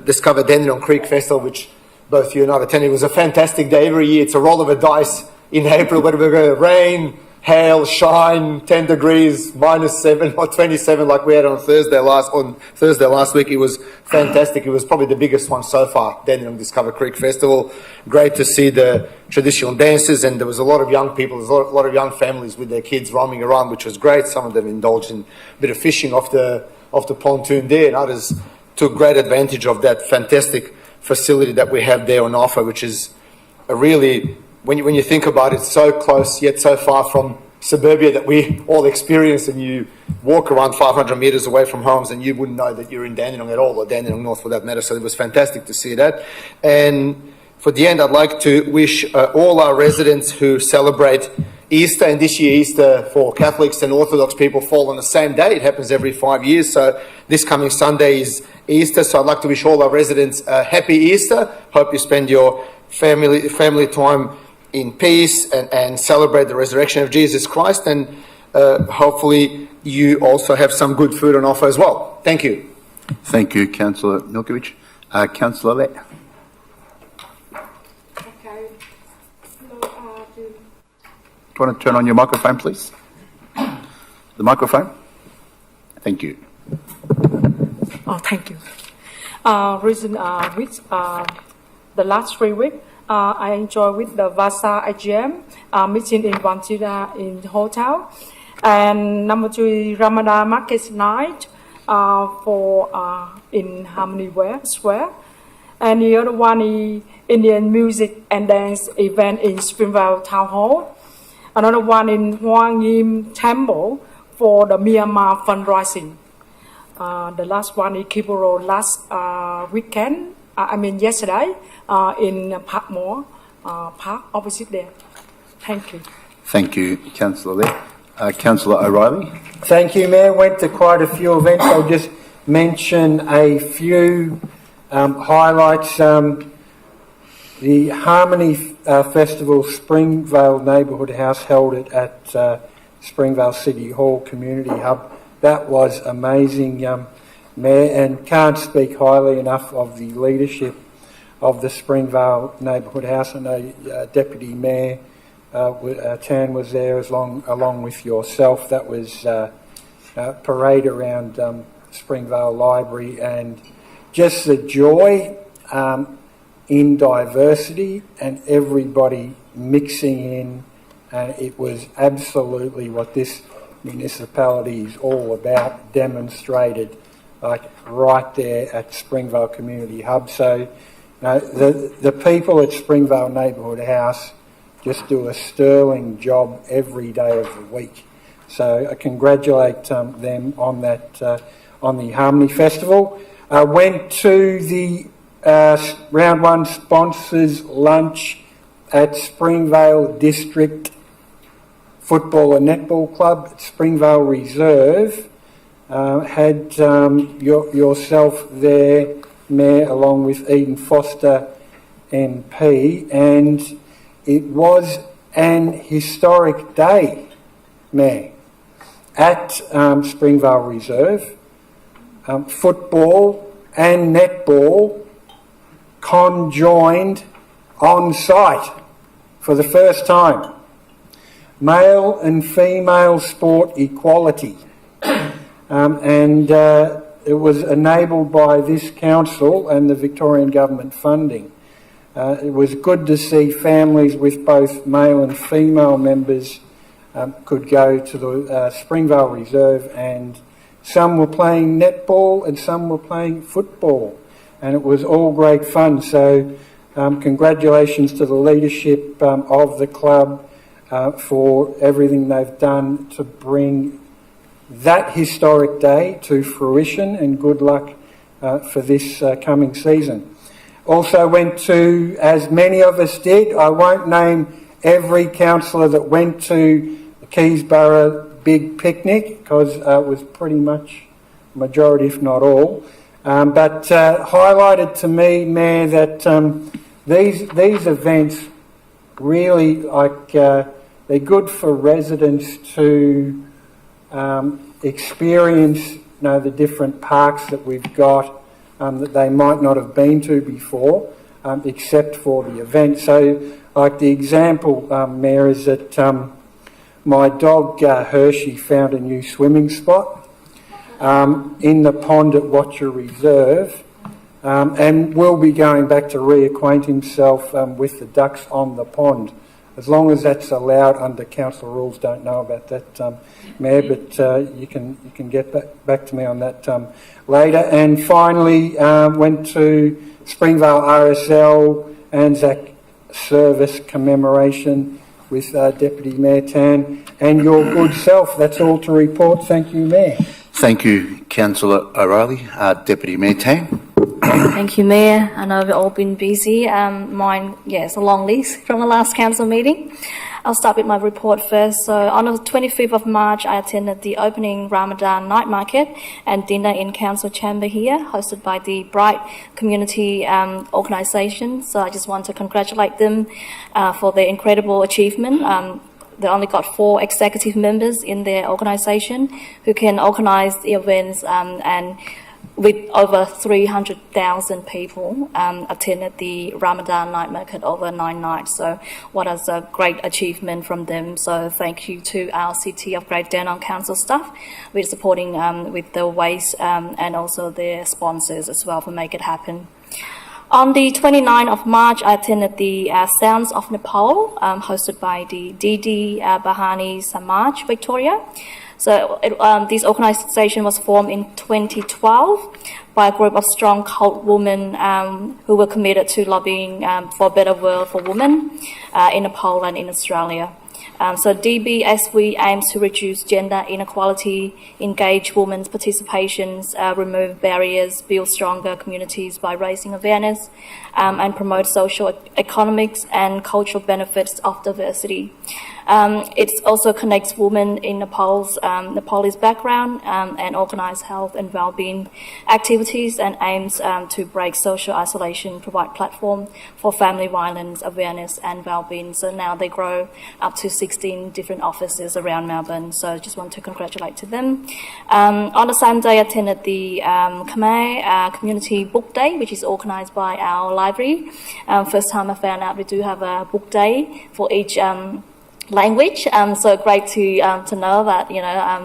Discover Dandenong Creek Festival, which both you and I have attended. It was a fantastic day. Every year it's a roll of a dice in April, whether we're going to rain, hail, shine, 10 degrees, -7 or 27 like we had on Thursday last week. It was fantastic. It was probably the biggest one so far, Dandenong Discover Creek Festival. Great to see the traditional dances, and there was a lot of young people, a lot of young families with their kids roaming around, which was great. Some of them indulged in a bit of fishing off the pontoon there, and others took great advantage of that fantastic facility that we have there on offer, which is a really, when you think about it, so close yet so far from suburbia that we all experience, and you walk around 500 metres away from homes and you wouldn't know that you're in Dandenong at all, or Dandenong North for that matter. So it was fantastic to see that. And for the end, I'd like to wish all our residents who celebrate Easter, and this year Easter for Catholics and Orthodox people fall on the same day. It happens every 5 years. So this coming Sunday is Easter. So I'd like to wish all our residents a happy Easter. Hope you spend your family time in peace and celebrate the resurrection of Jesus Christ. And hopefully you also have some good food on offer as well. Thank you. Thank you, Councillor Milkovich. Councillor Lett. Do you want to turn on your microphone, please? The microphone? Thank you. Oh, thank you. The last 3 weeks, I enjoyed with the Vasa IGM meeting in Vancouver in the hotel. And number 2, Ramadan Market Night in Harmony Square. And the other one is Indian music and dance event in Springvale Town Hall. Another one in Huang Yim Temple for the Myanmar fundraising. The last one in Kiburo last weekend, yesterday, in Parkmore Park opposite there. Thank you. Thank you, Councillor Lett. Councillor O'Reilly. Thank you, Mayor. Went to quite a few events. I'll just mention a few highlights. The Harmony Festival Springvale Neighbourhood House held it at Springvale City Hall Community Hub. That was amazing, Mayor, and can't speak highly enough of the leadership of the Springvale Neighbourhood House. I know Deputy Mayor Tan was there along with yourself. That was a parade around Springvale Library, and just the joy in diversity and everybody mixing in, and it was absolutely what this municipality is all about, demonstrated like right there at Springvale Community Hub. So the people at Springvale Neighbourhood House just do a sterling job every day of the week. So I congratulate them on that, on the Harmony Festival. I went to the Round 1 sponsors lunch at Springvale District Football and Netball Club at Springvale Reserve. Had yourself there, Mayor, along with Eden Foster MP, and it was an historic day, Mayor, at Springvale Reserve. Football and netball conjoined on site for the first time. Male and female sport equality. And it was enabled by this council and the Victorian government funding. It was good to see families with both male and female members could go to the Springvale Reserve, and some were playing netball and some were playing football, and it was all great fun. So congratulations to the leadership of the club for everything they've done to bring that historic day to fruition, and good luck for this coming season. Also went to, as many of us did, I won't name every councillor that went to the Keysborough Big Picnic because it was pretty much majority, if not all. But highlighted to me, Mayor, that these events really, they're good for residents to experience, the different parks that we've got that they might not have been to before, except for the event. So, like the example, Mayor, is that my dog Hershey found a new swimming spot in the pond at Watcher Reserve, and will be going back to reacquaint himself with the ducks on the pond. As long as that's allowed under council rules, don't know about that, Mayor, but you can get back to me on that later. And finally, went to Springvale RSL Anzac Service commemoration with Deputy Mayor Tan and your good self. That's all to report. Thank you, Mayor. Thank you, Councillor O'Reilly. Deputy Mayor Tang. Thank you, Mayor. I know we've all been busy. It's a long list from the last council meeting. I'll start with my report first. So on the 25th of March, I attended the opening Ramadan night market and dinner in council chamber here, hosted by the Bright Community organisation. So I just want to congratulate them for their incredible achievement. They only got 4 executive members in their organisation who can organise the events, and with over 300,000 people attended the Ramadan night market over 9 nights. So what is a great achievement from them. So thank you to our City of Greater Dandenong Council staff with supporting with the waste and also their sponsors as well for make it happen. On the 29th of March, I attended the Sounds of Nepal, hosted by the Didi Bahani Samaj Victoria. So this organisation was formed in 2012 by a group of strong cult women who were committed to lobbying for a better world for women in Nepal and in Australia. So DBSV aims to reduce gender inequality, engage women's participations, remove barriers, build stronger communities by raising awareness, and promote social, economics and cultural benefits of diversity. It also connects women in Nepalese background and organise health and well-being activities and aims to break social isolation, provide platform for family violence awareness and well-being. So now they grow up to 16 different offices around Melbourne. So I just want to congratulate to them. On the same day, I attended the Khmer Community Book Day, which is organised by our library. First time I found out we do have a book day for each language, so great to know that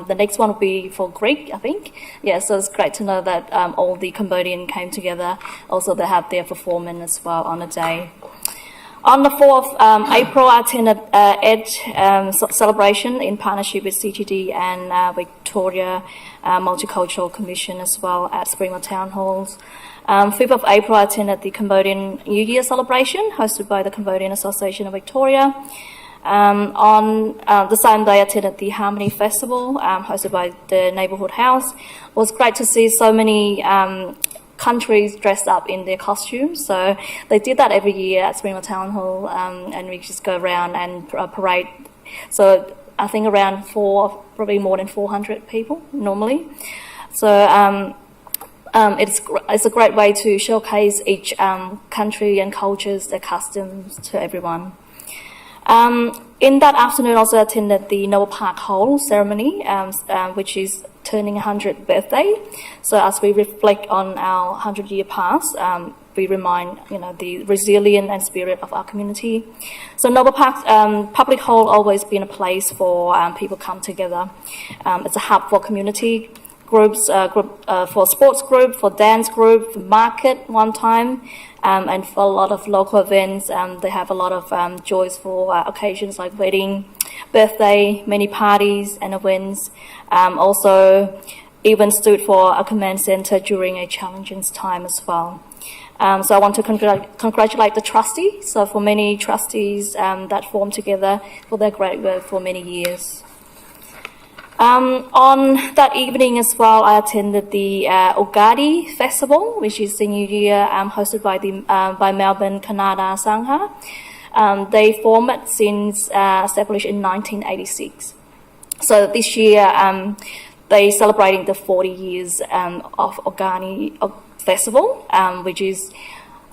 the next one will be for Greek, I think. Yeah, so it's great to know that all the Cambodian came together. Also, they have their performance as well on the day. On the 4th of April, I attended ED celebration in partnership with CGD and Victoria Multicultural Commission as well at Springvale Town Halls. 5th of April, I attended the Cambodian New Year celebration hosted by the Cambodian Association of Victoria. On the same day, I attended the Harmony Festival hosted by the Neighbourhood House. It was great to see so many countries dressed up in their costumes. So they did that every year at Springvale Town Hall, and we just go around and parade. So I think around probably more than 400 people normally. So it's a great way to showcase each country and cultures, their customs to everyone. In that afternoon, I also attended the Noah Park Hall ceremony, which is turning 100th birthday. So as we reflect on our 100-year past, we remind the resilience and spirit of our community. So Noah Park Public Hall always been a place for people come together. It's a hub for community groups, for sports group, for dance group, for market one time. And for a lot of local events, they have a lot of joyful occasions like wedding, birthday, many parties and events. Also, even stood for a command centre during a challenging time as well. So I want to congratulate the trustees. So for many trustees that formed together for their great work for many years. On that evening as well, I attended the Ugadi Festival, which is the New Year hosted by Melbourne Kannada Sangha. They formed since established in 1986. So this year, they celebrating the 40 years of Ogani Festival, which is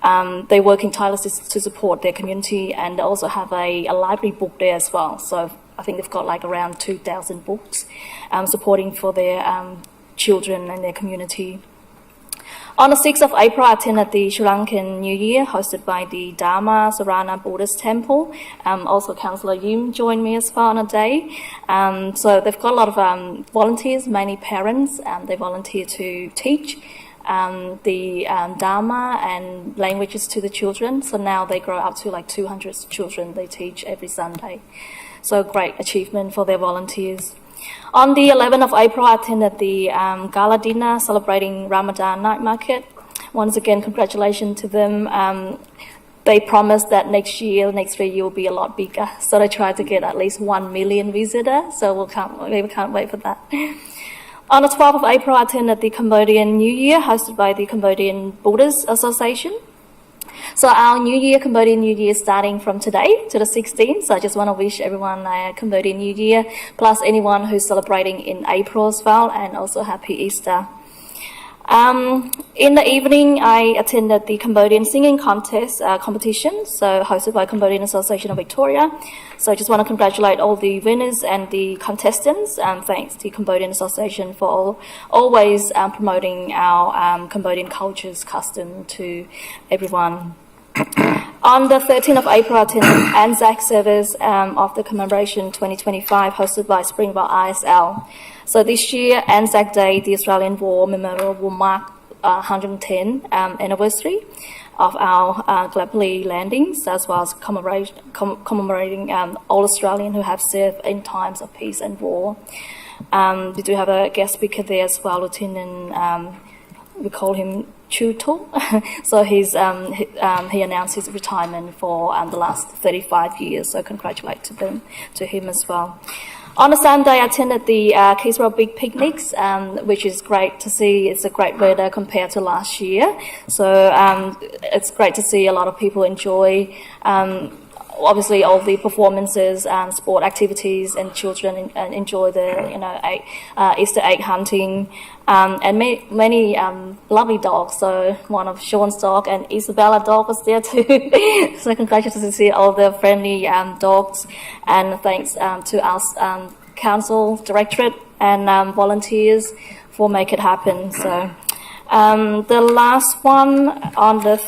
they're working tirelessly to support their community, and they also have a library book there as well. So I think they've got like around 2,000 books supporting for their children and their community. On the 6th of April, I attended the Sri Lankan New Year hosted by the Dharma Sarana Buddhist Temple. Also, Councillor Yim joined me as well on a day. So they've got a lot of volunteers, mainly parents. They volunteer to teach the Dharma and languages to the children. So now they grow up to like 200 children they teach every Sunday. So great achievement for their volunteers. On the 11th of April, I attended the gala dinner celebrating Ramadan night market. Once again, congratulations to them. They promised that next 3 year will be a lot bigger. So they tried to get at least 1 million visitors. So we can't wait for that. On the 12th of April, I attended the Cambodian New Year hosted by the Cambodian Buddhist Association. So our New Year, Cambodian New Year, is starting from today to the 16th. So I just want to wish everyone a Cambodian New Year, plus anyone who's celebrating in April as well, and also Happy Easter. In the evening, I attended the Cambodian singing contest competition, so hosted by Cambodian Association of Victoria. So I just want to congratulate all the winners and the contestants, and thanks to Cambodian Association for always promoting our Cambodian cultures, custom to everyone. On the 13th of April, I attended Anzac service of the commemoration 2025 hosted by Springvale ISL. So this year, Anzac Day, the Australian War Memorial, will mark 110th anniversary of our Gallipoli landings, as well as commemorating all Australians who have served in times of peace and war. We do have a guest speaker there as well, Lieutenant, we call him Chuto. So he announced his retirement for the last 35 years, so congratulate to him as well. On a Sunday, I attended the Keysborough Big Picnics, which is great to see. It's a great weather compared to last year. So it's great to see a lot of people enjoy, obviously, all the performances, sport activities, and children enjoy the, Easter egg hunting, and many lovely dogs. So one of Sean's dog and Isabella dog was there too. So congratulations to see all the friendly dogs, and thanks to our council directorate and volunteers for make it happen. So the last one on the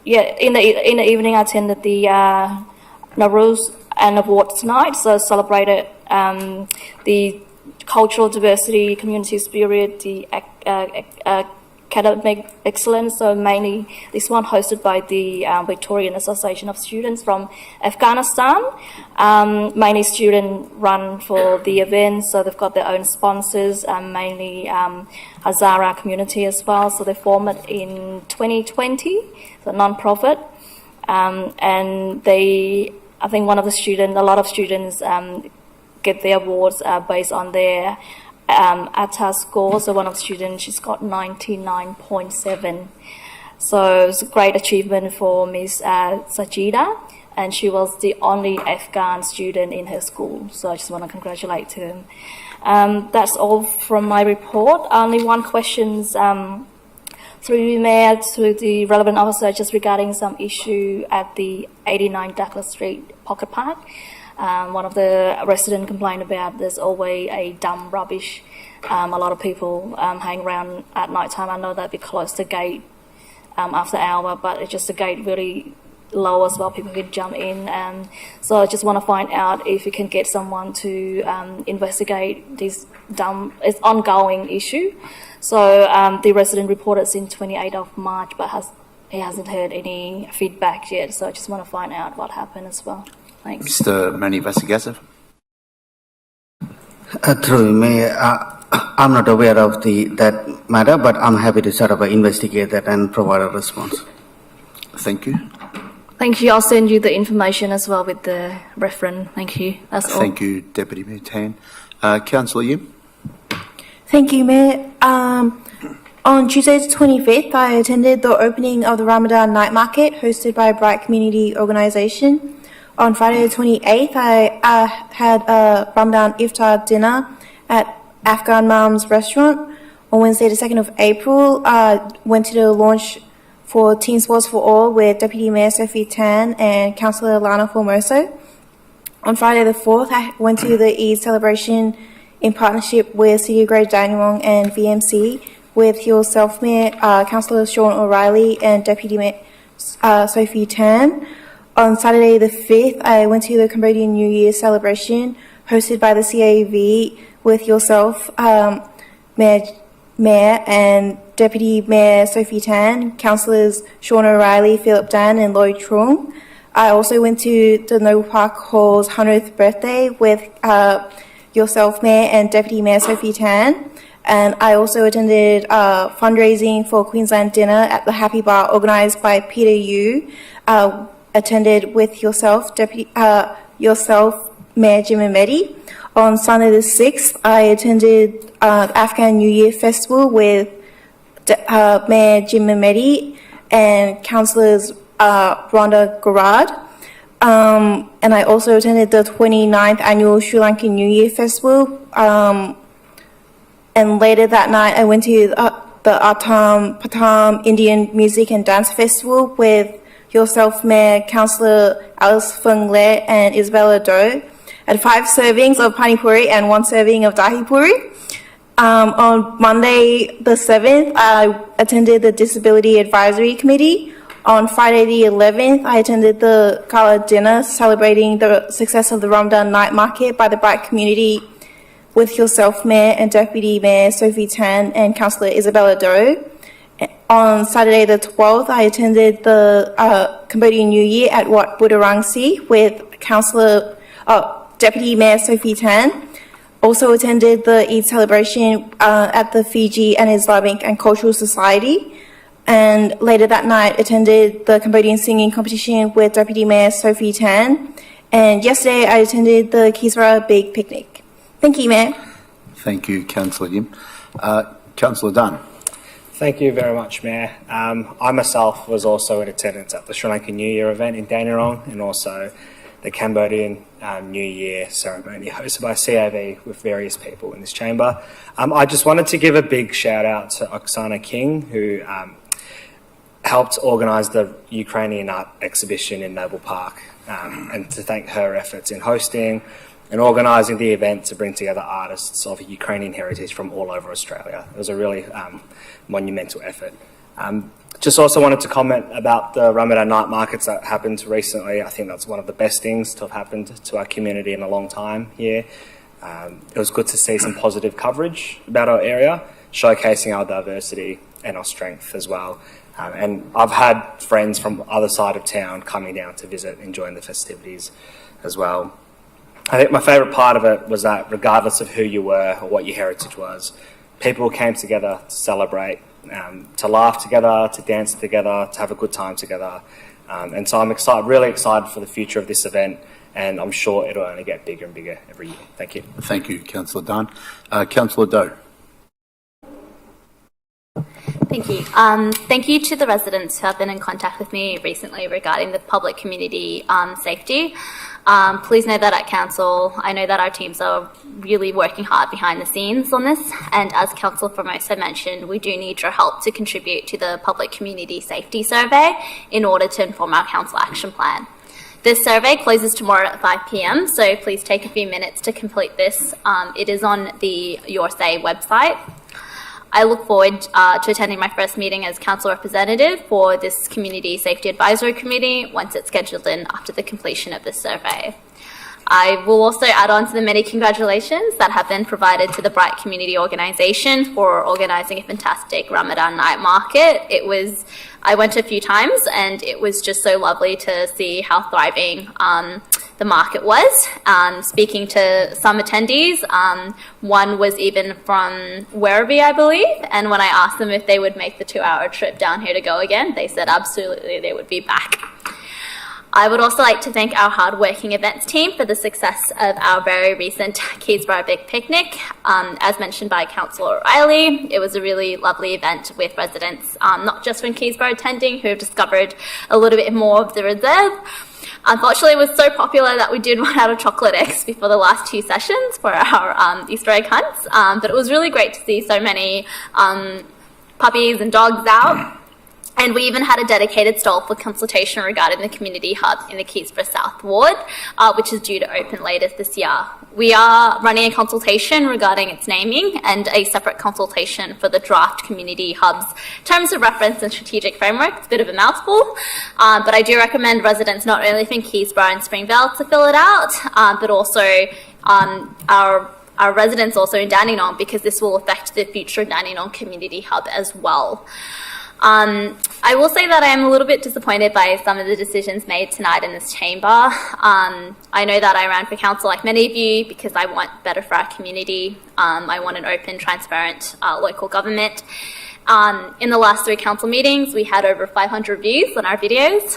in the evening, I attended the Nowruz and Awards night, so celebrated the cultural diversity, community spirit, the academic excellence. So mainly this one hosted by the Victorian Association of Students from Afghanistan. Mainly student run for the event, so they've got their own sponsors, mainly Hazara community as well. So they formed it in 2020, so non-profit, and I think a lot of students get their awards based on their ATA score. So one of the students, she's got 99.7. So it's a great achievement for Miss Sajida, and she was the only Afghan student in her school. So I just want to congratulate her. That's all from my report. Only one question through you, Mayor, to the relevant officer, just regarding some issue at the 89 Douglas Street Pocket Park. One of the residents complained about there's always a dump rubbish. A lot of people hang around at night time. I know that we close the gate after hour, but it's just the gate really low as well. People can jump in. So I just want to find out if you can get someone to investigate this dump. It's ongoing issue. So the resident reported since 28th of March, but he hasn't heard any feedback yet. So I just want to find out what happened as well. Thanks. Mr. Manny Vasigasa. Through me, I'm not aware of that matter, but I'm happy to sort of investigate that and provide a response. Thank you. Thank you. I'll send you the information as well with the reference. Thank you. That's all. Thank you, Deputy Mayor Tan. Councillor Yim. Thank you, Mayor. On Tuesday the 25th, I attended the opening of the Ramadan night market hosted by Bright Community Organisation. On Friday the 28th, I had a Ramadan iftar dinner at Afghan Mums restaurant. On Wednesday, the 2nd of April, went to the launch for Team Sports for All with Deputy Mayor Sophie Tan and Councillor Lana Formoso. On Friday the 4th, I went to the Eid celebration in partnership with City of Greater Dandenong and VMC with yourself, Mayor, Councillor Sean O'Reilly and Deputy Mayor Sophie Tan. On Saturday the 5th, I went to the Cambodian New Year celebration hosted by the CAV with yourself, Mayor and Deputy Mayor Sophie Tan, Councillors Sean O'Reilly, Philip Dan and Lloyd Trung. I also went to the Noble Park Hall's 100th birthday with yourself, Mayor and Deputy Mayor Sophie Tan. And I also attended fundraising for Queensland Dinner at the Happy Bar organised by Peter Yu. Attended with yourself, Mayor Jim Ahmedi. On Sunday the 6th, I attended the Afghan New Year Festival with Mayor Jim Ahmedi and Councillors Rhonda Garrard. And I also attended the 29th Annual Sri Lankan New Year Festival. And later that night, I went to the Atam Patam Indian Music and Dance Festival with yourself, Mayor, Councillor Alice Fung Le and Isabella Doe. I had 5 servings of Pani Puri and 1 serving of Dahi Puri. On Monday the 7th, I attended the Disability Advisory Committee. On Friday the 11th, I attended the gala dinner celebrating the success of the Ramadan night market by the Bright community with yourself, Mayor and Deputy Mayor Sophie Tan and Councillor Isabella Doe. On Saturday the 12th, I attended the Cambodian New Year at Wat Budharangsi with Deputy Mayor Sophie Tan. Also attended the Eid celebration at the Fiji and Islamic and Cultural Society. And later that night, attended the Cambodian singing competition with Deputy Mayor Sophie Tan. And yesterday, I attended the Kisra Big Picnic. Thank you, Mayor. Thank you, Councillor Jim. Councillor Dunn. Thank you very much, Mayor. I myself was also in attendance at the Sri Lankan New Year event in Dandenong and also the Cambodian New Year ceremony hosted by CAV with various people in this chamber. I just wanted to give a big shout out to Oksana King, who helped organise the Ukrainian art exhibition in Noble Park, and to thank her efforts in hosting and organising the event to bring together artists of Ukrainian heritage from all over Australia. It was a really monumental effort. Just also wanted to comment about the Ramadan night markets that happened recently. I think that's one of the best things to have happened to our community in a long time here. It was good to see some positive coverage about our area, showcasing our diversity and our strength as well. And I've had friends from other side of town coming down to visit, enjoying the festivities as well. I think my favourite part of it was that regardless of who you were or what your heritage was, people came together to celebrate, to laugh together, to dance together, to have a good time together. And so I'm really excited for the future of this event, and I'm sure it'll only get bigger and bigger every year. Thank you. Thank you, Councillor Dunn. Councillor Doe. Thank you. Thank you to the residents who have been in contact with me recently regarding the public community safety. Please know that at Council, I know that our teams are really working hard behind the scenes on this, and as Councillor Formoso mentioned, we do need your help to contribute to the Public Community Safety Survey in order to inform our Council Action Plan. This survey closes tomorrow at 5 p.m, so please take a few minutes to complete this. It is on the Your Say website. I look forward to attending my first meeting as Council representative for this Community Safety Advisory Committee once it's scheduled in after the completion of this survey. I will also add on to the many congratulations that have been provided to the Bright Community Organisation for organising a fantastic Ramadan night market. I went a few times and it was just so lovely to see how thriving the market was. Speaking to some attendees, one was even from Werribee, I believe, and when I asked them if they would make the 2-hour trip down here to go again, they said absolutely they would be back. I would also like to thank our hard-working events team for the success of our very recent Keysborough Big Picnic. As mentioned by Councillor O'Reilly, it was a really lovely event with residents, not just from Keysborough attending, who have discovered a little bit more of the reserve. Unfortunately, it was so popular that we did run out of chocolate eggs before the last 2 sessions for our Easter egg hunts, but it was really great to see so many puppies and dogs out. And we even had a dedicated stall for consultation regarding the community hub in the Keysborough South Ward, which is due to open later this year. We are running a consultation regarding its naming and a separate consultation for the draft community hub's terms of reference and strategic framework. It's a bit of a mouthful, but I do recommend residents not only from Keysborough and Springvale to fill it out, but also our residents also in Dandenong, because this will affect the future Dandenong community hub as well. I will say that I am a little bit disappointed by some of the decisions made tonight in this chamber. I know that I ran for council like many of you because I want better for our community. I want an open, transparent local government. In the last 3 council meetings, we had over 500 views on our videos.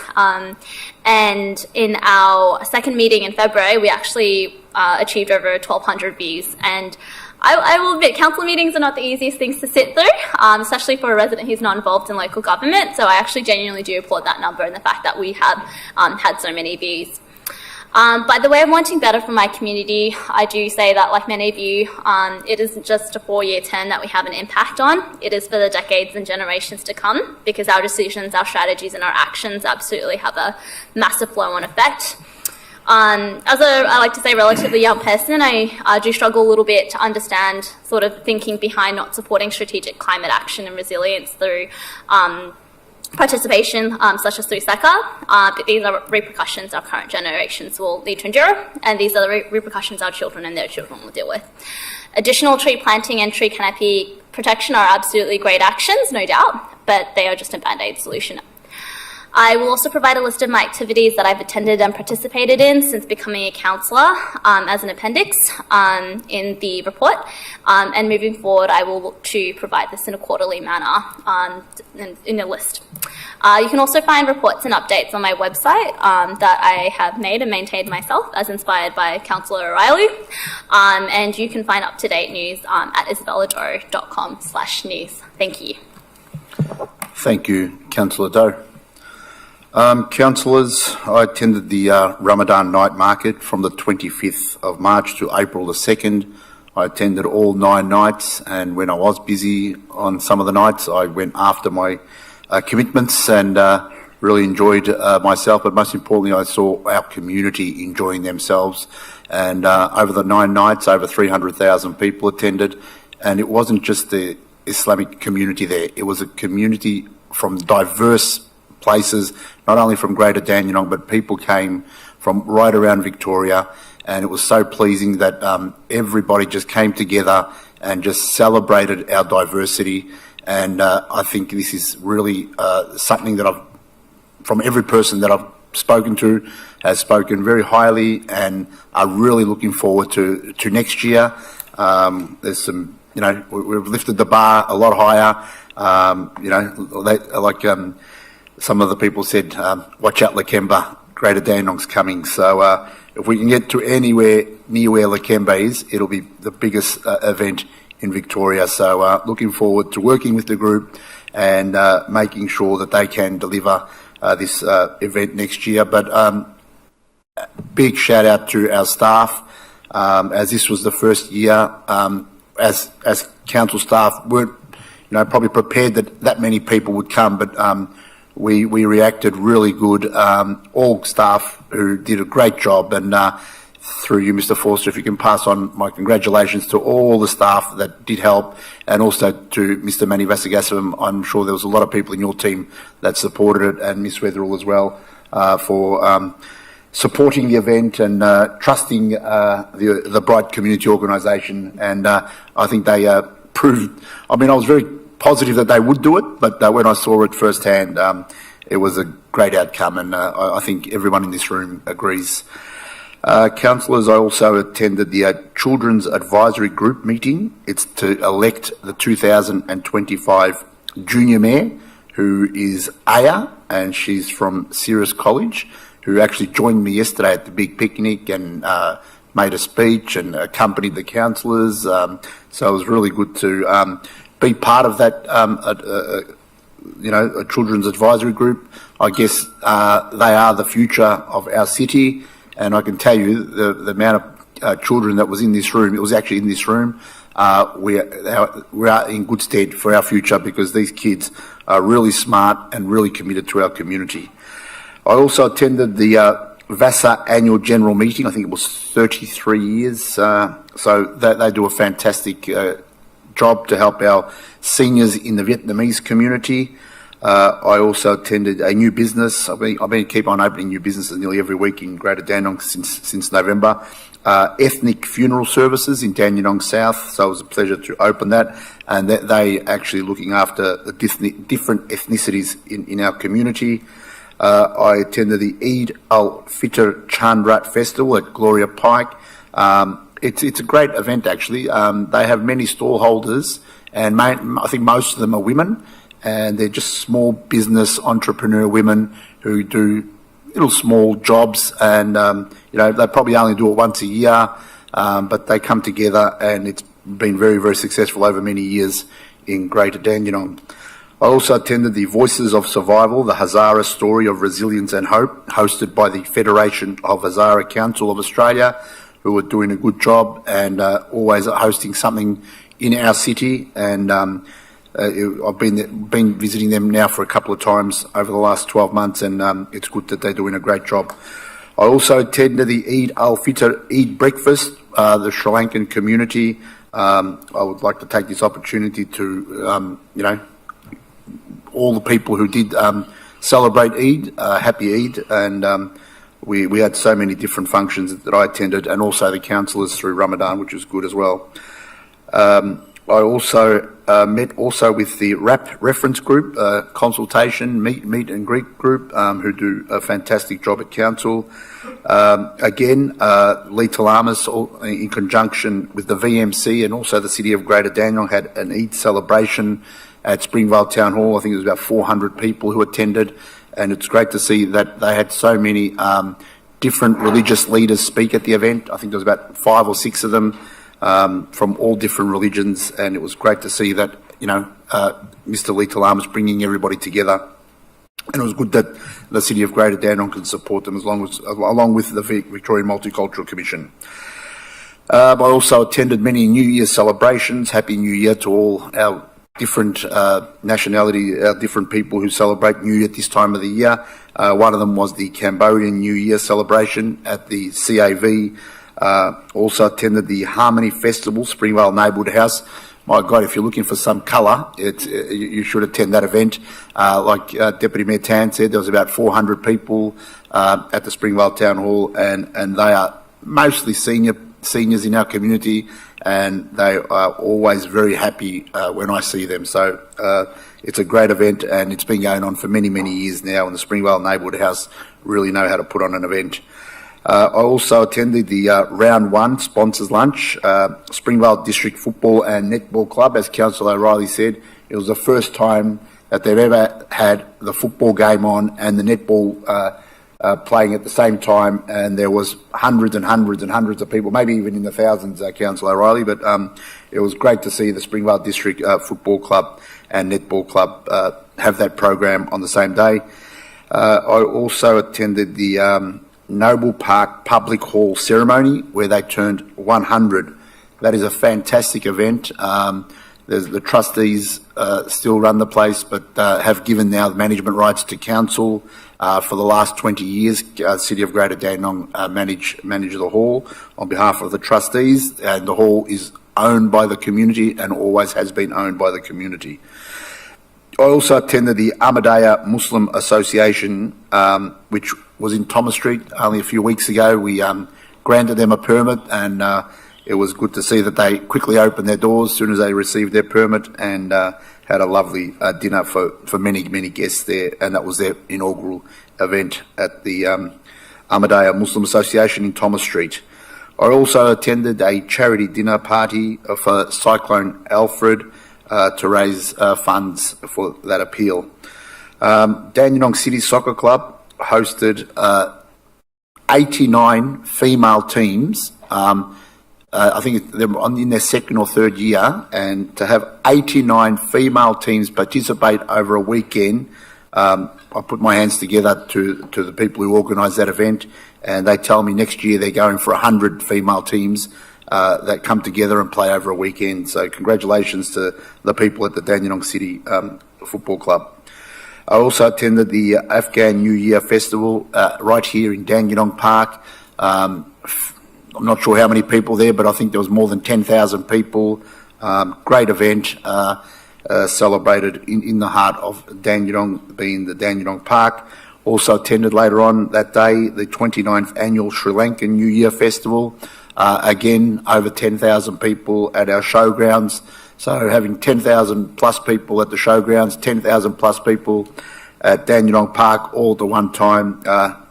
And in our second meeting in February, we actually achieved over 1,200 views. And I will admit, council meetings are not the easiest things to sit through, especially for a resident who's not involved in local government. So I actually genuinely do applaud that number and the fact that we have had so many views. By the way of wanting better for my community, I do say that, like many of you, it isn't just a 4-year term that we have an impact on. It is for the decades and generations to come, because our decisions, our strategies and our actions absolutely have a massive flow-on effect. As I like to say, relatively young person, I do struggle a little bit to understand sort of thinking behind not supporting strategic climate action and resilience through participation, such as through SECA, but these are repercussions our current generations will need to endure, and these are the repercussions our children and their children will deal with. Additional tree planting and tree canopy protection are absolutely great actions, no doubt, but they are just a band-aid solution. I will also provide a list of my activities that I've attended and participated in since becoming a councillor as an appendix in the report. And moving forward, I will look to provide this in a quarterly manner in a list. You can also find reports and updates on my website that I have made and maintained myself, as inspired by Councillor O'Reilly. And you can find up-to-date news at isabellador.com/news. Thank you. Thank you, Councillor Doe. Councillors, I attended the Ramadan night market from the 25th of March to April the 2nd. I attended all 9 nights, and when I was busy on some of the nights, I went after my commitments and really enjoyed myself, but most importantly, I saw our community enjoying themselves. And over the 9 nights, over 300,000 people attended, and it wasn't just the Islamic community there, it was a community from diverse places, not only from Greater Dandenong, but people came from right around Victoria, and it was so pleasing that everybody just came together and just celebrated our diversity. And I think this is really something that from every person that I've spoken to, has spoken very highly and are really looking forward to next year. There's some, we've lifted the bar a lot higher. Some of the people said, watch out Lakemba, Greater Dandenong's coming. So if we can get to anywhere near where Lakemba is, it'll be the biggest event in Victoria. So looking forward to working with the group and making sure that they can deliver this event next year. But big shout out to our staff, as this was the first year, as council staff weren't probably prepared that many people would come, but we reacted really good. All staff who did a great job, and through you, Mr. Forster, if you can pass on my congratulations to all the staff that did help, and also to Mr. Manny Vasagasavam. I'm sure there was a lot of people in your team that supported it, and Ms. Wetherill as well, for supporting the event and trusting the Bright Community Organisation. And I think they proved, I was very positive that they would do it, but when I saw it firsthand, it was a great outcome, and I think everyone in this room agrees. Councillors, I also attended the Children's Advisory Group meeting. It's to elect the 2025 Junior Mayor, who is Aya, and she's from Sirius College. who actually joined me yesterday at the big picnic and made a speech and accompanied the councillors. So it was really good to be part of that, a children's advisory group. I guess they are the future of our city, and I can tell you the amount of children that was in this room, it was actually in this room, we are in good stead for our future because these kids are really smart and really committed to our community. I also attended the VASA annual general meeting. I think it was 33 years. So they do a fantastic job to help our seniors in the Vietnamese community. I also attended a new business. I've been keep on opening new businesses nearly every week in Greater Dandenong since November. Ethnic funeral services in Dandenong South. So it was a pleasure to open that, and they actually looking after the different ethnicities in our community. I attended the Eid al-Fitr Chandrat Festival at Gloria Pike. It's a great event, actually. They have many stallholders, and I think most of them are women, and they're just small business entrepreneur women who do little small jobs, and they probably only do it once a year, but they come together, and it's been very, very successful over many years in Greater Dandenong. I also attended the Voices of Survival, the Hazara Story of Resilience and Hope, hosted by the Federation of Hazara Council of Australia, who are doing a good job and always hosting something in our city. And I've been visiting them now for a couple of times over the last 12 months, and it's good that they're doing a great job. I also attended the Eid al-Fitr Eid breakfast, the Sri Lankan community. I would like to take this opportunity to, all the people who did celebrate Eid, happy Eid, and we had so many different functions that I attended, and also the councillors through Ramadan, which was good as well. I also met also with the RAP reference group, consultation, meet and greet group, who do a fantastic job at council. Again, Lee Talamas, in conjunction with the VMC and also the City of Greater Dandenong, had an Eid celebration at Springvale Town Hall. I think it was about 400 people who attended, and it's great to see that they had so many different religious leaders speak at the event. I think there was about 5 or 6 of them from all different religions, and it was great to see that, Mr. Lee Talamas bringing everybody together. And it was good that the City of Greater Dandenong could support them along with the Victorian Multicultural Commission. I also attended many New Year celebrations. Happy New Year to all our different nationality, different people who celebrate New Year at this time of the year. One of them was the Cambodian New Year celebration at the CAV. Also attended the Harmony Festival, Springvale Neighbourhood House. My God, if you're looking for some colour, you should attend that event. Like Deputy Mayor Tan said, there was about 400 people at the Springvale Town Hall, and they are mostly seniors in our community, and they are always very happy when I see them. So it's a great event, and it's been going on for many, many years now, and the Springvale Neighbourhood House really know how to put on an event. I also attended the Round 1 Sponsors Lunch, Springvale District Football and Netball Club. As Councillor O'Reilly said, it was the first time that they've ever had the football game on and the netball playing at the same time, and there was hundreds and hundreds and hundreds of people, maybe even in the thousands, Councillor O'Reilly, but it was great to see the Springvale District Football Club and Netball Club have that program on the same day. I also attended the Noble Park Public Hall ceremony where they turned 100. That is a fantastic event. The trustees still run the place, but have given now the management rights to council. For the last 20 years, City of Greater Dandenong manage the hall on behalf of the trustees, and the hall is owned by the community and always has been owned by the community. I also attended the Ahmadiyya Muslim Association, which was in Thomas Street only a few weeks ago. We granted them a permit, and it was good to see that they quickly opened their doors as soon as they received their permit, and had a lovely dinner for many, many guests there, and that was their inaugural event at the Ahmadiyya Muslim Association in Thomas Street. I also attended a charity dinner party for Cyclone Alfred to raise funds for that appeal. Dandenong City Soccer Club hosted 89 female teams. I think they're in their second or third year, and to have 89 female teams participate over a weekend, I put my hands together to the people who organised that event, and they tell me next year they're going for 100 female teams that come together and play over a weekend. So congratulations to the people at the Dandenong City Football Club. I also attended the Afghan New Year Festival right here in Dandenong Park. I'm not sure how many people there, but I think there was more than 10,000 people. Great event, celebrated in the heart of Dandenong, being the Dandenong Park. Also attended later on that day the 29th Annual Sri Lankan New Year Festival. Again, over 10,000 people at our showgrounds. So having 10,000 plus people at the showgrounds, 10,000 plus people at Dandenong Park all at the one time.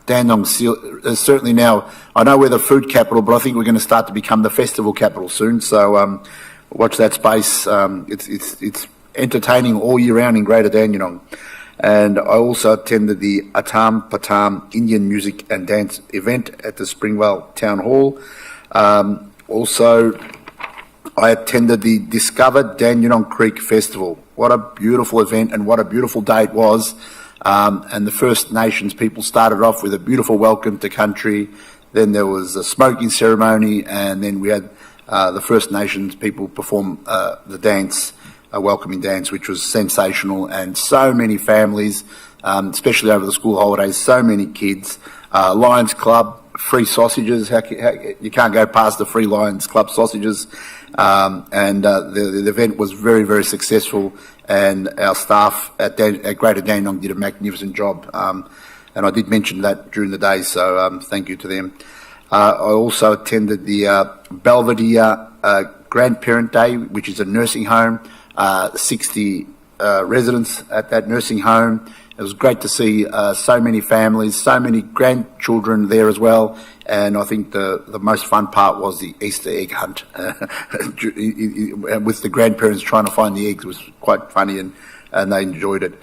Dandenong certainly now, I know we're the food capital, but I think we're going to start to become the festival capital soon. So watch that space. It's entertaining all year round in Greater Dandenong. And I also attended the Atam Patam Indian Music and Dance event at the Springvale Town Hall. Also, I attended the Discover Dandenong Creek Festival. What a beautiful event and what a beautiful day it was. And the First Nations people started off with a beautiful welcome to country. Then there was a smoking ceremony, and then we had the First Nations people perform the dance, a welcoming dance, which was sensational. And so many families, especially over the school holidays, so many kids. Lions Club, free sausages. You can't go past the free Lions Club sausages. The event was very, very successful, and our staff at Greater Dandenong did a magnificent job. And I did mention that during the day, so thank you to them. I also attended the Belvedere Grandparent Day, which is a nursing home, 60 residents at that nursing home. It was great to see so many families, so many grandchildren there as well. And I think the most fun part was the Easter egg hunt with the grandparents trying to find the eggs. It was quite funny, and they enjoyed it.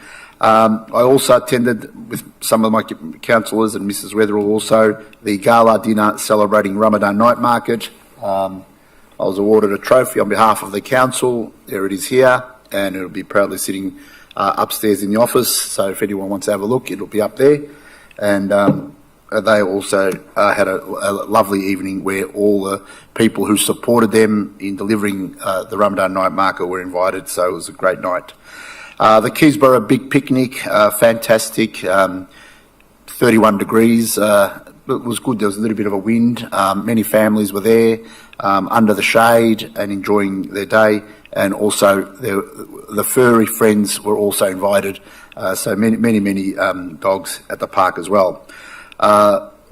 I also attended with some of my councillors and Mrs. Weatherall also the gala dinner celebrating Ramadan Night Market. I was awarded a trophy on behalf of the council. There it is here, and it'll be proudly sitting upstairs in the office. So if anyone wants to have a look, it'll be up there. And they also had a lovely evening where all the people who supported them in delivering the Ramadan Night Market were invited. So it was a great night. The Keysborough Big Picnic, fantastic, 31 degrees. It was good. There was a little bit of a wind. Many families were there under the shade and enjoying their day. And also the furry friends were also invited. So many dogs at the park as well.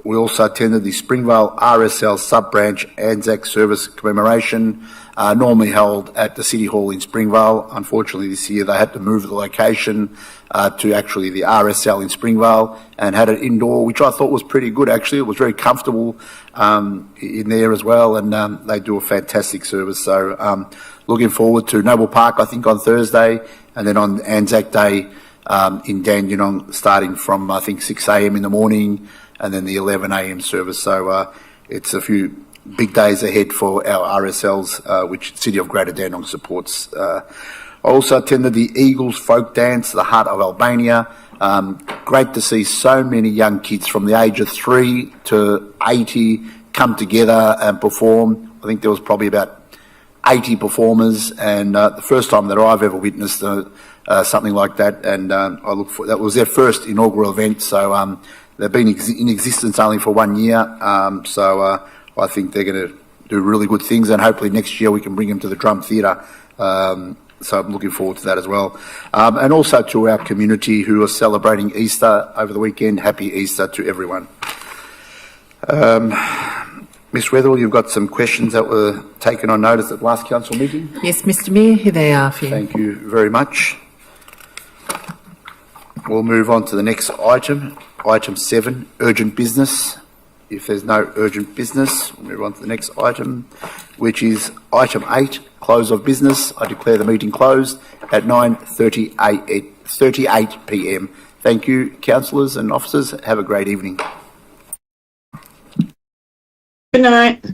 We also attended the Springvale RSL sub-branch Anzac Service commemoration, normally held at the City Hall in Springvale. Unfortunately, this year they had to move the location to actually the RSL in Springvale and had it indoor, which I thought was pretty good actually. It was very comfortable in there as well, and they do a fantastic service. So looking forward to Noble Park, I think, on Thursday, and then on Anzac Day in Dandenong, starting from, I think, 6 a.m. in the morning, and then the 11 a.m. service. So it's a few big days ahead for our RSLs, which City of Greater Dandenong supports. I also attended the Eagles Folk Dance, the heart of Albania. Great to see so many young kids from the age of 3 to 80 come together and perform. I think there was probably about 80 performers, and the first time that I've ever witnessed something like that. And I look for that was their first inaugural event. So they've been in existence only for 1 year. So I think they're going to do really good things, and hopefully next year we can bring them to the Drum Theatre. So I'm looking forward to that as well. And also to our community who are celebrating Easter over the weekend. Happy Easter to everyone. Ms. Weatherall, you've got some questions that were taken on notice at last council meeting. Yes, Mr. Mayor, here they are for you. Thank you very much. We'll move on to the next item, item 7, urgent business. If there's no urgent business, we'll move on to the next item, which is item 8, close of business. I declare the meeting closed at 9:38 p.m. Thank you, councillors and officers. Have a great evening. Good night.